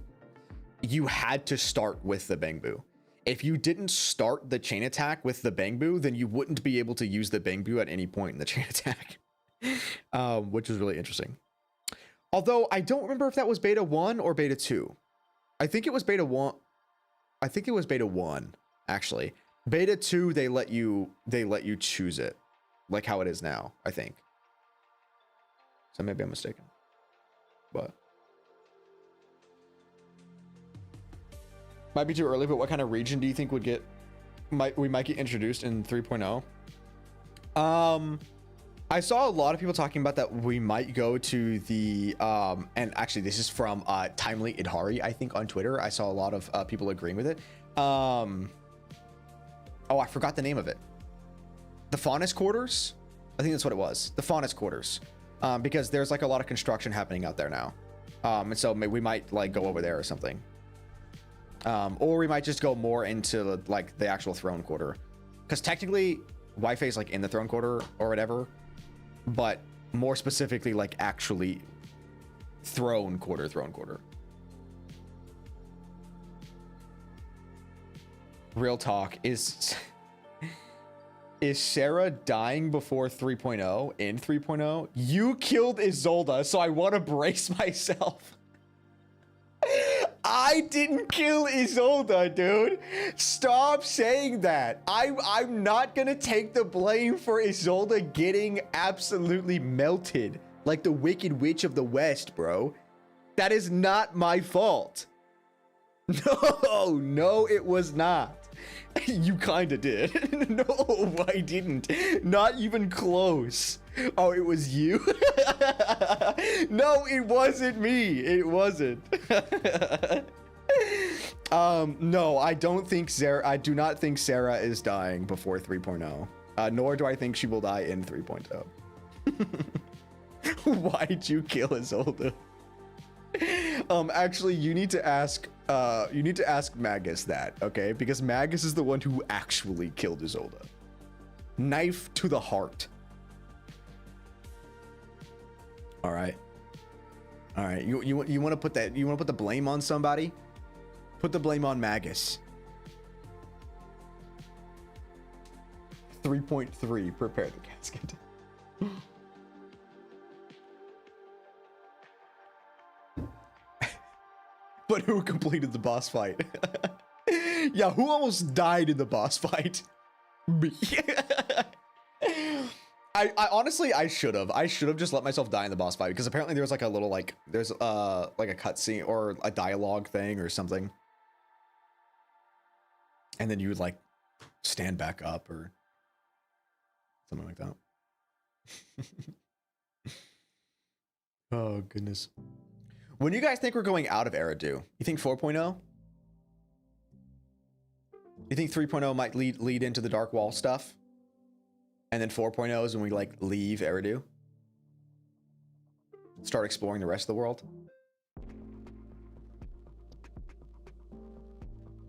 you had to start with the Bang Boo. If you didn't start the chain attack with the Bang Boo, then you wouldn't be able to use the Bang Boo at any point in the chain attack, which was really interesting. Although I don't remember if that was beta 1 or beta 2. I think it was beta 1. I think it was beta 1, actually. Beta 2, they let you choose it, like how it is now, I think. So maybe I'm mistaken, but might be too early. But what kind of region do you think would get we might get introduced in 3.0? I saw a lot of people talking about that we might go to the and actually this is from Timely Idhari, I think, on Twitter. I saw a lot of people agreeing with it. Oh, I forgot the name of it. The Faunus Quarters? I think that's what it was. The Faunus Quarters. Because there's like a lot of construction happening out there now. And so maybe we might like go over there or something. Or we might just go more into like the actual throne quarter. Because technically, Wi-Fi is like in the throne quarter or whatever. But more specifically, like actually throne quarter. Real talk, is Sarah dying before 3.0 in 3.0? You killed Isolda, so I want to brace myself. I I didn't kill Isolde, dude. Stop saying that. I'm not gonna take the blame for Isolde getting absolutely melted like the Wicked Witch of the West, bro. That is not my fault. No, it was not. You kinda did. No, I didn't. Not even close. Oh, it was you? No, it wasn't me. It wasn't. No, I don't think Sarah, I do not think Sarah is dying before 3.0. Nor do I think she will die in 3.0. Why'd you kill Isolde? Actually, you need to ask Magus that, okay? Because Magus is the one who actually killed Isolde. Knife to the heart. All right. You want to put that? You want to put the blame on somebody? Put the blame on Magus. 3.3. Prepare the casket. But who completed the boss fight? Yeah, who almost died in the boss fight? Me. I honestly, I should have just let myself die in the boss fight, because apparently there was like a little like there's like a cutscene or a dialogue thing or something, and then you would like stand back up or something like that. Oh goodness. When do you guys think we're going out of Eridu? You think 4.0? You think 3.0 might lead into the Dark Wall stuff? And then 4.0 is when we like leave Eridu? Start exploring the rest of the world?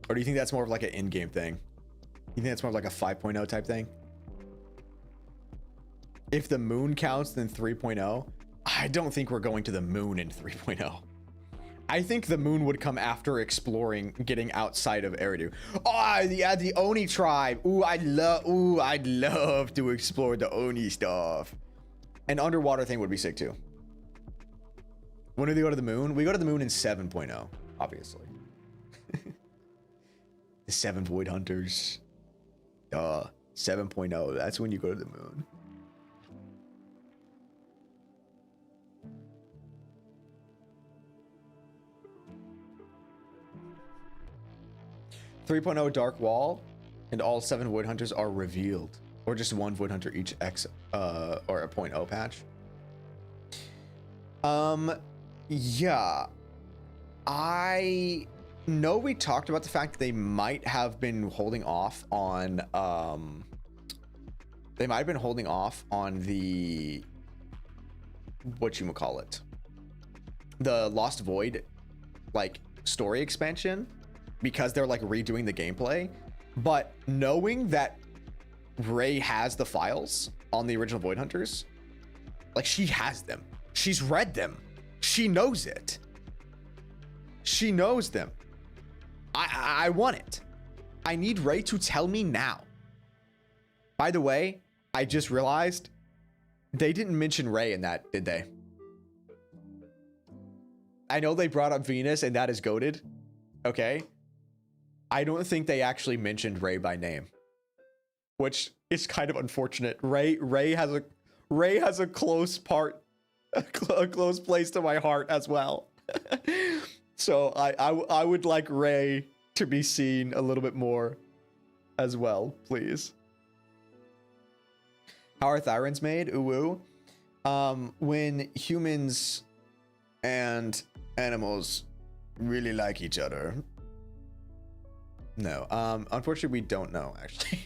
Or do you think that's more of like an in-game thing? You think that's more of like a 5.0 type thing? If the moon counts, then 3.0? I don't think we're going to the moon in 3.0. I think the moon would come after exploring, getting outside of Eridu. Oh, yeah, the Oni tribe. I'd love to explore the Oni stuff. An underwater thing would be sick too. When do they go to the moon? We go to the moon in 7.0, obviously. The 7 Void Hunters. 7.0, that's when you go to the moon. .0 Dark Wall, and all 7 Void Hunters are revealed, or just 1 Void Hunter each or a .0 patch. Yeah, I know we talked about the fact that they might have been holding off on the whatchamacallit, the Lost Void like story expansion, because they're like redoing the gameplay. But knowing that Ray has the files on the original Void Hunters, like she has them, she's read them, she knows it, she knows them. I want it. I need Ray to tell me now. By the way, I just realized they didn't mention Ray in that, did they? I know they brought up Venus, and that is goated. Okay. I don't think they actually mentioned Ray by name, which is kind of unfortunate. Ray has a close close place to my heart as well. So I would like Ray to be seen a little bit more as well, please. How are Thyrans made? Ooh. When humans and animals really like each other. No, unfortunately, we don't know, actually.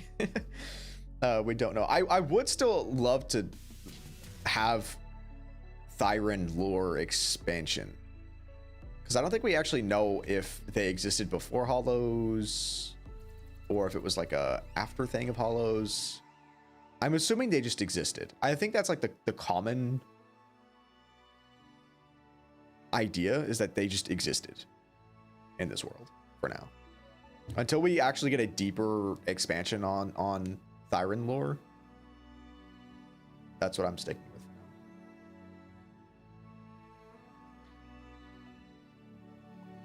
We don't know. I would still love to have Thyran lore expansion, because I don't think we actually know if they existed before Hollows or if it was like a after thing of Hollows. I'm assuming they just existed. I think that's like the common idea, is that they just existed in this world for now. Until we actually get a deeper expansion on Thyran lore, that's what I'm sticking with for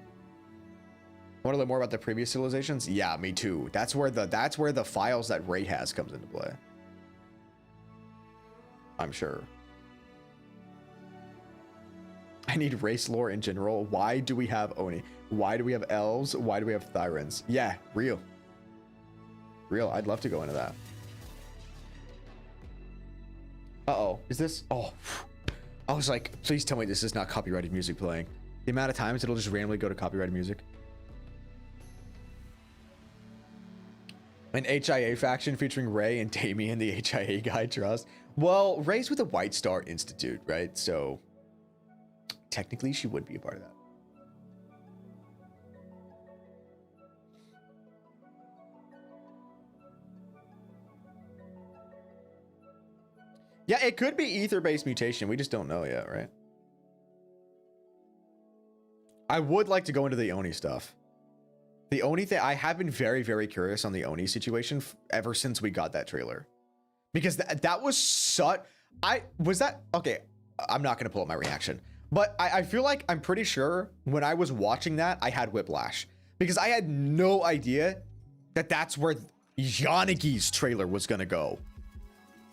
now. Want to learn more about the previous civilizations? Yeah, me too. That's where the files that Ray has comes into play. I'm sure. I need race lore in general. Why do we have Oni? Why do we have elves? Why do we have Thyrans? Yeah, real. Real. I'd love to go into that. Uh-oh. Is this? Oh. I was like, please tell me this is not copyrighted music playing. The amount of times it'll just randomly go to copyrighted music. An HIA faction featuring Ray and Damien, the HIA guy trust. Well, Ray's with the White Star Institute, right? So technically she would be a part of that. Yeah, it could be ether-based mutation. We just don't know yet, right? I would like to go into the Oni stuff. The Oni thing, I have been very, very curious on the Oni situation ever since we got that trailer. Because that was such... Okay, I'm not going to pull up my reaction. But I feel like I'm pretty sure when I was watching that, I had whiplash. Because I had no idea that that's where Yanagi's trailer was going to go.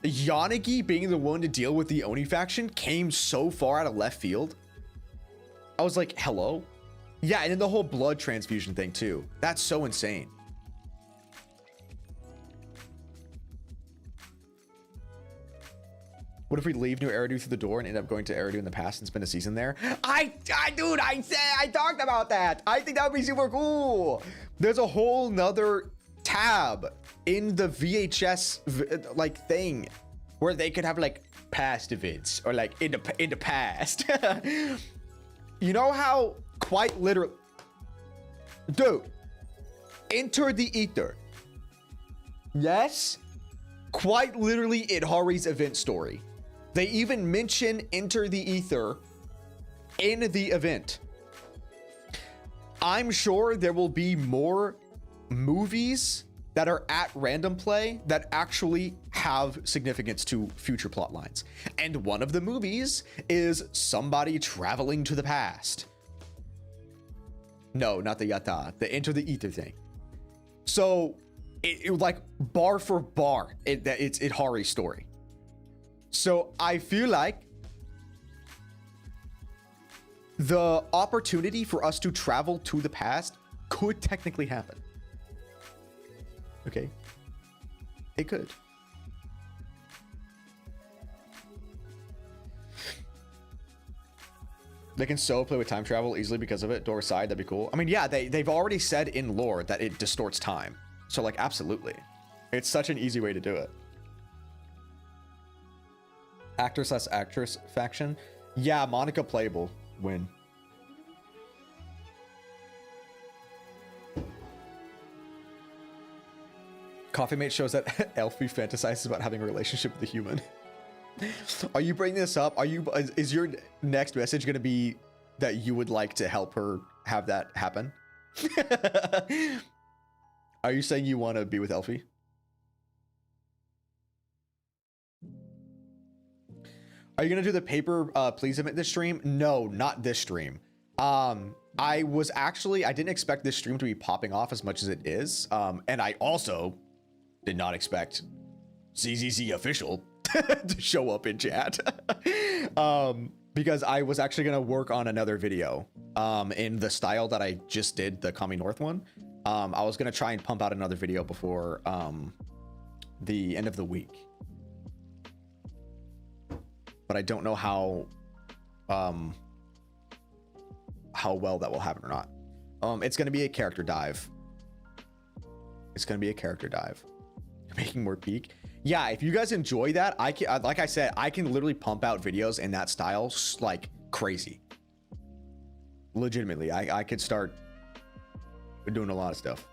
Yanagi being the one to deal with the Oni faction came so far out of left field. I was like, hello? Yeah, and then the whole blood transfusion thing too. That's so insane. What if we leave New Eridu through the door and end up going to Eridu in the past and spend a season there? I talked about that. I think that would be super cool. There's a whole nother tab in the VHS like thing where they could have like past events or like in the past. You know how quite literally, dude, Enter the Ether. Yes, quite literally in Hari's event story. They even mention Enter the Ether in the event. I'm sure there will be more movies that are at random play that actually have significance to future plot lines. And one of the movies is somebody traveling to the past. No, not the Yata, the Enter the Ether thing. So it like bar for bar, it's Hari's story. So I feel like the opportunity for us to travel to the past could technically happen. Okay, it could. They can so play with time travel easily because of it. Door side, that'd be cool. I mean, yeah, they've already said in lore that it distorts time. So like, absolutely. It's such an easy way to do it. Actor/actress faction. Yeah, Monica playable. Win. Coffee Mate shows that Elfie fantasizes about having a relationship with a human. Are you bringing this up? Is your next message going to be that you would like to help her have that happen? Are you saying you want to be with Elfie? Are you going to do the paper please event this stream? No, not this stream. I didn't expect this stream to be popping off as much as it is. And I also did not expect ZZZ official to show up in chat. Because I was actually going to work on another video in the style that I just did, the Kami North one. I was going to try and pump out another video before the end of the week. But I don't know how well that will happen or not. It's going to be a character dive. It's going to be a character dive. Making more peak. Yeah, if you guys enjoy that, I can, like I said, I can literally pump out videos in that style like crazy. Legitimately, I could start doing a lot of stuff.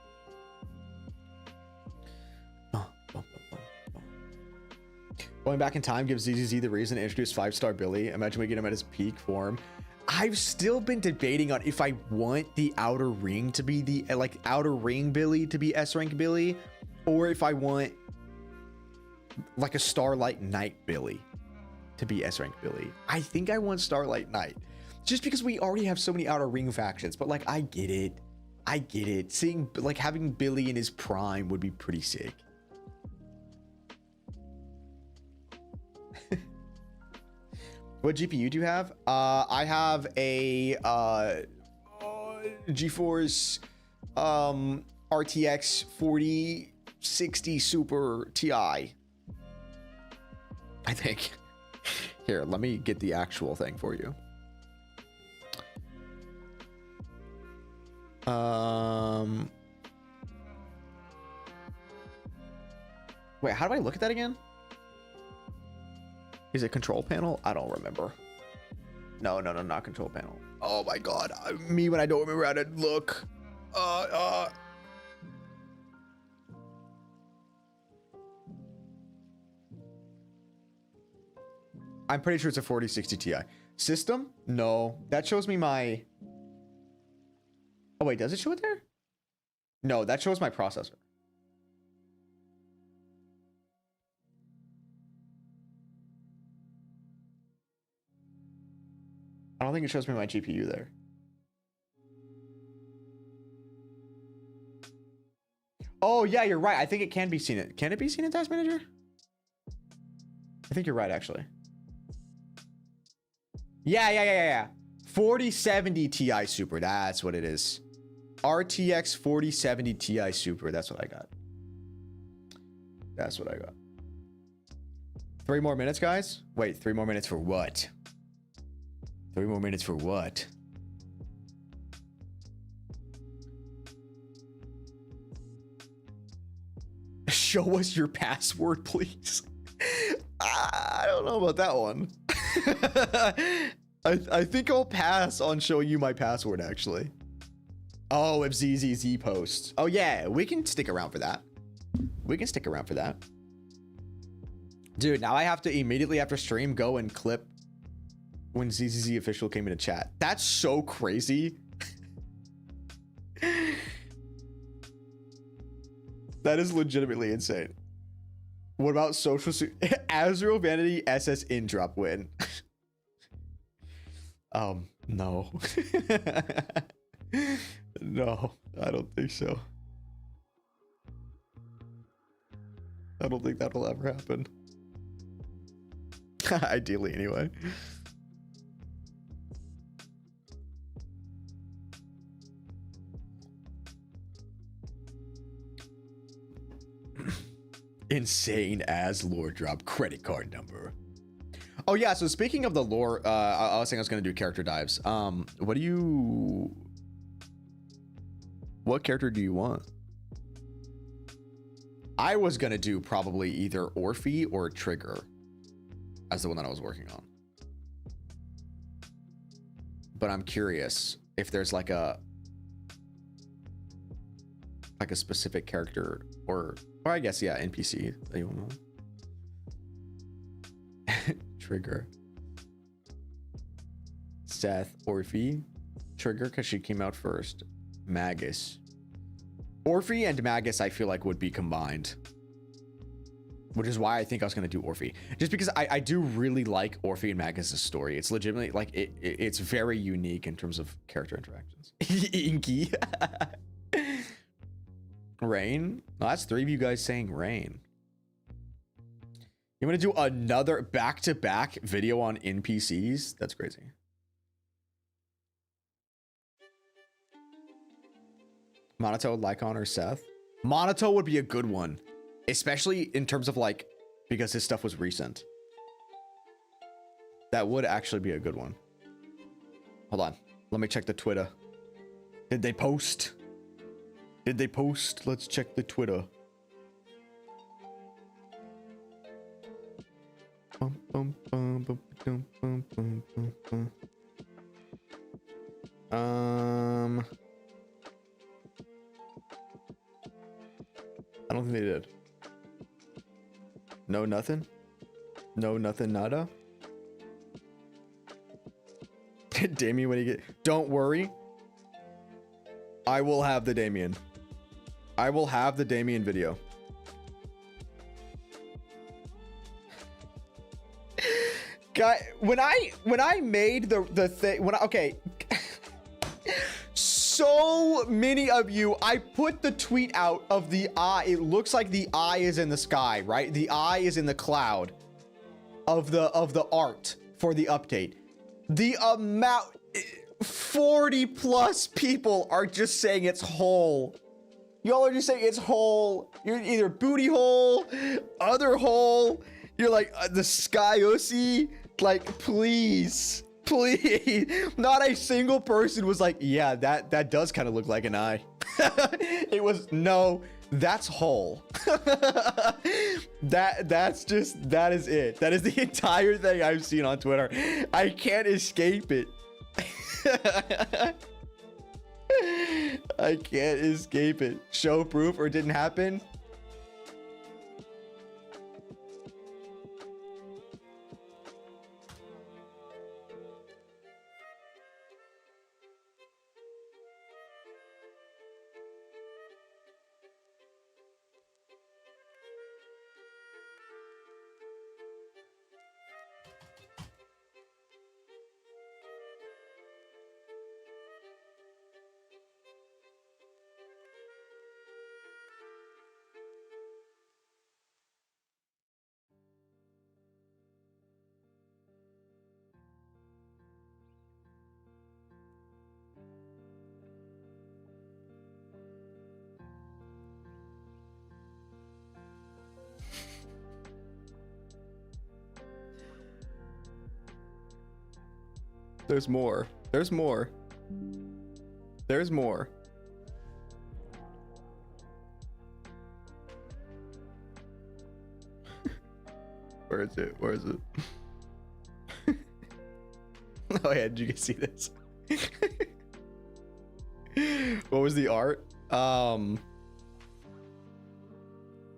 Going back in time gives ZZZ the reason to introduce 5-star Billy. Imagine we get him at his peak form. I've still been debating on if I want the Outer Ring to be the Outer Ring Billy to be S-rank Billy, or if I want like a Starlight Knight Billy to be S-rank Billy. I think I want Starlight Knight just because we already have so many Outer Ring factions, but like I get it. I get it. Seeing like having Billy in his prime would be pretty sick. What GPU do you have? I have a GeForce RTX 4060 Super Ti. I think. Here, let me get the actual thing for you. Wait, how do I look at that again? Is it control panel? I don't remember. No, not control panel. Oh my god, me when I don't remember how to look. I'm pretty sure it's a 4060 Ti. System? No, that shows me my... Oh wait, does it show it there? No, that shows my processor. I don't think it shows me my GPU there. Oh yeah, you're right. I think it can be seen. Can it be seen in Task Manager? I think you're right, actually. Yeah. 4070 Ti Super. That's what it is. RTX 4070 Ti Super. That's what I got. That's what I got. 3 more minutes, guys? Wait, 3 more minutes for what? 3 more minutes for what? Show us your password, please. I don't know about that one. I think I'll pass on showing you my password, actually. Oh, if ZZZ posts. Oh, yeah, we can stick around for that. We can stick around for that. Dude, now I have to immediately after stream go and clip when ZZZ official came into chat. That's so crazy. That is legitimately insane. What about social zzzero Vanity SS in drop win? No. No, I don't think so. I don't think that'll ever happen. Ideally, anyway. Insane as lore drop credit card number. Oh yeah, so speaking of the lore, I was saying I was gonna do character dives. What character do you want? I was gonna do probably either Orphe or Trigger as the one that I was working on. But I'm curious if there's like a specific character or I guess, yeah, NPC that you want. Trigger. Seth, Orphe. Trigger, because she came out first. Magus. Orphe and Magus, I feel like would be combined. Which is why I think I was going to do Orphe. Just because I do really like Orphe and Magus' story. It's legitimately, like, it's very unique in terms of character interactions. Inky. Rain? Oh, that's 3 of you guys saying Rain. You want to do another back-to-back video on NPCs? That's crazy. Monato, Lycon, or Seth? Monato would be a good one. Especially in terms of, like, because his stuff was recent. That would actually be a good one. Hold on. Let me check the Twitter. Did they post? Did they post? Let's check the Twitter. I don't think they did. No, nothing? No, nothing, nada? Damien, when you get... Don't worry. I will have the Damien. I will have the Damien video. Guy, when I made the thing... okay. so many of you. I put the tweet out of the eye. It looks like the eye is in the sky, right? The eye is in the cloud of the art for the update. The amount, 40 plus people are just saying it's whole. Y'all are just saying it's whole. You're either booty hole, other hole. You're like the sky OC. Like, please. Not a single person was like, yeah, that does kind of look like an eye. It was, no, that's whole. that is it. That is the entire thing I've seen on Twitter. I can't escape it. I can't escape it. Show proof or it didn't happen. There's more. There's more. There's more. Where is it? Where is it? Oh yeah, did you guys see this? What was the art?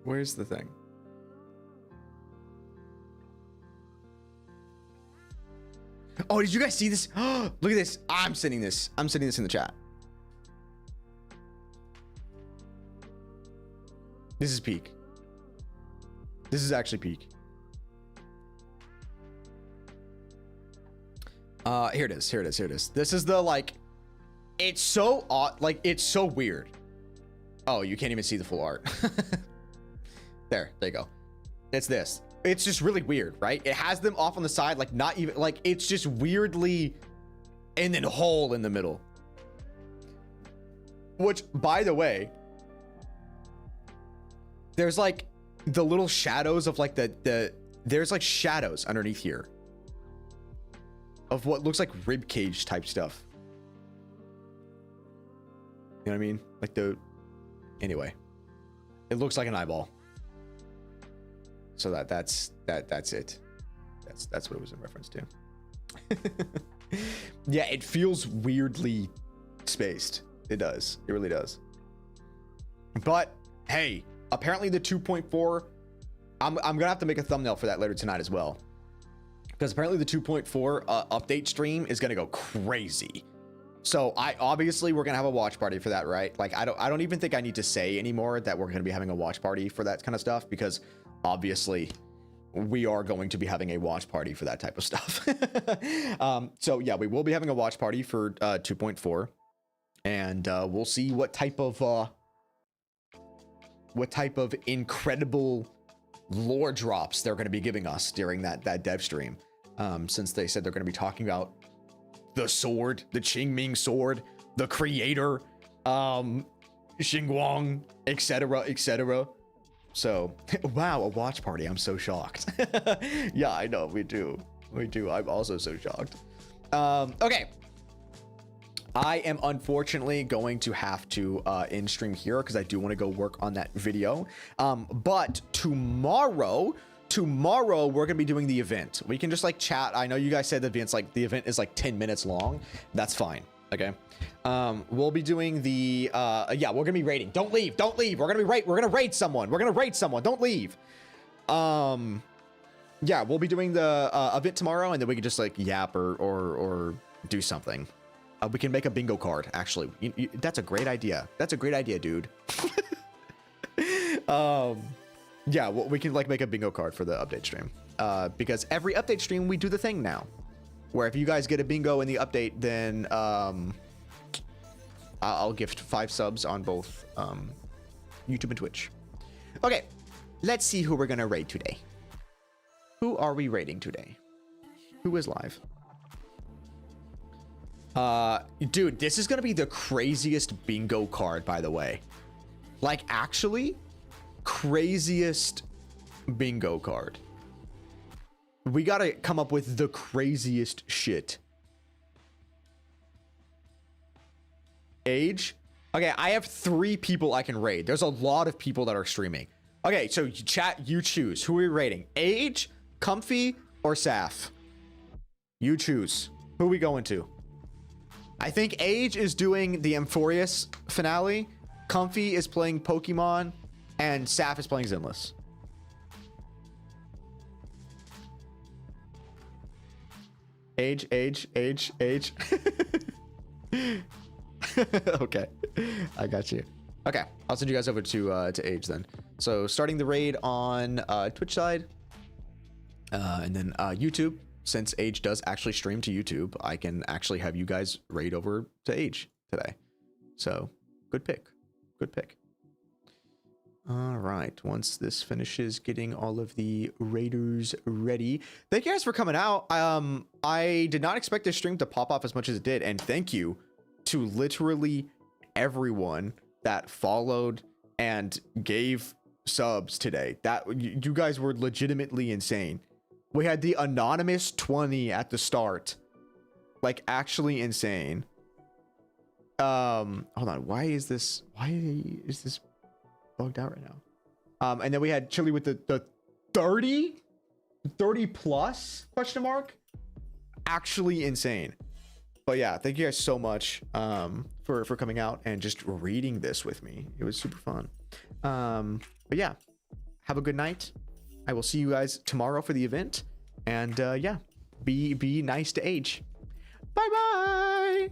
Where's the thing? Oh, did you guys see this? Look at this. I'm sending this in the chat. This is peak. This is actually peak. Here it is. This is the, like, it's so odd, like, it's so weird. Oh, you can't even see the full art. There you go. It's this. It's just really weird, right? It has them off on the side, like, not even, like, it's just weirdly, and then hole in the middle. Which, by the way, there's like the little shadows of like there's like shadows underneath here of what looks like rib cage type stuff. You know what I mean? Like anyway, it looks like an eyeball. So that's it. That's what it was in reference to. Yeah, it feels weirdly spaced. It does. It really does. But hey, apparently the 2.4, I'm gonna have to make a thumbnail for that later tonight as well, because apparently the 2.4 update stream is gonna go crazy. So we're gonna have a watch party for that, right? Like I don't even think I need to say anymore that we're gonna be having a watch party for that kind of stuff, because obviously we are going to be having a watch party for that type of stuff. So yeah, we will be having a watch party for 2.4, and we'll see what type of incredible lore drops they're going to be giving us during that dev stream, since they said they're going to be talking about the sword, the Qingming sword, the creator, Xinguang, etc. So wow, a watch party. I'm so shocked. Yeah, I know, we do. I'm also so shocked. Okay, I am unfortunately going to have to end stream here, because I do want to go work on that video. But tomorrow we're gonna be doing the event. We can just like chat. I know you guys said the event is like 10 minutes long. That's fine. Okay. We'll be doing the yeah, we're gonna be raiding. Don't leave. We're gonna raid someone. Don't leave. Yeah, we'll be doing the event tomorrow, and then we can just like yap or do something. We can make a bingo card, actually. That's a great idea. Dude. Yeah, well, we can like make a bingo card for the update stream. Because every update stream we do the thing now, where if you guys get a bingo in the update, then I'll gift 5 subs on both YouTube and Twitch. Okay, let's see who we're gonna raid today. Who are we raiding today? Who is live? Dude, this is gonna be the craziest bingo card, by the way. Like, actually, craziest bingo card. We gotta come up with the craziest shit. Age? Okay, I have 3 people I can raid. There's a lot of people that are streaming. Okay, so chat, you choose. Who are we raiding? Age, Comfy, or Saf? You choose. Who are we going to? I think Age is doing the Amphorius finale, Comfy is playing Pokemon, and Saf is playing Zenless. Age. Okay, I got you. Okay, I'll send you guys over to Age then. So starting the raid on Twitch side, and then YouTube. Since Age does actually stream to YouTube, I can actually have you guys raid over to Age today. So good pick. Good pick. All right. Once this finishes getting all of the raiders ready. Thank you guys for coming out. I did not expect this stream to pop off as much as it did. And thank you to literally everyone that followed and gave subs today. That you guys were legitimately insane. We had the anonymous 20 at the start. Like, actually insane. Hold on. Why is this bugged out right now? And then we had Chili with the 30 plus question mark. Actually insane. But yeah, thank you guys so much for coming out and just reading this with me. It was super fun. But yeah, have a good night. I will see you guys tomorrow for the event. And yeah, be nice to Age. Bye bye.